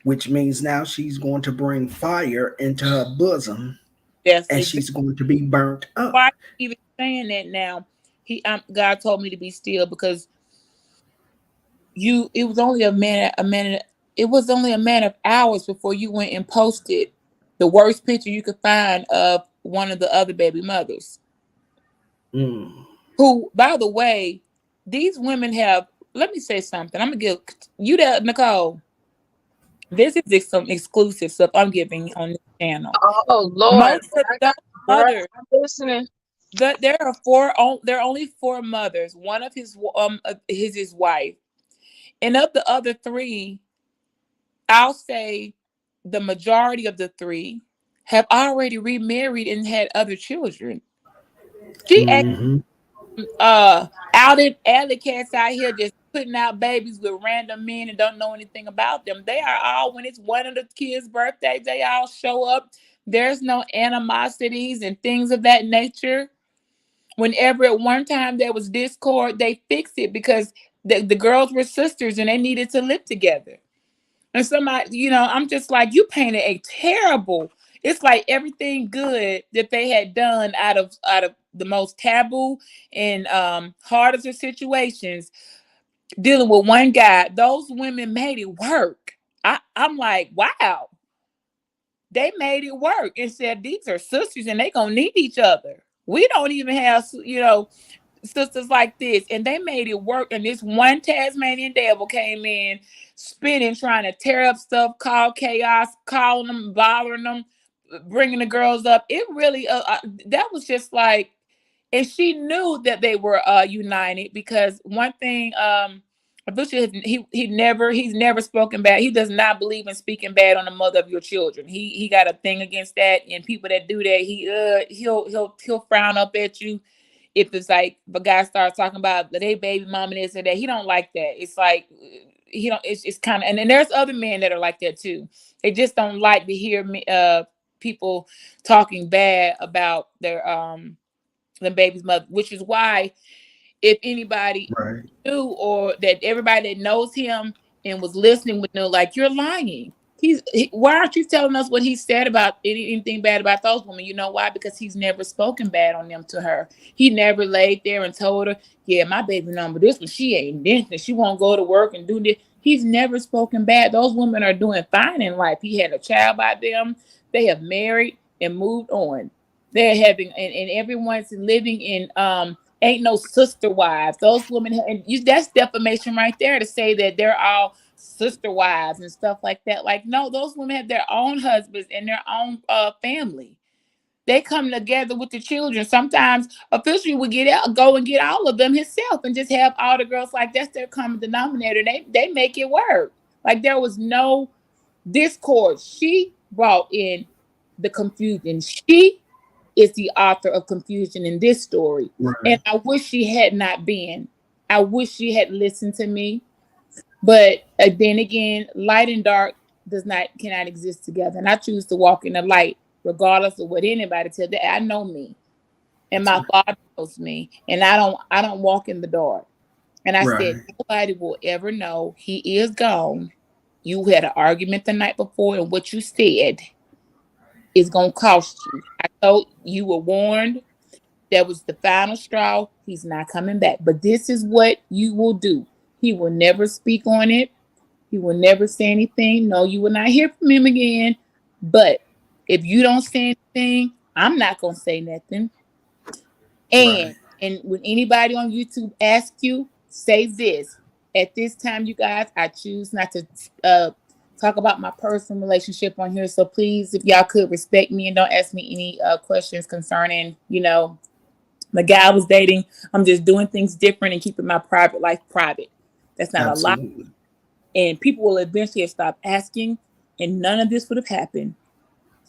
which means now she's going to bring fire into her bosom That's and exactly she's going to be burnt up. why you even saying that now. God told me to be still because it was only it was only a matter of hours before you went and posted the worst picture you could find of one of the other baby mothers. Mm. Who, by the way, these women have. Let me say something. I'm gonna give you that, Nicole. This is some exclusive stuff I'm giving on this channel. Oh Lord, Most of those girl, mothers, I'm listening. there are four. There are only four mothers. One of his wife, and of the other three, I'll say the majority of the three have already remarried and had other children. She Mm-hmm. out in alley cats out here just putting out babies with random men and don't know anything about them. They are all, when it's one of the kids' birthdays, they all show up. There's no animosities and things of that nature. Whenever at one time there was discord, they fixed it because the girls were sisters and they needed to live together. And somebody, I'm just like, you painted a terrible. It's like everything good that they had done out of the most taboo and hardest of situations, dealing with one guy. Those women made it work. I'm like, wow, they made it work and said these are sisters and they gonna need each other. We don't even have, sisters like this, and they made it work. And this one Tasmanian devil came in spinning, trying to tear up stuff, call chaos, calling them, bothering them, bringing the girls up. It really that was just like, and she knew that they were united because one thing he's never spoken bad. He does not believe in speaking bad on the mother of your children. He got a thing against that, and people that do that, he'll frown up at you. If it's like the guy starts talking about they baby mom and this and that, he don't like that. It's like he don't. It's kind of, and there's other men that are like that too. They just don't like to hear people talking bad about their the baby's mother, which is why if anybody Right. knew, or that everybody that knows him and was listening would know, like, you're lying. Why aren't you telling us what he said about anything bad about those women? You know why? Because he's never spoken bad on them to her. He never laid there and told her, yeah, my baby number this one, she ain't this, and she won't go to work and do this. He's never spoken bad. Those women are doing fine in life. He had a child by them. They have married and moved on. They're having, and everyone's living in ain't no sister wives. Those women, and that's defamation right there to say that they're all sister wives and stuff like that. Like, no, those women have their own husbands and their own family. They come together with the children. Sometimes officially would go and get all of them himself and just have all the girls. Like, that's their common denominator. They make it work. Like, there was no discord. She brought in the confusion. She is the author of confusion in this story. Right. And I wish she had not been. I wish she had listened to me. But then again, light and dark cannot exist together. And I choose to walk in the light, regardless of what anybody tells me. I know me, and my Father knows me, and I don't walk in the dark. And I said, nobody will ever know. He is gone. You had an argument the night before, and what you said is gonna cost you. I told you were warned. That was the final straw. He's not coming back. But this is what you will do. He will never speak on it. He will never say anything. No, you will not hear from him again. But if you don't say anything, I'm not going to say nothing. And when anybody on YouTube asks you, say this. At this time, you guys, I choose not to talk about my personal relationship on here. So please, if y'all could respect me and don't ask me any questions concerning, the guy I was dating. I'm just doing things different and keeping my private life private. That's not a lot. And people will eventually have stopped asking, and none of this would have happened.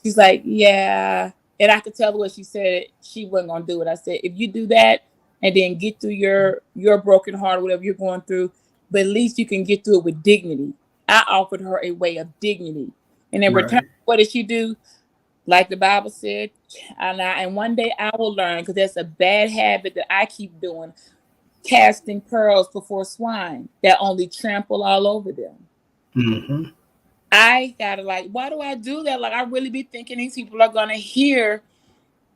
She's like, yeah. And I could tell what she said. She wasn't going to do it. I said, if you do that and then get through your broken heart or whatever you're going through, but at least you can get through it with dignity. I offered her a way of dignity. And in return, what did she do? Like the Bible said, and one day I will learn, because that's a bad habit that I keep doing, casting pearls before swine that only trample all over them. Mm-hmm. I gotta like, why do I do that? Like, I really be thinking these people are gonna hear.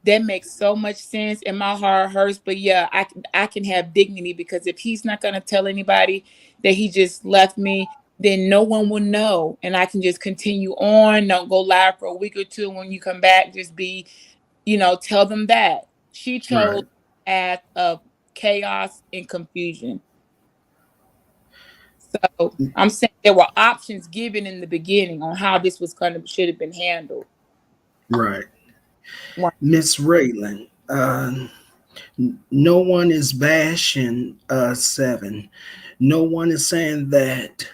That makes so much sense, and my heart hurts. But yeah, I can have dignity, because if he's not gonna tell anybody that he just left me, then no one will know, and I can just continue on. Don't go live for a week or two. When you come back, just be, tell them that she chose Right. a path of chaos and confusion. So I'm saying there were options given in the beginning on how this was gonna should have been handled. Right. One- Miss Raylan, no one is bashing Seven. No one is saying that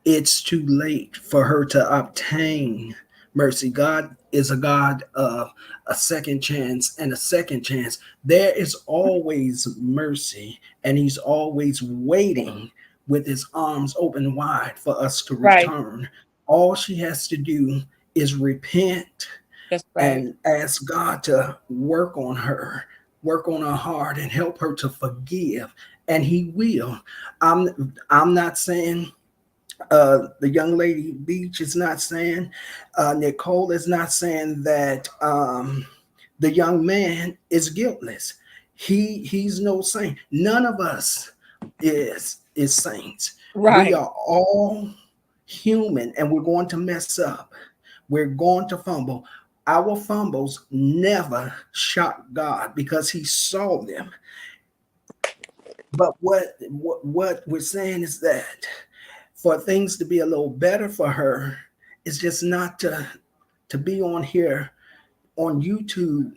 it's too late for her to obtain mercy. God is a God of a second chance and a second chance. There is always mercy, and He's always waiting with His arms open wide for us to Right. return. All she has to do is repent That's right. and ask God to work on her heart, and help her to forgive. And He will. I'm not saying the young lady Beach is not saying, Nicole is not saying that the young man is guiltless. He's no saint. None of us is saints. We Right. are all human, and we're going to mess up. We're going to fumble. Our fumbles never shocked God because He saw them. But what we're saying is that for things to be a little better for her, it's just not to be on here on YouTube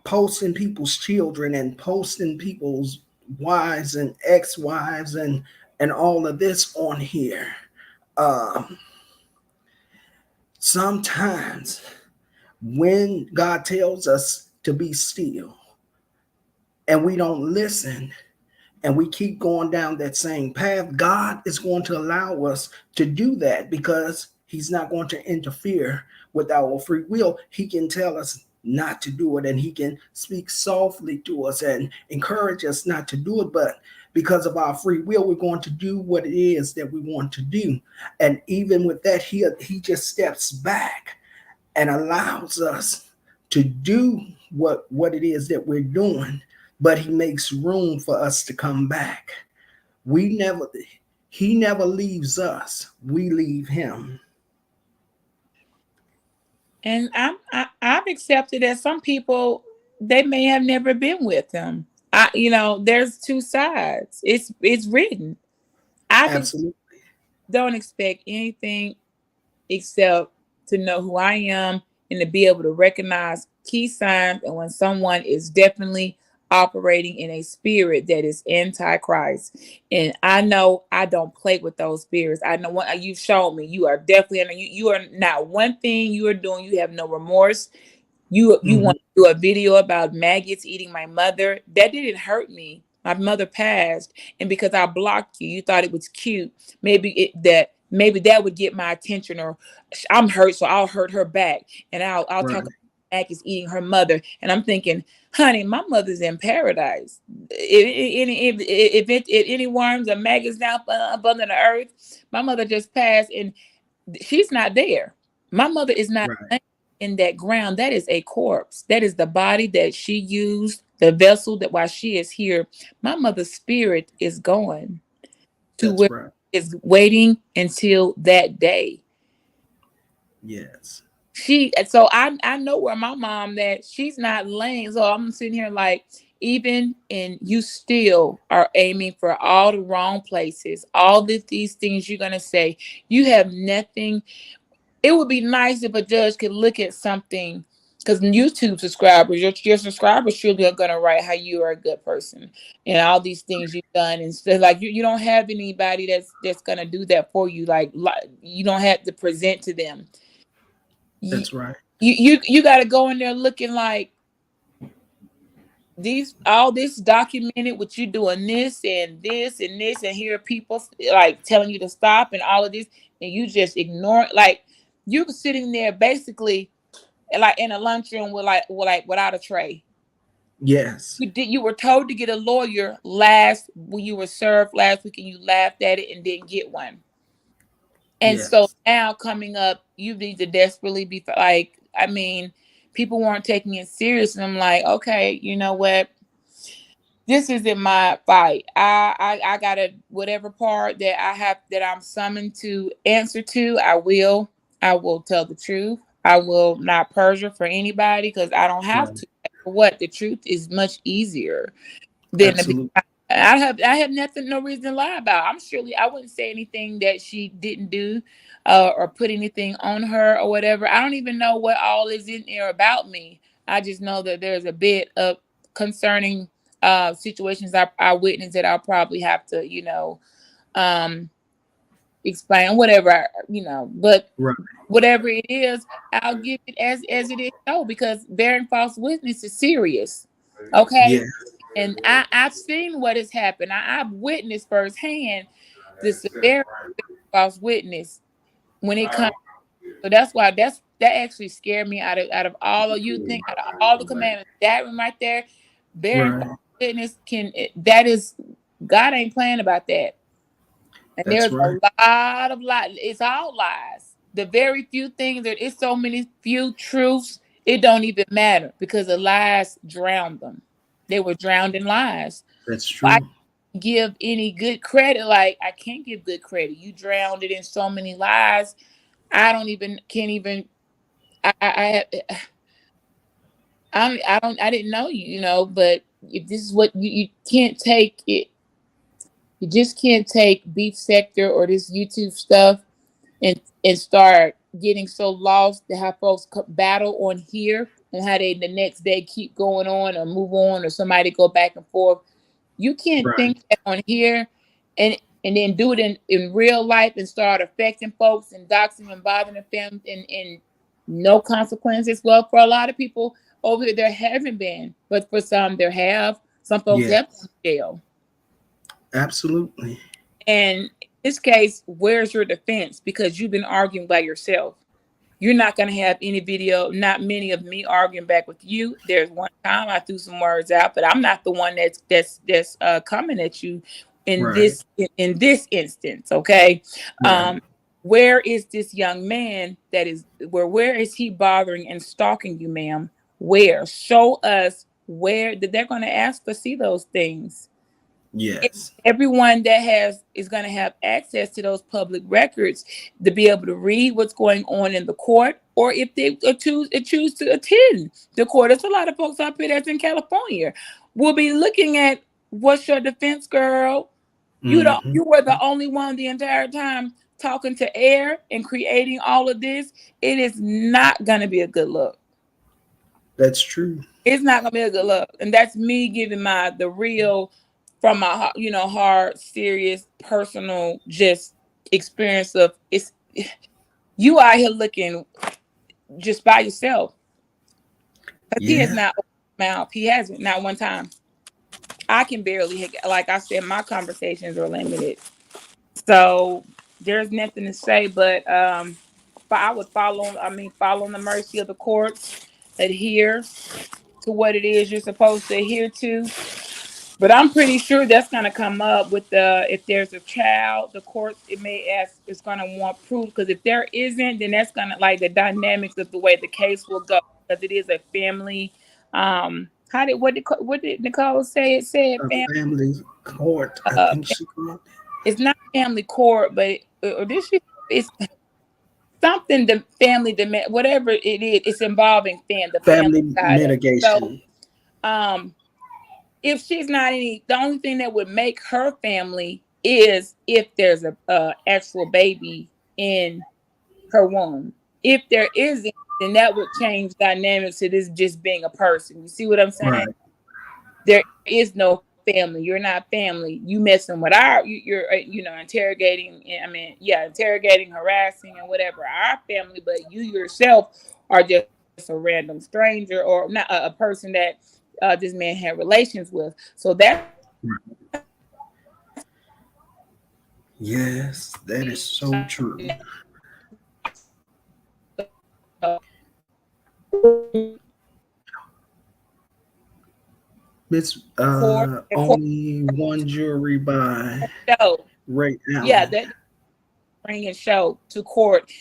posting people's children and posting people's wives and ex-wives and all of this on here. Um, Sometimes when God tells us to be still and we don't listen, and we keep going down that same path, God is going to allow us to do that because He's not going to interfere with our free will. He can tell us not to do it, and He can speak softly to us and encourage us not to do it. But because of our free will, we're going to do what it is that we want to do. And even with that, He just steps back and allows us to do what it is that we're doing, but He makes room for us to come back. We never He never leaves us. We leave Him. And I've accepted that some people, they may have never been with him. There's two sides. It's written. I Absolutely. don't expect anything except to know who I am and to be able to recognize key signs and when someone is definitely operating in a spirit that is antichrist. And I know I don't play with those spirits. I know what you've shown me. You are definitely, you are not one thing you are doing. You have no remorse. You Mhm. want to do a video about maggots eating my mother. That didn't hurt me. My mother passed, and because I blocked you, you thought it was cute. Maybe that would get my attention, or I'm hurt, so I'll hurt her back, and I'll talk Right. about maggots eating her mother. And I'm thinking, honey, my mother's in paradise. If any worms or maggots down up under the earth, my mother just passed, and she's not there. My mother is not Right. in that ground. That is a corpse. That is the body that she used, the vessel that while she is here, my mother's spirit is going to That's where right. is waiting until that day. Yes. So I know where my mom that she's not laying. So I'm sitting here like, even and you still are aiming for all the wrong places, all these things you're gonna say. You have nothing. It would be nice if a judge could look at something, because YouTube subscribers, your subscribers surely are gonna write how you are a good person and all these things you've done, and so like you don't have anybody that's gonna do that for you. Like you don't have to present to them. You That's right. you got to go in there looking like these, all this documented with you doing this and this and this, and here are people like telling you to stop and all of this, and you just ignore it. Like you were sitting there basically like in a lunchroom with without a tray. Yes. You were told to get a lawyer last when you were served last week, and you laughed at it and didn't get one. And Yes. so now coming up, you need to desperately be like, I mean, people weren't taking it serious. And I'm like, okay, you know what? This isn't my fight. I gotta, whatever part that I have, that I'm summoned to answer to, I will tell the truth. I will not perjure for anybody because I don't have Right. to. For what? The truth is much easier than to be. Absolutely. I have nothing, no reason to lie about. I wouldn't say anything that she didn't do, or put anything on her or whatever. I don't even know what all is in there about me. I just know that there's a bit of concerning situations I witnessed that I'll probably have to, um, explain whatever, but Right. whatever it is, I'll give it as it is. No, because bearing false witness is serious. Yeah. Okay. And I've seen what has happened. I've witnessed firsthand the severity of false witness when it comes. So that's why that actually scared me out of all of you think out of all the commandments. That one right there, bearing false Right. witness that is, God ain't playing about that. And That's there's a right. lot of lies. It's all lies. The very few things that it's so many few truths, it don't even matter because the lies drowned them. They were drowned in lies. That's I true. can't give any good credit. Like I can't give good credit. You drowned it in so many lies. I don't even can't even. I didn't know you. But if this is what you can't take it. You just can't take Beef Sector or this YouTube stuff and start getting so lost to have folks battle on here and how they the next day keep going on or move on or somebody go back and forth. You can't Right. think that on here and then do it in real life and start affecting folks and doxing and bothering them and no consequences. Well, for a lot of people over here, there haven't been, but for some there have. Some folks have gone Yes. to jail. Absolutely. And in this case, where's your defense? Because you've been arguing by yourself. You're not going to have any video, not many of me arguing back with you. There's one time I threw some words out, but I'm not the one that's coming at you in Right. this instance. Okay. Right. Where is this young man where is he bothering and stalking you, ma'am? Where? Show us where that they're going to ask to see those things. Yes. Everyone that is going to have access to those public records to be able to read what's going on in the court, or if they choose to attend the court. There's a lot of folks up here that's in California. We'll be looking at what's your defense, girl. Hmm. You were the only one the entire time talking to air and creating all of this. It is not going to be a good look. That's true. It's not gonna be a good look, and that's me giving the real from my hard, serious, personal just experience of it's you out here looking just by yourself. Because he has Yeah. not opened his mouth. He hasn't, not one time. I can barely, like I said, my conversations are limited, so there's nothing to say. But I would follow the mercy of the courts, adhere to what it is you're supposed to adhere to. But I'm pretty sure that's going to come up with if there's a child, the courts it may ask it's going to want proof, because if there isn't, then that's going to like the dynamics of the way the case will go, because it is a family. What did Nicole say? It said A family. family court, I Uh, think she called it's not family court, but or this it's something the family demand, whatever it is. It's involving the it. family Family side of it. So mitigation. um. if she's not the only thing that would make her family is if there's a actual baby in her womb. If there isn't, then that would change dynamics to this just being a person. You see what I'm saying? Right. There is no family. You're not family. You messing with you're interrogating. Interrogating, harassing, and whatever our family, but you yourself are just a random stranger or not a person that this man had relations with. So that's Yes, that is so true. It's important only one jury by show. right Yeah, now. that bring and show to court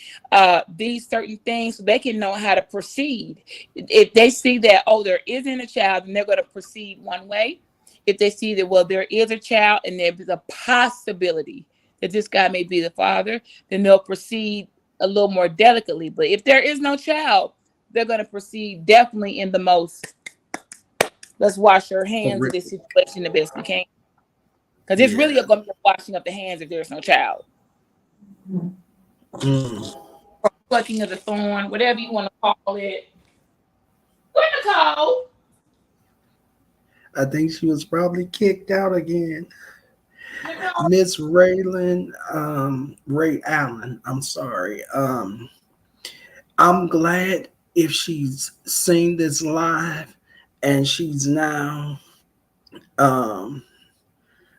these certain things so they can know how to proceed. If they see that, oh, there isn't a child, then they're going to proceed one way. If they see that, well, there is a child and there's a possibility that this guy may be the father, then they'll proceed a little more delicately. But if there is no child, they're going to proceed definitely in the most, let's wash our hands of this situation the best we can. Because it's really going to be a washing of the hands if there's no child. Plucking of the thorn, whatever you want to call it. Where Nicole? I think she was probably kicked out again. Miss Raylan, Ray Allen, I'm sorry. I'm glad if she's seen this live and she's now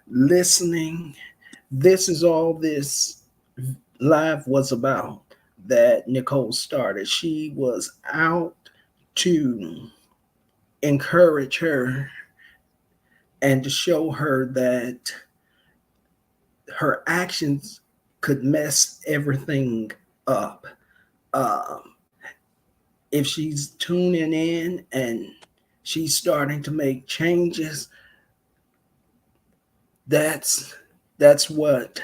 listening. This is all this live was about that Nicole started. She was out to encourage her and to show her that her actions could mess everything up. If she's tuning in and she's starting to make changes, that's what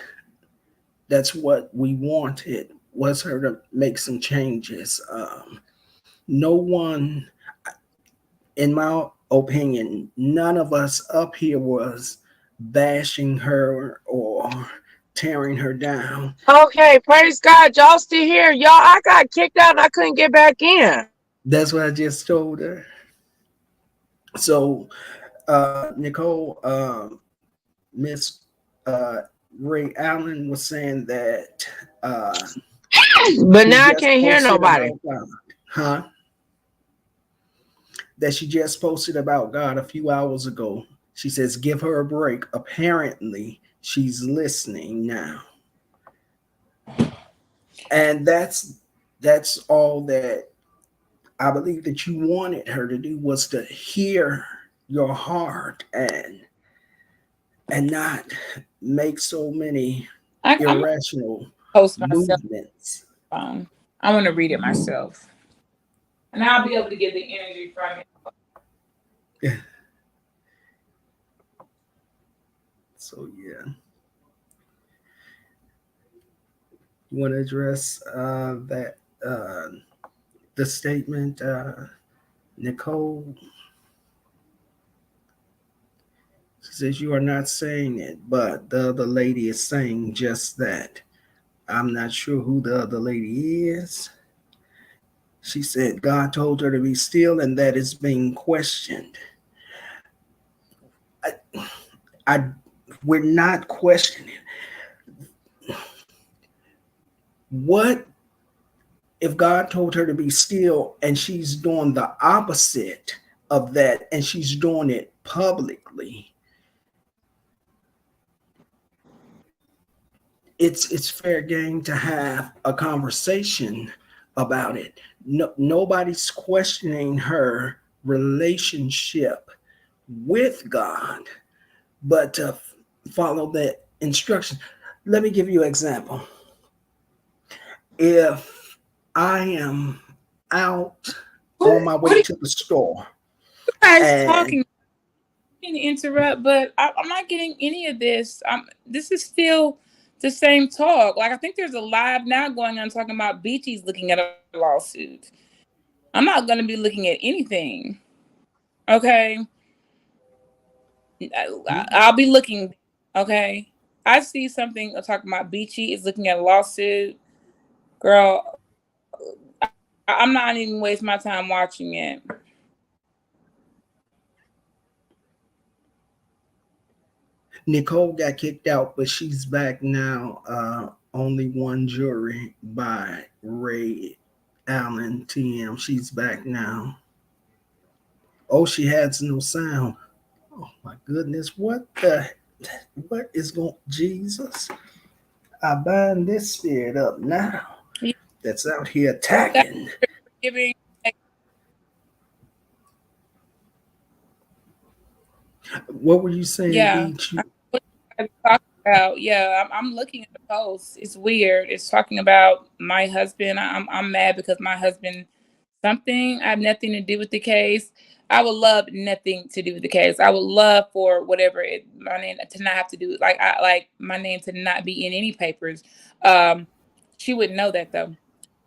we wanted, was her to make some changes. No one, in my opinion, none of us up here was bashing her or tearing her down. Okay, praise God. Y'all still here. Y'all, I got kicked out and I couldn't get back in. That's what I just told her. So, Nicole, Miss Ray Allen was saying that. But now I can't hear nobody. Huh? That she just posted about God a few hours ago. She says, give her a break. Apparently, she's listening now. And that's all that I believe that you wanted her to do, was to hear your heart and not make so many irrational movements. I want to read it myself. And I'll be able to get the energy from it. So, yeah. You want to address that the statement, Nicole? She says you are not saying it, but the other lady is saying just that. I'm not sure who the other lady is. She said God told her to be still, and that is being questioned. We're not questioning. What if God told her to be still and she's doing the opposite of that, and she's doing it publicly? It's fair game to have a conversation about it. No, nobody's questioning her relationship with God, but to follow the instructions. Let me give you an example. If I am out on my way to the store, you guys talking, I didn't interrupt, but I'm not getting any of this. This is still the same talk. Like, I think there's a live now going on talking about Beachy's looking at a lawsuit. I'm not going to be looking at anything. Okay. I'll be looking. Okay. I see something talking about Beachy is looking at a lawsuit. Girl, I'm not even wasting my time watching it. Nicole got kicked out, but she's back now. Only one jury by Ray Allen TM. She's back now. Oh, she has no sound. Oh my goodness. What is going, Jesus? I bind this spirit up now that's out here attacking. What were you saying, Yeah. Beach? Oh yeah, I'm looking at the post. It's weird. It's talking about my husband. I'm mad because my husband something. I have nothing to do with the case. I would love nothing to do with the case. I would love for whatever my name to not have to do. Like I like my name to not be in any papers. She wouldn't know that though.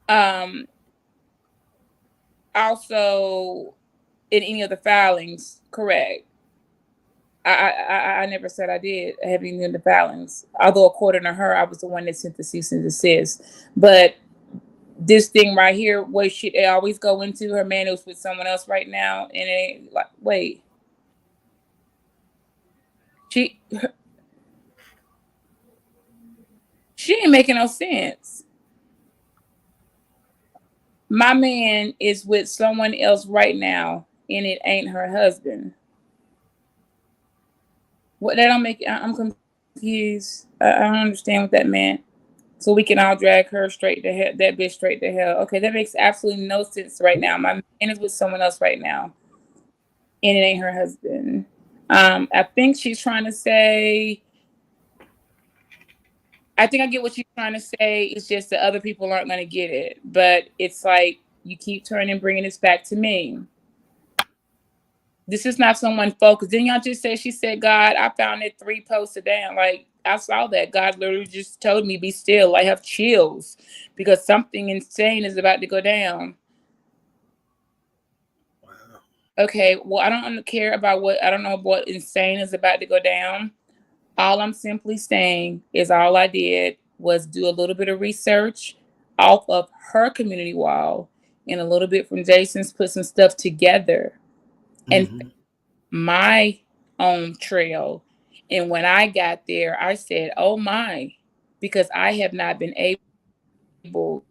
Um, Also in any of the filings, correct. I never said I did have any of the filings. Although according to her, I was the one that sent the cease and desist. But this thing right here, what she they always go into, her man is with someone else right now, and it like wait, she she ain't making no sense. My man is with someone else right now, and it ain't her husband. What that don't make I'm confused. I don't understand what that meant. So we can all drag her straight to hell, that bitch straight to hell. Okay, that makes absolutely no sense right now. My man is with someone else right now, and it ain't her husband. I think she's trying to say. I think I get what she's trying to say. It's just that other people aren't going to get it. But it's like you keep turning, bringing this back to me. This is not someone focused. Didn't y'all just say she said, God, I found it 3 posts a day. Like, I saw that. God literally just told me, be still. I have chills because something insane is about to go down. Wow. Okay, well, I don't care about I don't know what insane is about to go down. All I'm simply saying is all I did was do a little bit of research off of her community wall and a little bit from Jason's, put some stuff together and my own trail. And when I got there, I said, oh my, because I have not been able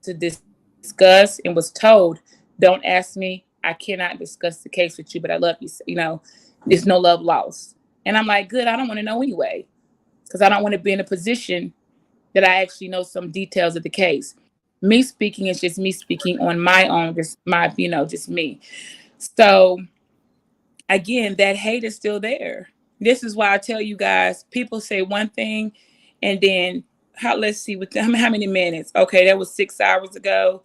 to discuss and was told, don't ask me. I cannot discuss the case with you, but I love you. You know, there's no love lost. And I'm like, good, I don't want to know anyway, because I don't want to be in a position that I actually know some details of the case. Me speaking is just me speaking on my own, just my, just me. So again, that hate is still there. This is why I tell you guys, people say one thing and then let's see with them, how many minutes? Okay, that was 6 hours ago.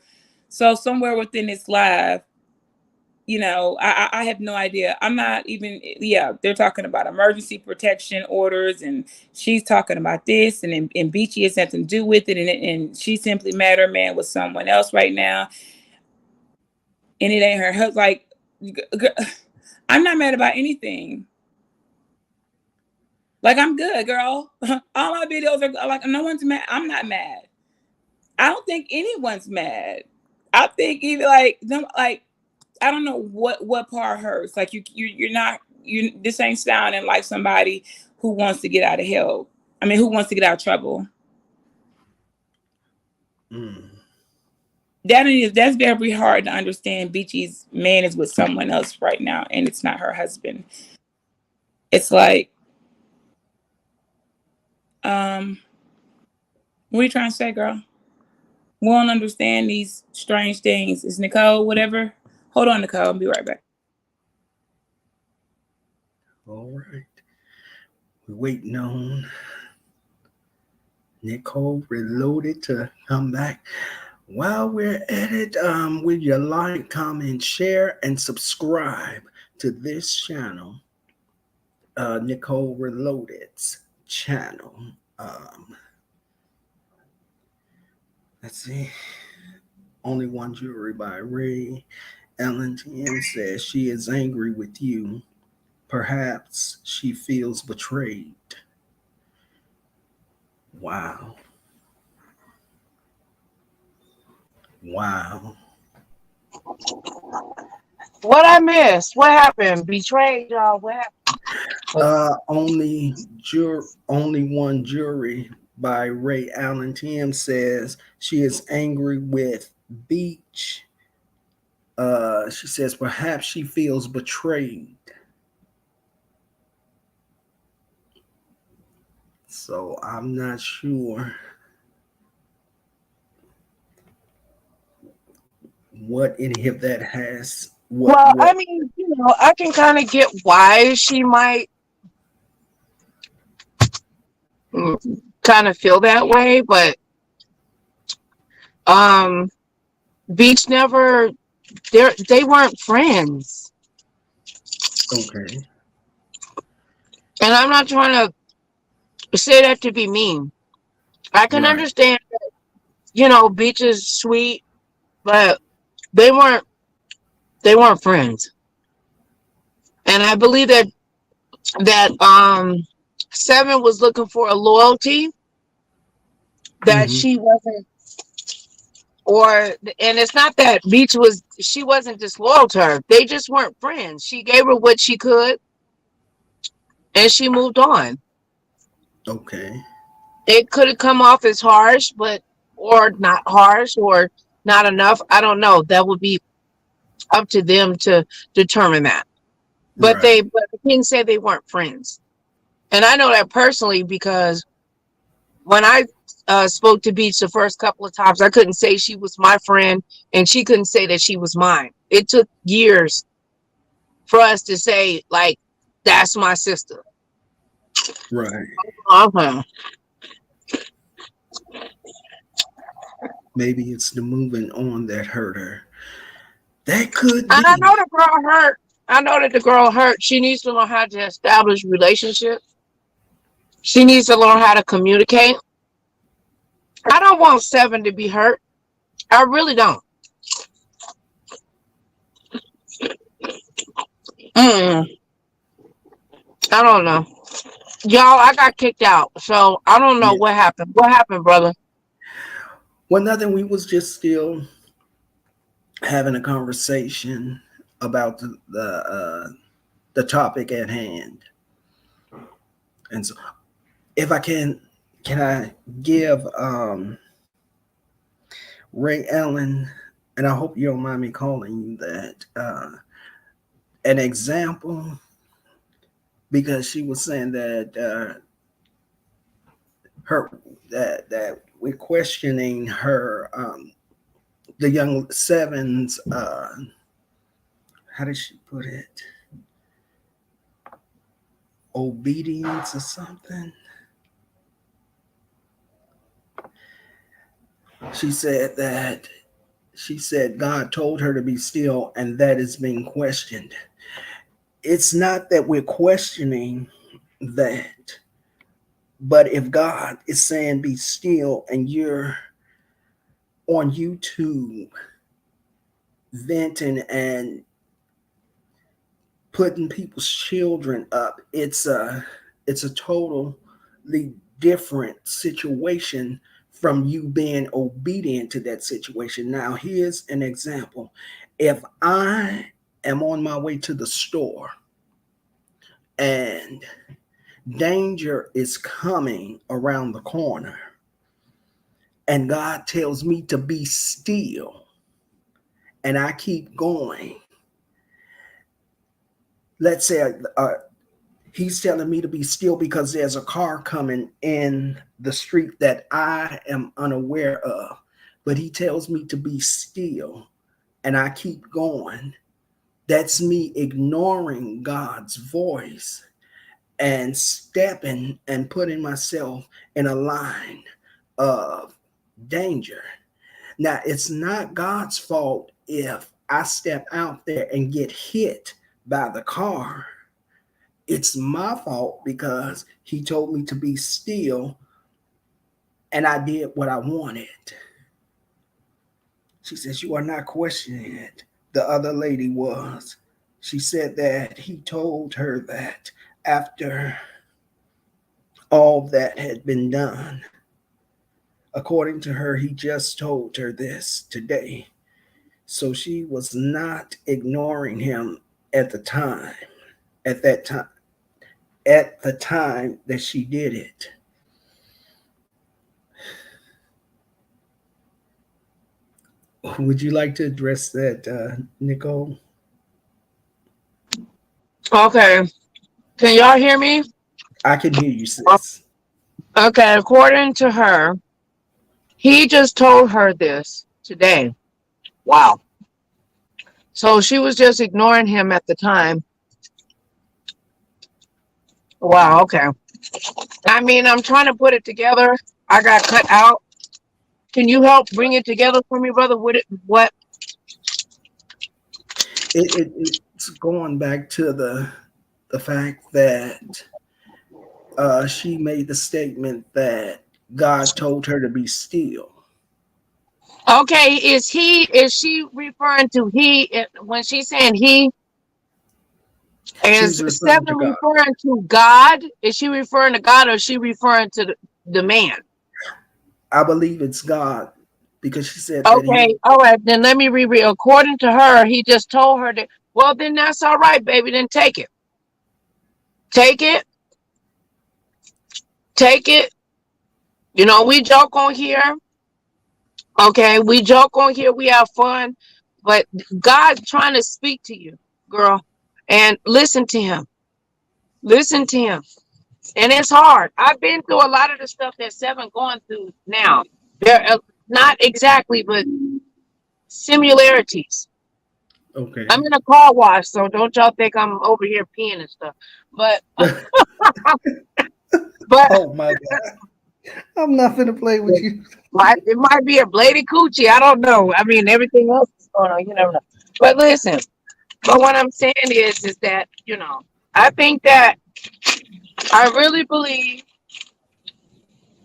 So somewhere within this live, I have no idea. I'm not even, they're talking about emergency protection orders and she's talking about this and Beachy has nothing to do with it. And she simply met her man with someone else right now. And it ain't her husband. Like, I'm not mad about anything. Like, I'm good, girl. All my videos are like, no one's mad. I'm not mad. I don't think anyone's mad. I think even I don't know what part hurts. Like you're not this ain't sounding like somebody who wants to get out of hell. I mean, who wants to get out of trouble. That's very hard to understand. Beachy's man is with someone else right now, and it's not her husband. It's like, what are you trying to say, girl? We don't understand these strange things. Is Nicole, whatever? Hold on, Nicole. I'll be right back. All right. We're waiting on Nicole Reloaded to come back. While we're at it, will you like, comment, share, and subscribe to this channel, Nicole Reloaded's channel. Let's see. Only One Jewelry by Ray Ellen TM says she is angry with you. Perhaps she feels betrayed. Wow. Wow. What I missed? What happened? Betrayed, y'all? What happened? Only One Jury by Ray Allen TM says she is angry with Beach. She says perhaps she feels betrayed. So I'm not sure what any of that has. I mean, I can kind of get why she might kind of feel that way, but Beach never they weren't friends. Okay. And I'm not trying to say that to be mean. I can Right. understand that, you know, Beach is sweet, but they weren't friends. And I believe that Seven was looking for a loyalty that Hmm. she wasn't, and it's not that she wasn't disloyal to her. They just weren't friends. She gave her what she could and she moved on. Okay. It could have come off as harsh, or not harsh, or not enough. I don't know. That would be up to them to determine that. Right. But the king said they weren't friends. And I know that personally because when I spoke to Beach the first couple of times, I couldn't say she was my friend and she couldn't say that she was mine. It took years for us to say, like, that's my sister. Right. Uh-huh. Maybe it's the moving on that hurt her. That could And I be. know the girl hurt. I know that the girl hurt. She needs to learn how to establish relationships. She needs to learn how to communicate. I don't want Seven to be hurt. I really don't. Mm, I don't know. Y'all, I got kicked out. So I don't know Yeah. what happened. What happened, brother? Well, nothing. We was just still having a conversation about the topic at hand. And so, if I can I give Ray Allen, and I hope you don't mind me calling you that, an example, because she was saying that her that we're questioning her, the young Seven's, how did she put it, obedience or something. She said God told her to be still, and that is being questioned. It's not that we're questioning that, but if God is saying be still and you're on YouTube venting and putting people's children up, it's a totally different situation from you being obedient to that situation. Now, here's an example. If I am on my way to the store and danger is coming around the corner and God tells me to be still and I keep going, let's say he's telling me to be still because there's a car coming in the street that I am unaware of, but he tells me to be still and I keep going. That's me ignoring God's voice and stepping and putting myself in a line of danger. Now, it's not God's fault if I step out there and get hit by the car. It's my fault because he told me to be still and I did what I wanted. She says, you are not questioning it. The other lady was. She said that he told her that after all that had been done. According to her, he just told her this today. So she was not ignoring him at the time, at the time that she did it. Would you like to address that, Nicole? Okay. Can y'all hear me? I can hear you, sis. Okay. According to her, he just told her this today. Wow. So she was just ignoring him at the time. Wow. Okay. I mean, I'm trying to put it together. I got cut out. Can you help bring it together for me, brother? What? It's going back to the fact that she made the statement that God told her to be still. Okay, is she referring to he when she's saying he? She's Is referring to Seven God. referring to God? Is she referring to God or is she referring to the man? I believe it's God because she said that he. Okay, all right, then let me reread. According to her, he just told her that, well, then that's all right, baby. Then take it. Take it. Take it. You know, we joke on here. Okay, we joke on here. We have fun. But God's trying to speak to you, girl. And listen to him. Listen to him. And it's hard. I've been through a lot of the stuff that Seven going through now. They're not exactly, but similarities. I'm Okay. in a car wash, so don't y'all think I'm over here peeing and stuff. But but Oh my God. I'm not gonna play with you. it might be a bladed coochie. I don't know. I mean, everything else is going on. You never know. But listen. But what I'm saying is that I think that I really believe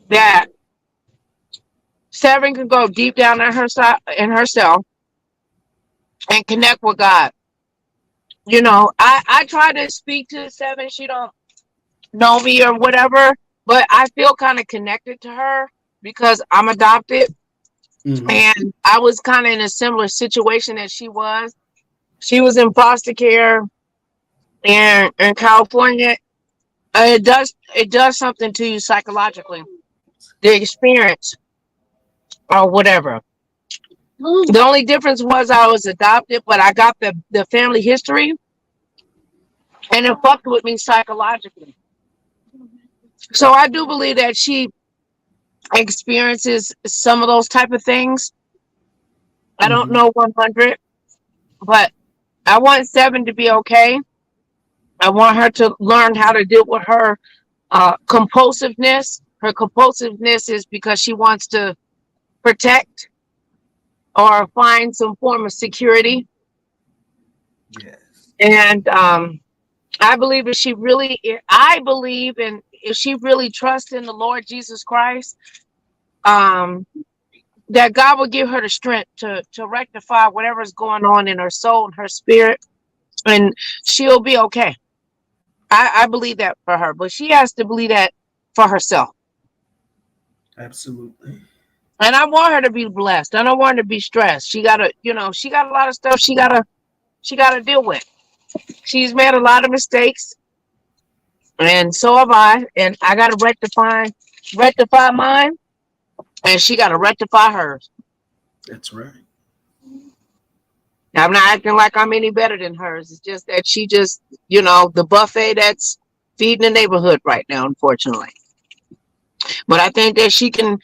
that Seven can go deep down in herself and connect with God. I try to speak to Seven. She don't know me or whatever, but I feel kind of connected to her because I'm adopted Mhm. and I was kind of in a similar situation as she was. She was in foster care in California. It does something to you psychologically. The experience or whatever. The only difference was I was adopted, but I got the family history and it fucked with me psychologically. So I do believe that she experiences some of those type of things. I don't Mhm. know 100, but I want Seven to be okay. I want her to learn how to deal with her compulsiveness. Her compulsiveness is because she wants to protect or find some form of security. Yes. And I believe I believe in if she really trusts in the Lord Jesus Christ, um, that God will give her the strength to rectify whatever's going on in her soul and her spirit, and she'll be okay. I believe that for her, but she has to believe that for herself. Absolutely. And I want her to be blessed. I don't want her to be stressed. She got a lot of stuff she gotta deal with. She's made a lot of mistakes, and so have I. And I gotta rectify mine, and she gotta rectify hers. That's right. I'm not acting like I'm any better than hers. It's just that she just, the buffet that's feeding the neighborhood right now, unfortunately. But I think that she can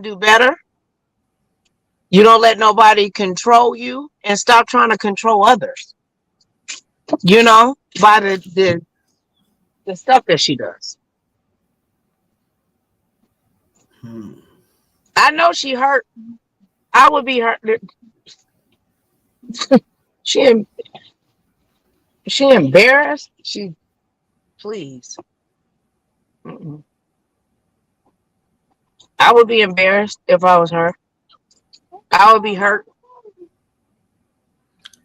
do better. You don't let nobody control you and stop trying to control others, by the stuff that she does. Hmm. I know she hurt. I would be hurt. She she embarrassed. She please. Mm-mm. I would be embarrassed if I was her. I would be hurt.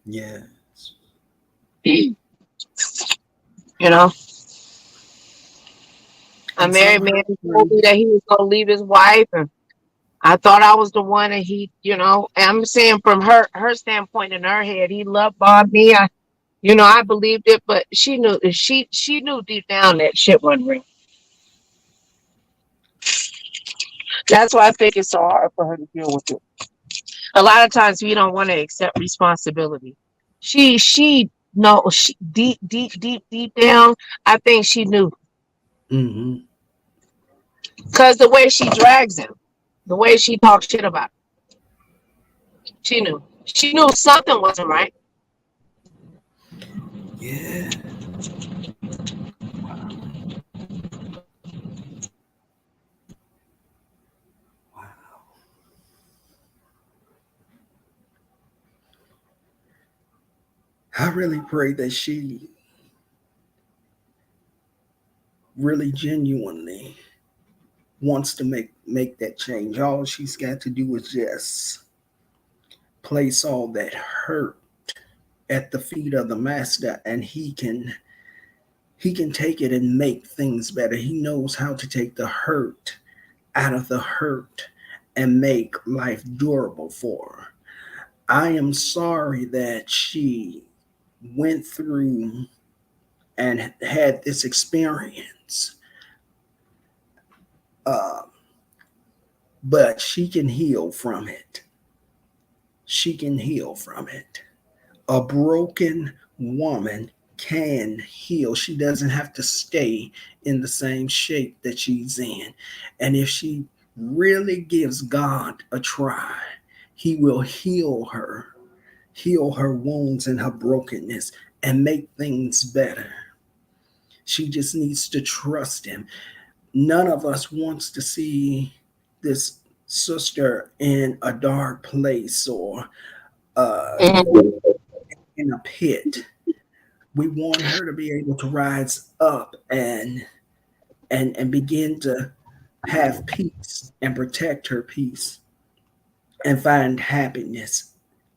Yes. You know, a And some married hurt man told through. me that he was going to leave his wife, and I thought I was the one. And I'm saying from her standpoint in her head, he loved bombed me. I believed it, but she knew deep down that shit wasn't real. That's why I think it's so hard for her to deal with it. A lot of times we don't want to accept responsibility. She no, she deep down, I think she knew Hmm. because the way she drags him, the way she talks shit about him, she knew. She knew something wasn't right. Yeah. really pray that she really genuinely wants to make that change. All she's got to do is just place all that hurt at the feet of the master, and he can take it and make things better. He knows how to take the hurt out of the hurt and make life durable for her. I am sorry that she went through and had this experience. But she can heal from it. She can heal from it. A broken woman can heal. She doesn't have to stay in the same shape that she's in. And if she really gives God a try, he will heal her wounds and her brokenness and make things better. She just needs to trust him. None of us wants to see this sister in a dark place or in a pit. We want her to be able to rise up and begin to have peace and protect her peace and find happiness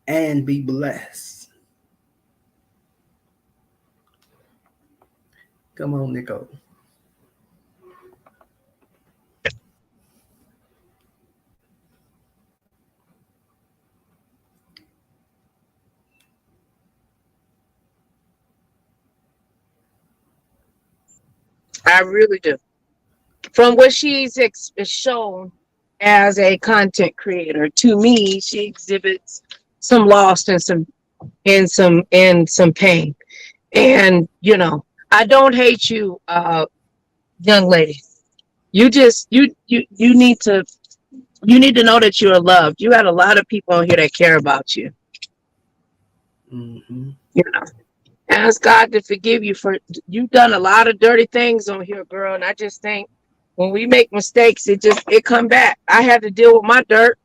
and be blessed. Come on, Nicole. I really do. From what she's shown as a content creator, to me, she exhibits some loss and some pain. And you know, I don't hate you, young lady. You just you need to know that you are loved. You had a lot of people on here that care about you. Mm-hmm. You know, ask God to forgive you for you've done a lot of dirty things on here, girl. And I just think when we make mistakes, it come back. I had to deal with my dirt.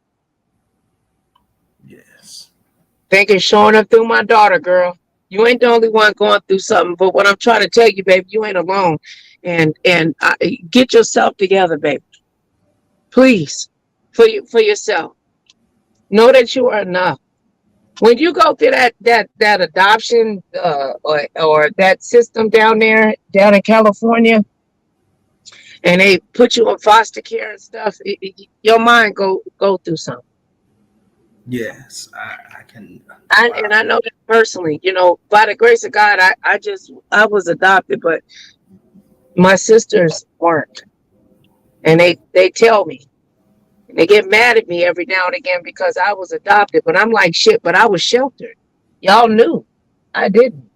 Yes. Think it's showing up through my daughter, girl. You ain't the only one going through something. But what I'm trying to tell you, baby, you ain't alone. And get yourself together, baby. Please, for yourself. Know that you are enough. When you go through that adoption or that system down in California, and they put you in foster care and stuff, your mind go through something. Yes, I can. And I know that personally. You know, by the grace of God, I was adopted, but my sisters weren't, and they tell me. They get mad at me every now and again because I was adopted, but I'm like, shit, but I was sheltered. Y'all knew I didn't.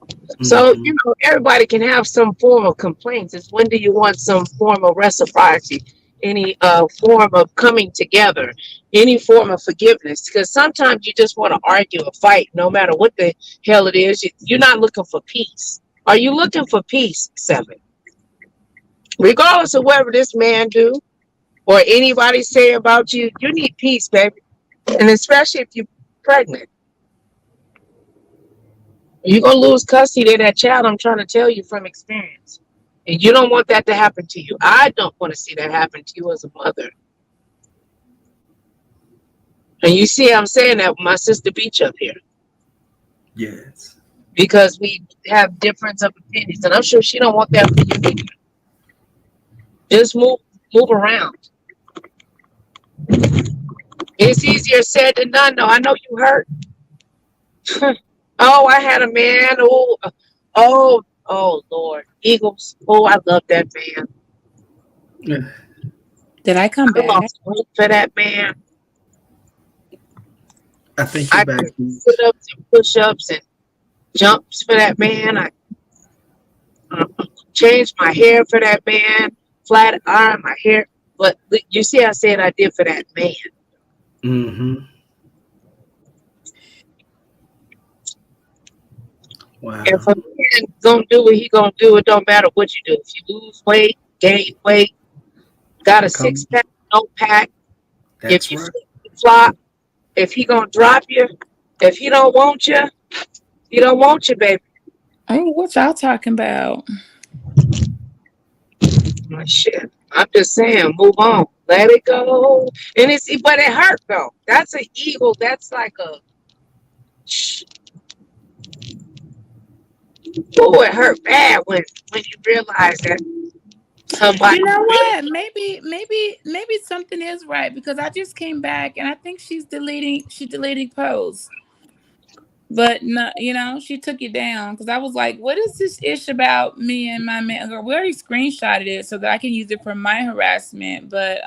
Mm-hmm. So, you know, everybody can have some form of complaints. It's when do you want some form of reciprocity, any form of coming together, any form of forgiveness? Because sometimes you just want to argue or fight, no matter what the hell it is. You're not looking for peace. Are you looking for peace, Seven? Regardless of whatever this man do, or anybody say about you, you need peace, baby. And especially if you're pregnant. You're going to lose custody of that child, I'm trying to tell you from experience. And you don't want that to happen to you. I don't want to see that happen to you as a mother. And you see I'm saying that with my sister Beach up here. Yes. Because we have difference of opinions. And I'm sure she don't want that for you either. Just move around. It's easier said than done, though. I know you hurt. Oh, I had a man. Oh, Lord. Eagles. Oh, I love that man. Yeah. Did I come back? I lost weight for that man. I think you're back. Sit-ups and push-ups and jumps for that man. I changed my hair for that man. Flat iron my hair. But you see, I said I did for that man. Mm-hmm. Wow. If a man gonna do what he gonna do, it don't matter what you do. If you lose weight, gain weight, got a six-pack, no pack. That's if you right. flop, if he gonna drop you, if he don't want you, You don't want your baby. Oh, what y'all talking about? Oh, shit. I'm just saying, move on. Let it go. And but it hurt though. That's an ego. That's like a, oh, it hurt bad when you realize that somebody You know really. what? Maybe something is right because I just came back and I think she's deleting posts. But no, she took it down because I was like, "What is this ish about me and my man?" Girl, we already screenshotted it so that I can use it for my harassment. But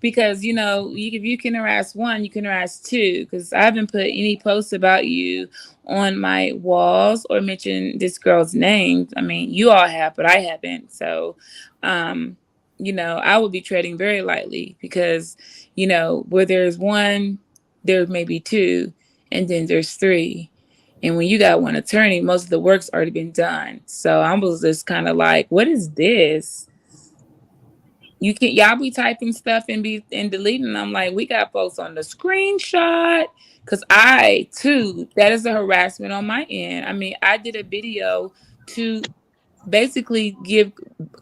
because if you can harass one, you can harass two. Because I haven't put any posts about you on my walls or mentioned this girl's name. I mean, you all have, but I haven't. So, I would be treading very lightly because where there's one, there may be two and then there's three. And when you got one attorney, most of the work's already been done. So I was just kind of like, what is this? Y'all be typing stuff and deleting. I'm like, we got folks on the screenshot. Cause I too, that is a harassment on my end. I mean, I did a video to basically give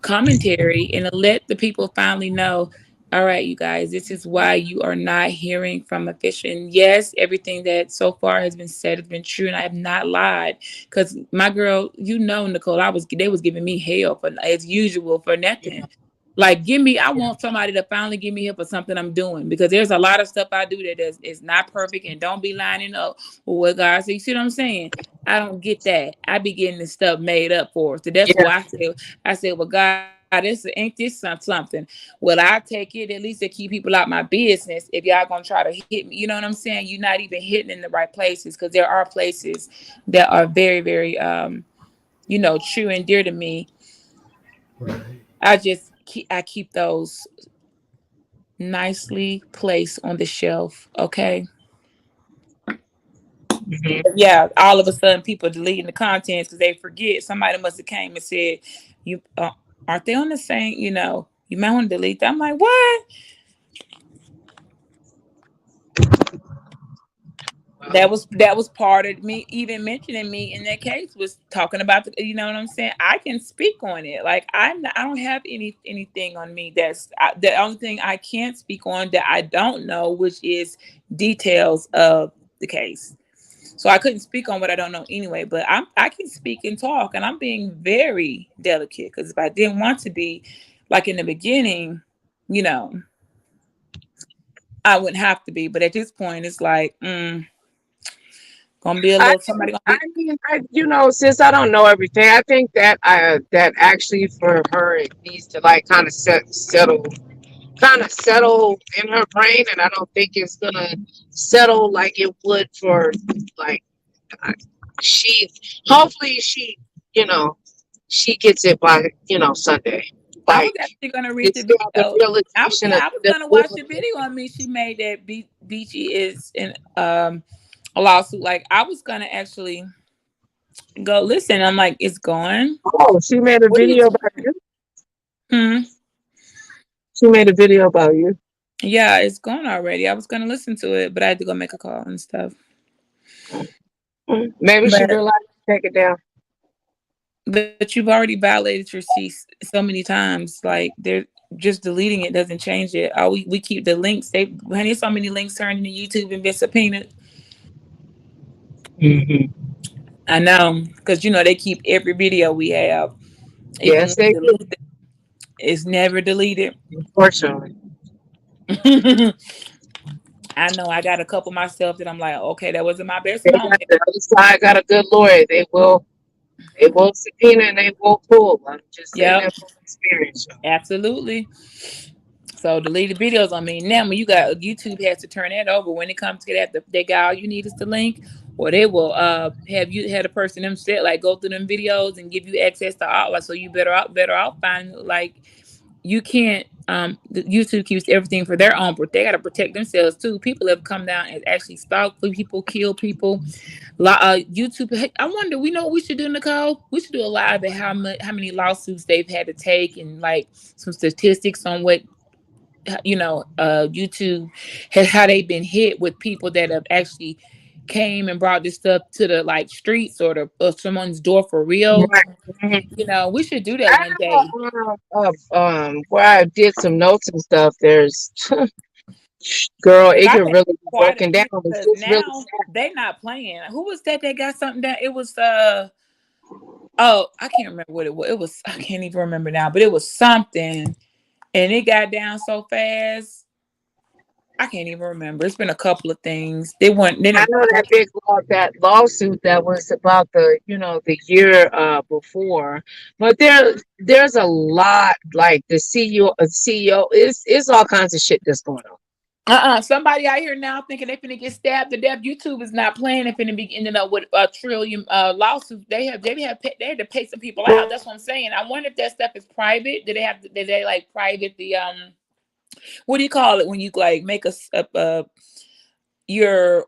commentary and let the people finally know, all right, you guys, this is why you are not hearing from a fish. And yes, everything that so far has been said has been true, and I have not lied. Because my girl, Nicole, they was giving me hell for as usual for nothing. Like, I want somebody to finally give me help for something I'm doing, because there's a lot of stuff I do that is not perfect and don't be lining up with what God said. You see what I'm saying? I don't get that. I be getting this stuff made up for. So that's Yeah. why I said, well, God, ain't this something? Well, I take it at least to keep people out my business. If y'all gonna try to hit me, you know what I'm saying? You're not even hitting in the right places, because there are places that are very, very true and dear to me. I keep those nicely placed on the shelf. Okay. Mhm. Yeah. All of a sudden, people deleting the contents because they forget. Somebody must have came and said, "You aren't they on the same? You might want to delete that." I'm like, what? That was part of me even mentioning me in that case, was talking about you know what I'm saying. I can speak on it. Like, I don't have anything on me the only thing I can't speak on that I don't know, which is details of the case. So I couldn't speak on what I don't know anyway. But I can speak and talk, and I'm being very delicate, because if I didn't want to be, like in the beginning, you know, I wouldn't have to be. But at this point, it's like, gonna be a I little somebody gonna I be. mean, since I don't know everything, I think that that actually for her it needs to like kind of settle in her brain, and I don't think it's gonna settle like it would for like I- she. Hopefully, you know, she gets it by Sunday. I was Like actually gonna read the it's still the video. realization of I was the gonna watch the video on me. She made that Beachy is in a lawsuit. Like, I was gonna actually go listen. I'm like, it's gone. Oh, she made a What are you video about talking? you. Hmm. She made a video about you. Yeah, it's gone already. I was gonna listen to it, but I had to go make a call and stuff. Maybe she But realized to take it down. but you've already violated your cease so many times. Like, they're just deleting it doesn't change it. We keep the links. Honey, so many links turned into YouTube and been subpoenaed. Hmm. I know, because they keep every video we have, even when Yes, we they do. delete it, it's never deleted. Unfortunately, I know. I got a couple myself that I'm like, okay, that wasn't my best they got moment. the other side got a good lawyer. They will subpoena and they will pull. I'm just saying Yep, that from experience. absolutely. So deleted videos. I mean, now when you got YouTube has to turn that over when it comes to that. They got all you need is the link, or they will have you had a person them set like go through them videos and give you access to all. Like, so you better off find, like, you can't. The YouTube keeps everything for their own, but they got to protect themselves too. People have come down and actually stalked people, kill people. YouTube. Hey, I wonder. We know what we should do, Nicole. We should do a live at how many lawsuits they've had to take, and like some statistics on what YouTube has, how they've been hit with people that have actually came and brought this stuff to the like streets or someone's door for real. Right. You know, we should do that I one day. where I did some notes and stuff. There's girl, Because it I could think really be quite a broken down. few. It's Because just really now sad. they not playing. Who was that? They got something that it was. Oh, I can't remember what it was. It was. I can't even remember now. But it was something, and it got down so fast. I can't even remember. It's been a couple of things. They went. Then I know that big that lawsuit that was about the year before, but there's a lot like the CEO is all kinds of shit that's going on. Somebody out here now thinking they finna get stabbed to death. YouTube is not playing. They finna be ending up with a trillion lawsuits. They had to pay some people out. That's what I'm saying. I wonder if that stuff is private. Did they like private the what do you call it when you like make your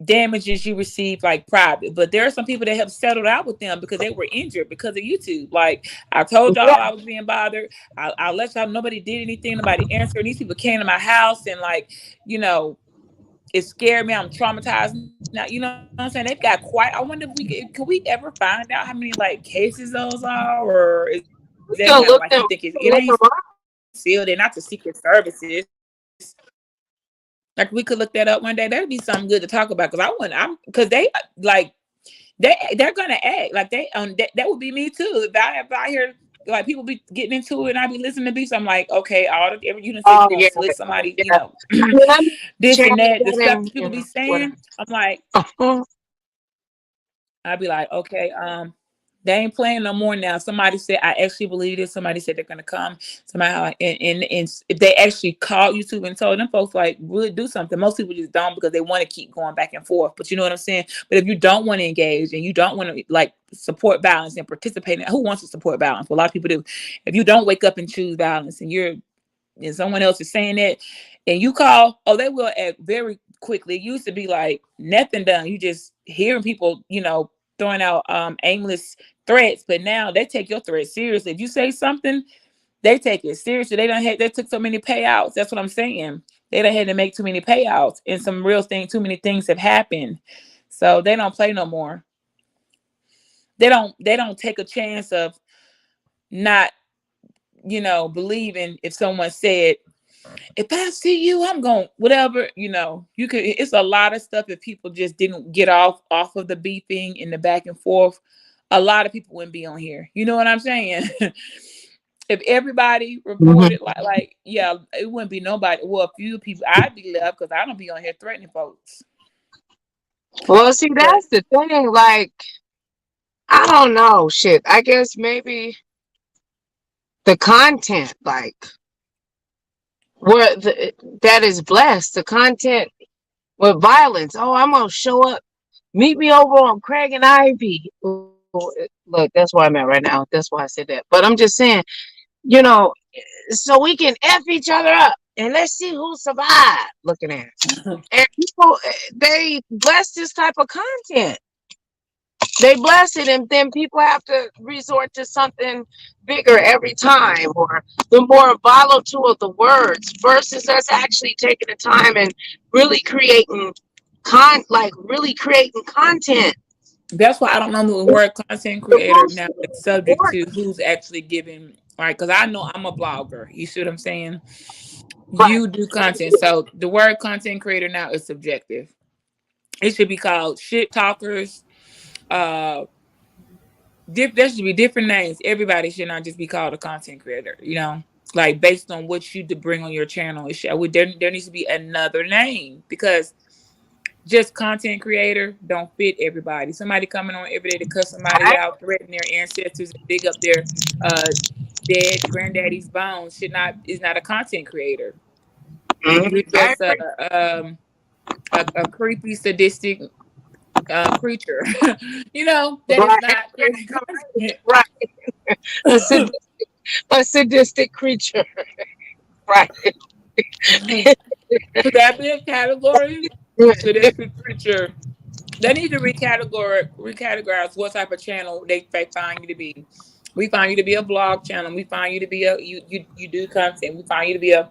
damages you receive like private? But there are some people that have settled out with them because they were injured because of YouTube. Like I told y'all I was being bothered. I let y'all nobody did anything, nobody answered. These people came to my house and like, it scared me. I'm traumatized now. You know what I'm saying? They've got quite. I wonder if can we ever find out how many like cases those are, or is We that can kind of look like them, you think it look ain't them up. sealed? They're not the secret services. Like we could look that up one day. That'd be something good to talk about because they like they're gonna act like they that would be me too if I hear like people be getting into it and I be listening to beats. I'm like, okay, you done said Oh you're gonna yeah, slit somebody, yeah. I mean, I'm this and channel that, the that stuff and that people be whatever. saying. I'm like, I'd be like, okay, they ain't playing no more now. Somebody said, I actually believe this. Somebody said they're gonna come somehow, and if they actually called YouTube and told them folks like really do something. Most people just don't because they want to keep going back and forth. But you know what I'm saying. But if you don't want to engage and you don't want to like support violence and participate in it, who wants to support violence? Well, a lot of people do. If you don't wake up and choose violence, and someone else is saying that, and you call, they will act very quickly. It used to be like nothing done. You just hearing people, throwing out aimless threats, but now they take your threat seriously. If you say something, they take it seriously. They took so many payouts. That's what I'm saying. They don't had to make too many payouts, and some real thing. Too many things have happened, so they don't play no more. They don't take a chance of not, believing if someone said, if I see you, I'm going whatever, you could. It's a lot of stuff that people just didn't get off of the beefing and the back and forth. A lot of people wouldn't be on here. You know what I'm saying? If everybody reported yeah, it wouldn't be nobody. Well, a few people, I'd be left because I don't be on here threatening folks. Well, see, But that's the thing. Like, I don't know, shit. I guess maybe the content, like, that is blessed. The content with violence. Oh, I'm gonna show up. Meet me over on Craig and Ivy. Look, that's where I'm at right now. That's why I said that. But I'm just saying, you know, so we can F each other up and let's see who survived. Looking at it. And people, they bless this type of content. They bless it, and then people have to resort to something bigger every time, or the more volatile of the words versus us actually taking the time and really creating content. that's why I don't know the word content creator now. It's subject to who's actually giving, right? Because I know I'm a blogger. You see what I'm saying? Right. You do content. So the word content creator now is subjective. It should be called shit talkers. There should be different names. Everybody should not just be called a content creator, like based on what you bring on your channel. There needs to be another name because just content creator don't fit everybody. Somebody coming on every day to cuss somebody out, threaten their ancestors, and dig up their dead granddaddy's bones is not a content creator. You're just a creepy, sadistic creature. That is Right. not creating content. Right. A sadistic creature. Right. Could that be a category? Sadistic creature. They need to recategorize what type of channel they find you to be. We find you to be a blog channel. We find you to be you do content. We find you to be a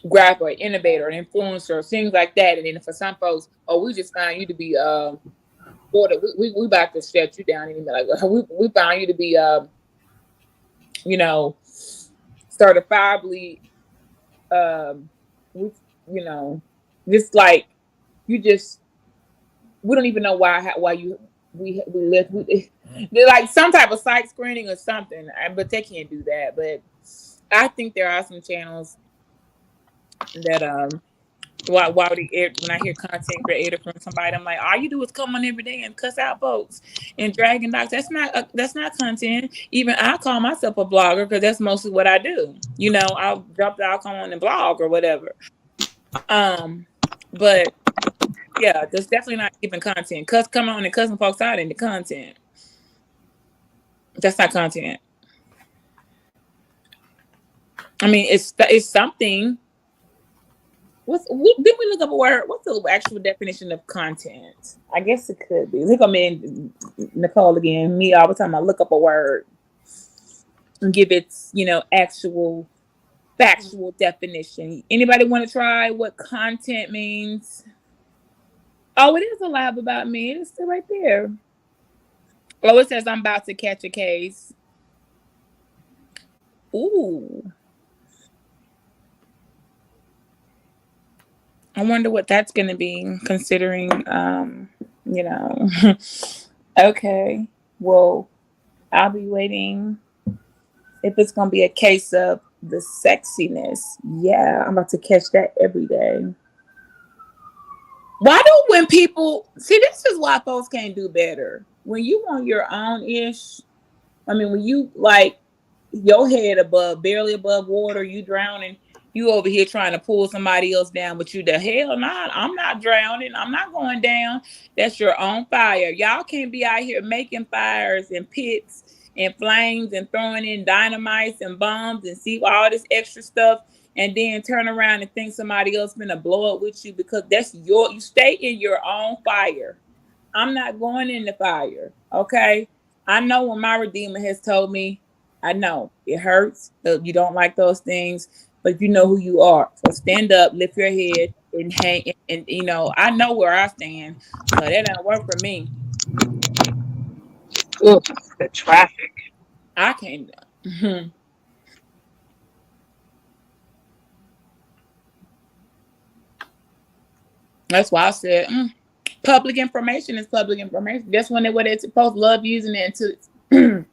grapher, an innovator, an influencer, things like that. And then for some folks, oh, we just found you to be we about to shut you down. And like, we found you to be you know, certifiably we, you know, just like you just, we don't even know why we live. They're like some type of site screening or something, but they can't do that. But I think there are some channels that when I hear content creator from somebody, I'm like, all you do is come on every day and cuss out folks and dragging dogs. That's not content. Even I call myself a blogger because that's mostly what I do. You know, I'll come on and blog or whatever. But yeah, that's definitely not giving content. Come on and cussing folks out in the content. That's not content. I mean, it's something. Did we look up a word? What's the actual definition of content? I guess it could be. Look at me and Nicole again. Me all the time. I look up a word and give its, actual factual definition. Anybody want to try what content means? Oh, it is a lab about me. It's still right there. Oh, it says I'm about to catch a case. Ooh. I wonder what that's going to be, considering, Okay. Well, I'll be waiting if it's going to be a case of the sexiness. Yeah, I'm about to catch that every day. Why do when people... See, this is why folks can't do better. When you on your own-ish, I mean, when you, like, your head barely above water, you drowning, you over here trying to pull somebody else down, but you the hell not. I'm not drowning. I'm not going down. That's your own fire. Y'all can't be out here making fires and pits and flames and throwing in dynamites and bombs and see all this extra stuff and then turn around and think somebody else gonna blow up with you, because you stay in your own fire. I'm not going in the fire. Okay. I know when my Redeemer has told me, I know it hurts. You don't like those things, but you know who you are. So stand up, lift your head, and hang. And I know where I stand. So that don't work for me. Ooh, the traffic. I can't. That's why I said public information is public information. That's when what it's supposed to love using it until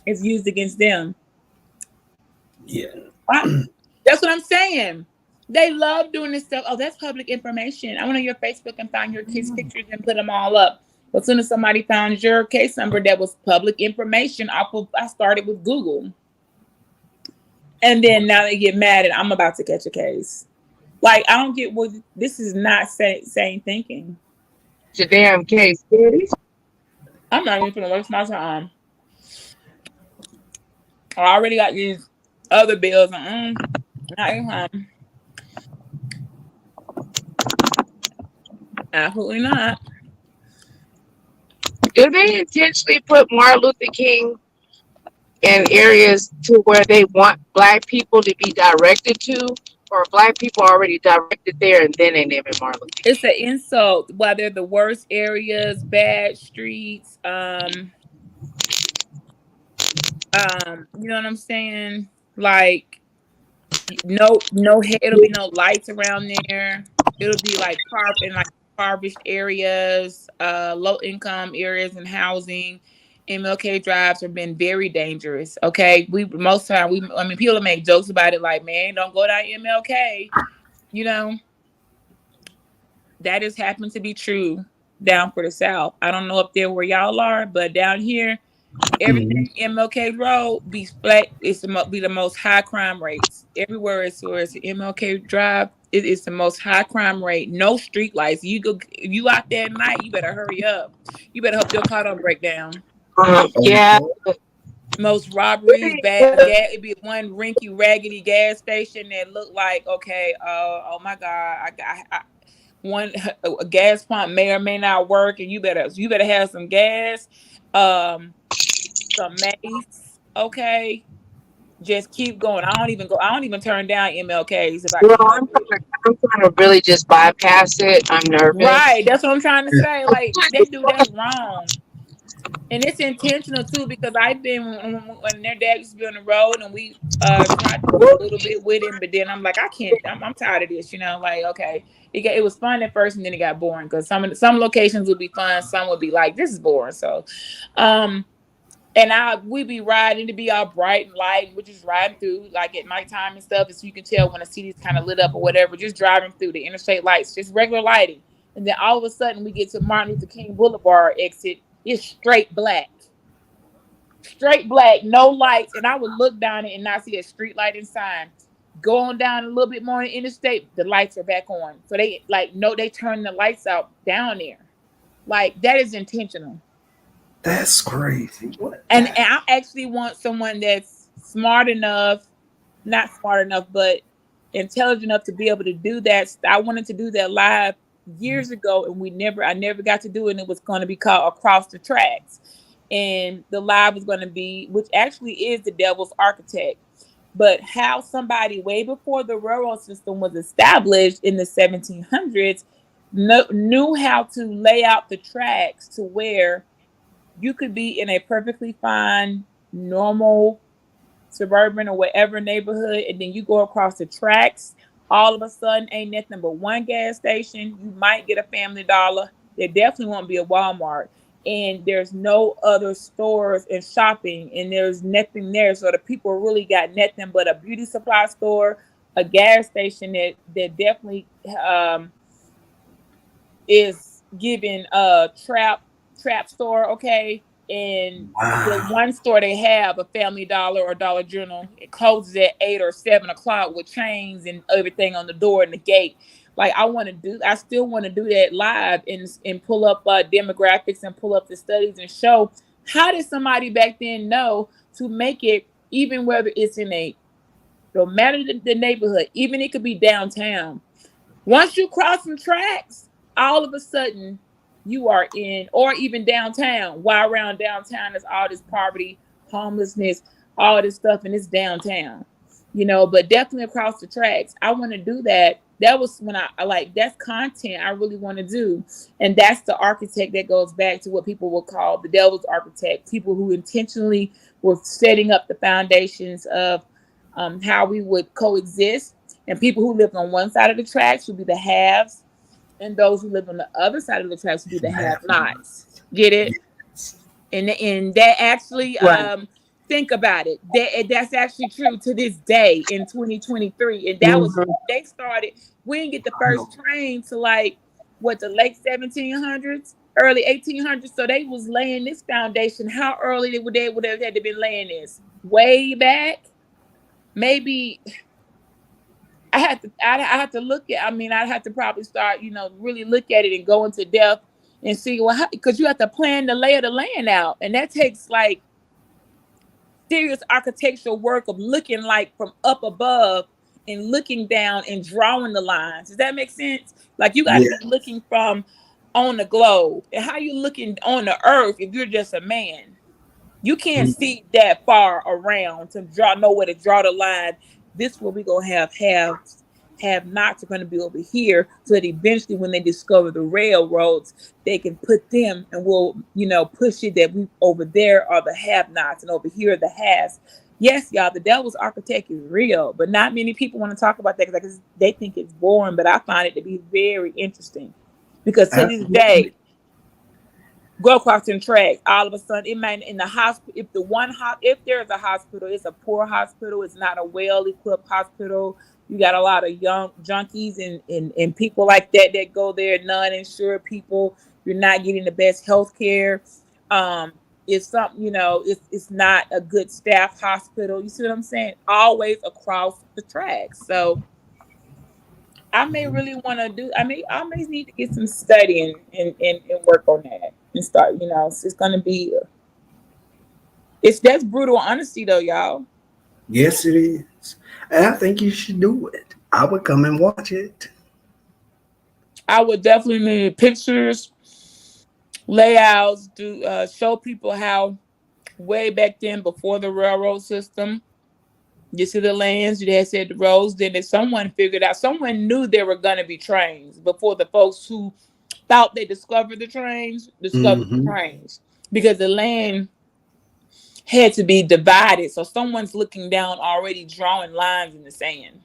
it's used against them. Yeah. That's what I'm saying. They love doing this stuff. Oh, that's public information. I went on your Facebook and found your kids' pictures and put them all up. But as soon as somebody found your case number that was public information, I started with Google. And then now they get mad and I'm about to catch a case. Like, I don't get what this is not sane thinking. It's a damn case, Daddy. I'm not even going to waste my time. I already got these other bills. Not even. Absolutely not. Do they intentionally put Martin Luther King in areas to where they want Black people to be directed to, or Black people already directed there and then they name it Martin Luther King? It's an insult. Whether the worst areas, bad streets, you know what I'm saying? Like, no, it'll be no lights around there. It'll be like impoverished areas, low income areas and housing. MLK drives have been very dangerous. Okay, people make jokes about it, like, man, don't go down MLK. That has happened to be true down for the South. I don't know up there where y'all are, but down here, everything MLK Road be flat. It's be the most high crime rates everywhere. It's MLK Drive. It is the most high crime rate. No street lights. If you out there at night, you better hurry up. You better hope your car don't break down. Yeah. Most robberies, bad gas. It'd be one rinky raggedy gas station that looked like, okay, oh my God, a gas pump may or may not work, and you better have some gas, some mace, okay. Just keep going. I don't even turn down MLKs if I Well, can help it. I'm trying to really just bypass it. I'm nervous. Right. That's what I'm trying to say. Like that's wrong. And it's intentional too, because I've been when their dad used to be on the road, and we tried to do a little bit with him, but then I'm like, I can't. I'm tired of this, you know. Like, okay, it was fun at first, and then it got boring, because some locations would be fun, some would be like, this is boring. So, and we be riding to be all bright and light. We're just riding through like at nighttime and stuff, as you can tell when the city's kind of lit up or whatever. Just driving through the interstate lights, just regular lighting, and then all of a sudden we get to Martin Luther King Boulevard exit. It's straight black, no lights, and I would look down it and not see a street lighting sign. Going down a little bit more in the interstate, the lights are back on. So they turn the lights out down there. Like, that is intentional. That's crazy. What? And I actually want someone that's not smart enough, but intelligent enough to be able to do that. I wanted to do that live years ago, and I never got to do it. And it was going to be called Across the Tracks. And the live was going to be, which actually is the Devil's Architect, but how somebody way before the railroad system was established in the 1700s knew how to lay out the tracks to where you could be in a perfectly fine, normal, suburban or whatever neighborhood, and then you go across the tracks. All of a sudden, ain't nothing but one gas station. You might get a Family Dollar. There definitely won't be a Walmart. And there's no other stores and shopping, and there's nothing there. So the people really got nothing but a beauty supply store, a gas station that definitely is giving a trap store, okay? And the one store they have, a Family Dollar or Dollar General, it closes at 8 or 7 o'clock with chains and everything on the door and the gate. Like, I still want to do that live and pull up demographics and pull up the studies and show how did somebody back then know to make it, even whether it's no matter the neighborhood, even it could be downtown. Once you cross some tracks, all of a sudden you are in, or even downtown. While around downtown is all this poverty, homelessness, all this stuff, and it's downtown, but definitely across the tracks. I want to do that. That was when I like, that's content I really want to do. And that's the architect that goes back to what people will call the Devil's Architect, people who intentionally were setting up the foundations of how we would coexist. And people who lived on one side of the tracks would be the haves, and those who live on the other side of the tracks would be the have-nots. Get it? And that actually, think about it. That's actually true to this day in 2023. And that was, they started, we didn't get the first train to the late 1700s, early 1800s. So they was laying this foundation. How early they would have had to been laying this? Way back? Maybe... I had to look at, I'd have to probably start, really look at it and go into depth and see, because you have to plan the lay of the land out. And that takes serious architectural work of looking from up above and looking down and drawing the lines. Does that make sense? You got to be looking from on the globe. And how you looking on the earth if you're just a man? You can't see that far around to know where to draw the line. This where we gonna have nots are gonna be over here, so that eventually when they discover the railroads, they can put them and we'll push it that we over there are the have-nots and over here are the haves. Yes, y'all, the Devil's Architect is real, but not many people want to talk about that because they think it's boring. But I find it to be very interesting, because to this day, go across the tracks, all of a sudden it might in the hospital. If there's a hospital, it's a poor hospital. It's not a well-equipped hospital. You got a lot of young junkies and people like that go there, non-insured people. You're not getting the best health care. It's something, it's not a good staff hospital. You see what I'm saying? Always across the tracks. So I may really want to do, I may need to get some studying and work on that and start, it's going to be, that's brutal honesty though, y'all. Yes, it is. And I think you should do it. I would come and watch it. I would definitely need pictures, layouts, show people how way back then before the railroad system, You see the lands, you had said the roads. Then if someone figured out, someone knew there were going to be trains before the folks who thought they discovered the trains discovered the Mm-hmm. trains, because the land had to be divided. So someone's looking down already drawing lines in the sand.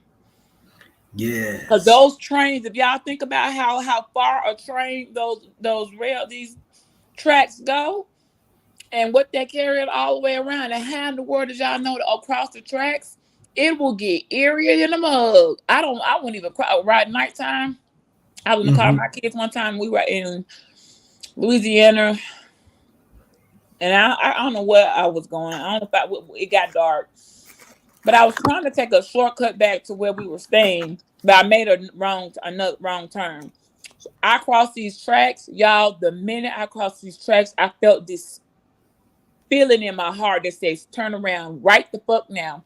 Because Yes. those trains, if y'all think about how far a train, these tracks go, and what they carry it all the way around, and how in the world did y'all know that across the tracks, it will get eerier than a mug. I wouldn't even ride nighttime. I was in the car with Mm-hmm. my kids one time. We were in Louisiana, and I don't know where I was going. I don't know if it got dark, but I was trying to take a shortcut back to where we were staying, but I made another wrong turn. So I crossed these tracks, y'all. The minute I crossed these tracks, I felt this feeling in my heart that says, "Turn around, right the fuck now."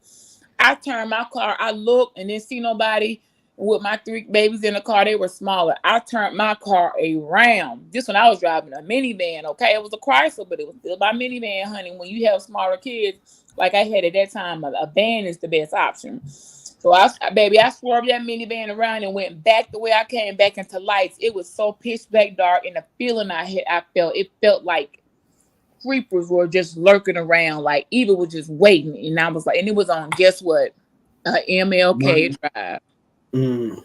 I turned my car. I looked and didn't see nobody. With my 3 babies in the car, they were smaller. I turned my car around. This when I was driving a minivan. Okay, it was a Chrysler, but it was still my minivan, honey. When you have smaller kids, like I had at that time, a van is the best option. So I swerved that minivan around and went back the way I came back into lights. It was so pitch black dark, and the feeling I felt, it felt like creepers were just lurking around, like evil was just waiting. And I was like, and it was on, guess what? MLK Drive. Mm.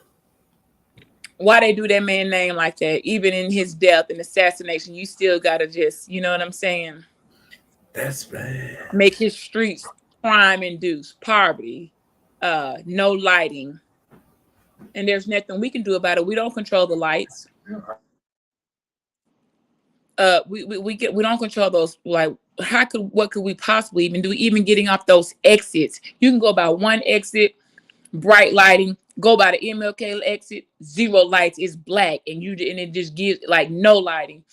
Why they do that man name like that? Even in his death and assassination, you still gotta just, you know what I'm saying? That's bad. Make his streets crime induced, poverty, no lighting. And there's nothing we can do about it. We don't control the lights. We don't control those. Like, what could we possibly even do? Even getting off those exits, you can go by one exit, bright lighting. Go by the MLK exit, 0 lights. It's black, and it just gives like no lighting.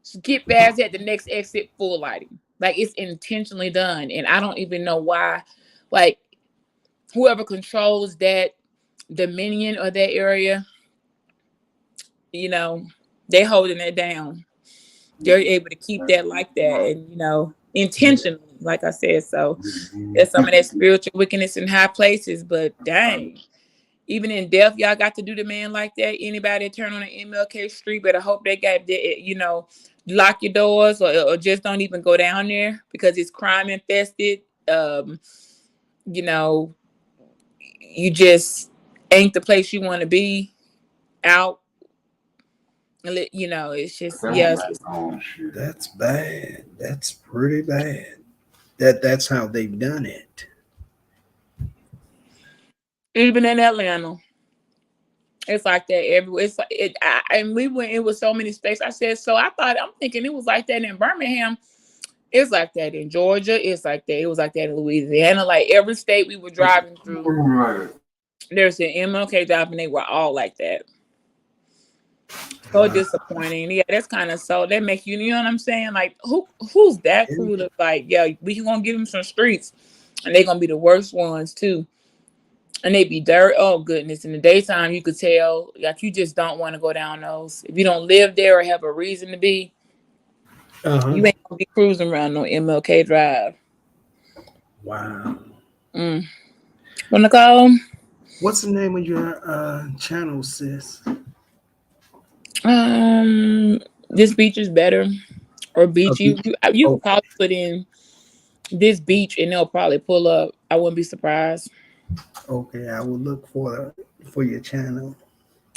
Skip past at the next exit, full lighting. Like, it's intentionally done, and I don't even know why. Like, whoever controls that dominion or that area, they holding it down. They're able to keep that like that, and intentionally, like I said. So there's some of that spiritual wickedness in high places, but dang, even in death, y'all got to do the man like that. Anybody turn on an MLK street, better hope they got, lock your doors, or just don't even go down there, because it's crime infested. You just ain't the place you want to be out. It's just, That's bad. That's pretty bad. That's how they've done it. even in Atlanta. It's like that everywhere. It's like and we went. It was so many states. I said, so I'm thinking it was like that in Birmingham. It's like that in Georgia. It's like that. It was like that in Louisiana. Like every state we were driving through, there's an MLK Drive, and they were all like that. So disappointing. Yeah, that's kind of so that makes you know what I'm saying? Like who's that crew to like, yeah, we gonna give them some streets, and they're gonna be the worst ones too. And they be dirt. Oh goodness! In the daytime, you could tell like you just don't want to go down those. If you don't live there or have a reason to be, you ain't gonna be cruising around no MLK Drive. Wow. Well, Nicole, What's the name of your channel, sis? this beach is better, or beach. You could probably put in this beach, and they'll probably pull up. I wouldn't be surprised. Okay, I will look for your channel.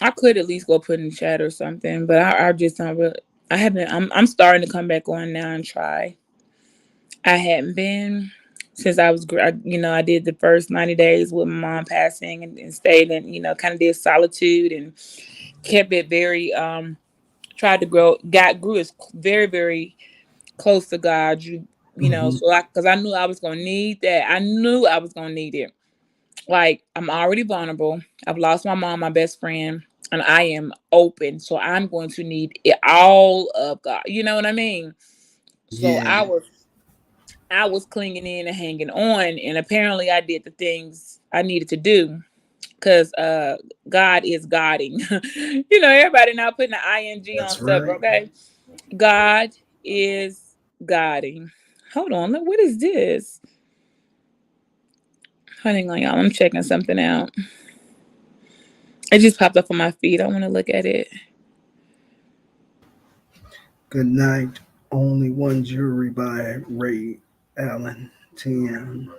I could at least go put in chat or something, but I just don't really. I haven't. I'm starting to come back on now and try. I hadn't been since I was. I did the first 90 days with my mom passing, and stayed and kind of did solitude and kept it very. Tried to grew as very very close to God. So because I knew I was gonna need that. I knew I was gonna need it. Like, I'm already vulnerable. I've lost my mom, my best friend, and I am open. So I'm going to need it all of God. You know what I mean? So Yeah. I was clinging in and hanging on, and apparently I did the things I needed to do because God is Godding. Everybody now putting the ing on stuff. Right. Okay, God is Godding. Hold on, what is this? Hang on, y'all. I'm checking something out. It just popped up on my feed. I want to look at it. Good night. Only one jury by Ray Allen. 10.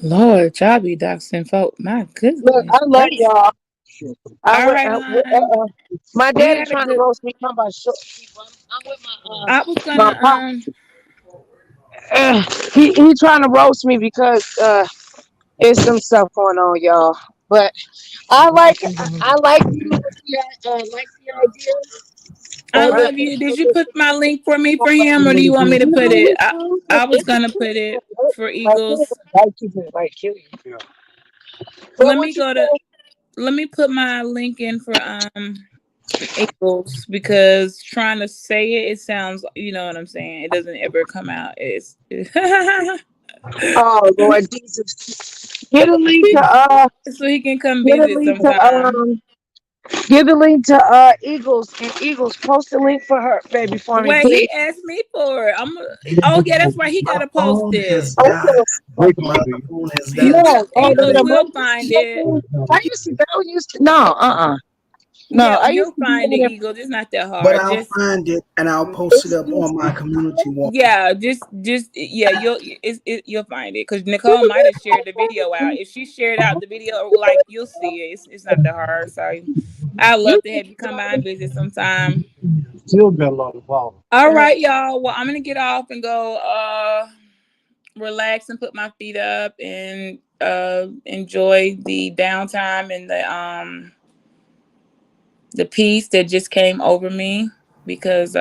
Lord, y'all be doxing folk. My Look, goodness I love gracious. y'all. All right, My you daddy had a trying to good. roast me. Talking about short people. I'm with I was my gonna pop. He trying to roast me because there's some stuff going on, y'all. But I like you with the idea. I And love you. Did you put my link for me for him, or do you want me to put it? I was gonna put it for Eagles. Like kill you. But Let what me you go to. say? Let me put my link in for Eagles, because trying to say it sounds, you know what I'm saying. It doesn't ever come out. It's Oh Lord Jesus! Get a link to so he can come get a visit link to sometime. Give the link to Eagles and Eagles. Post the link for her, baby, for me, Well, please. he asked me for it. Oh yeah, that's right. He My gotta post phone it. has died. Okay. My phone has He died. will. No, Eagles the will find it. I used to no, no. Yeah, I used you'll to be find it, on it. Eagles. It's not that But hard. I'll Just find it and I'll post it up on my community wall. yeah, just yeah, you'll find it, because Nicole might have shared the video out. If she shared out the video, like, you'll see it. It's not that hard. So I'd You love to have you come by and visit sometime. still got a lot of power. All right, y'all. Well, I'm gonna get off and go relax and put my feet up and enjoy the downtime and the peace that just came over me, because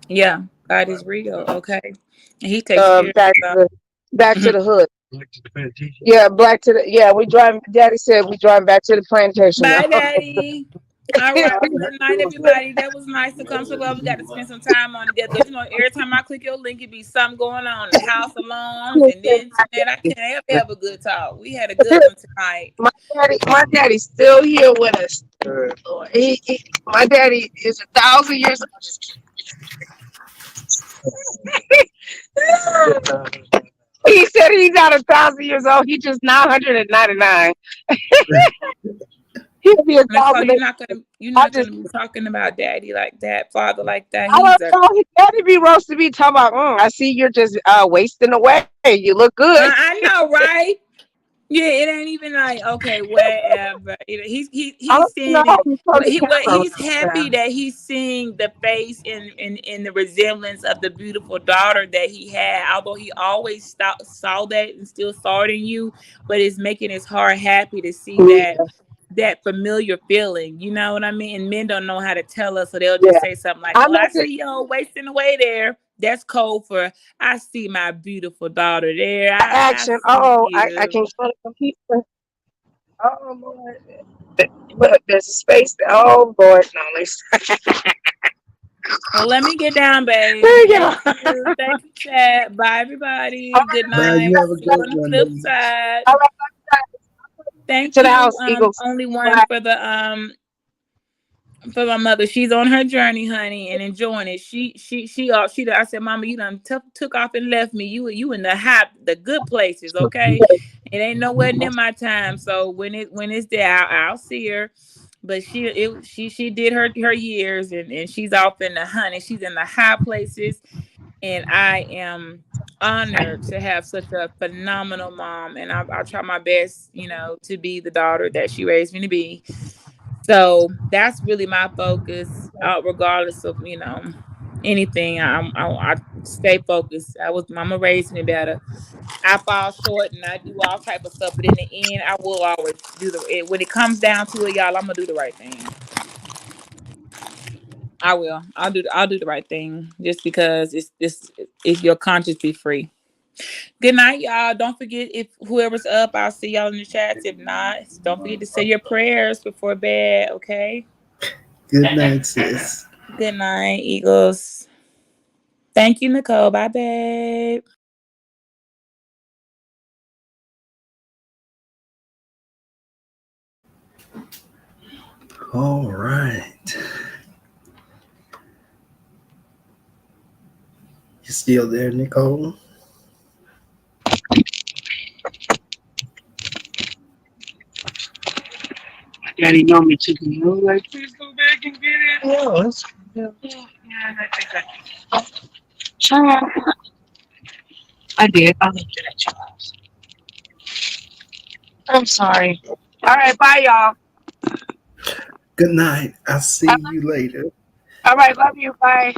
yeah, God is real, okay? And he takes care Back of to back to stuff. the hood. Yeah, back to the we driving. Daddy said we driving back to the plantation. Bye, Daddy. All right. Well, good night, Yours, everybody. That was nice to come. So glad we got to spend some time on together. Because, you know, every time I click your link, it be something going on. The house alarms and the internet. I can't ever have a good talk. We had a good one tonight. My daddy's still here with us. My daddy is 1,000 years old. He said he's not 1,000 years old. He's just 999. He'll be Nicole, 1,000. you're I not just, gonna be talking about Daddy like that, Father like that. I He's don't a know. His daddy be roasting me, talking about, I see you're just wasting away. You look good. I know, right? Yeah, it ain't even like, okay, whatever. I He's don't know seeing how it. you turn the What camera he's around. happy that he's seeing the face in the resemblance of the beautiful daughter that he had. Although he always saw that and still saw it in you, but it's making his heart happy to see that familiar feeling. You know what I mean? And men don't know how to tell us, so they'll Yeah. just say something like, I'm "Oh, at I the, see you wasting away there." That's code for I see my beautiful daughter there. I action. see I you. can't show the computer. Oh, Lord. Look, there's a space. Oh, Lord. No, let's. Well, let me get down, babe. There you Thank go. you. Thank you, chat. Bye, everybody. Good bye. night. You have a See you good on the one, flip ladies. side. All right, Thank to the you. house, Eagles. Only one Bye. for my mother. She's on her journey, honey, and enjoying it. I said, Mama, you done took off and left me. You in the good places, okay? It ain't nowhere near my time. So when it's there, I'll see her. But she did her years, and she's off in the honey. She's in the high places, and I am honored to have such a phenomenal mom. And I'll try my best, to be the daughter that she raised me to be. So that's really my focus, regardless of anything. I stay focused. Mama raised me better. I fall short and I do all type of stuff, but in the end, I will always when it comes down to it, y'all. I'm gonna do the right thing. I will. I'll do the right thing, just because it's your conscience be free. Good night, y'all. Don't forget, if whoever's up, I'll see y'all in the chats. If not, don't forget to say your prayers before bed, okay? Good night, sis. Good night, Eagles. Thank you, Nicole. Bye, babe. All right. You still there, Nicole? Daddy know me to the moon. Like, please go back and get it. Oh, that's good. Yeah, I think I did. Sure. I did. I'll leave it at your house. I'm sorry. All right, bye, y'all. Good night. I'll see you later. All right, love you. Bye.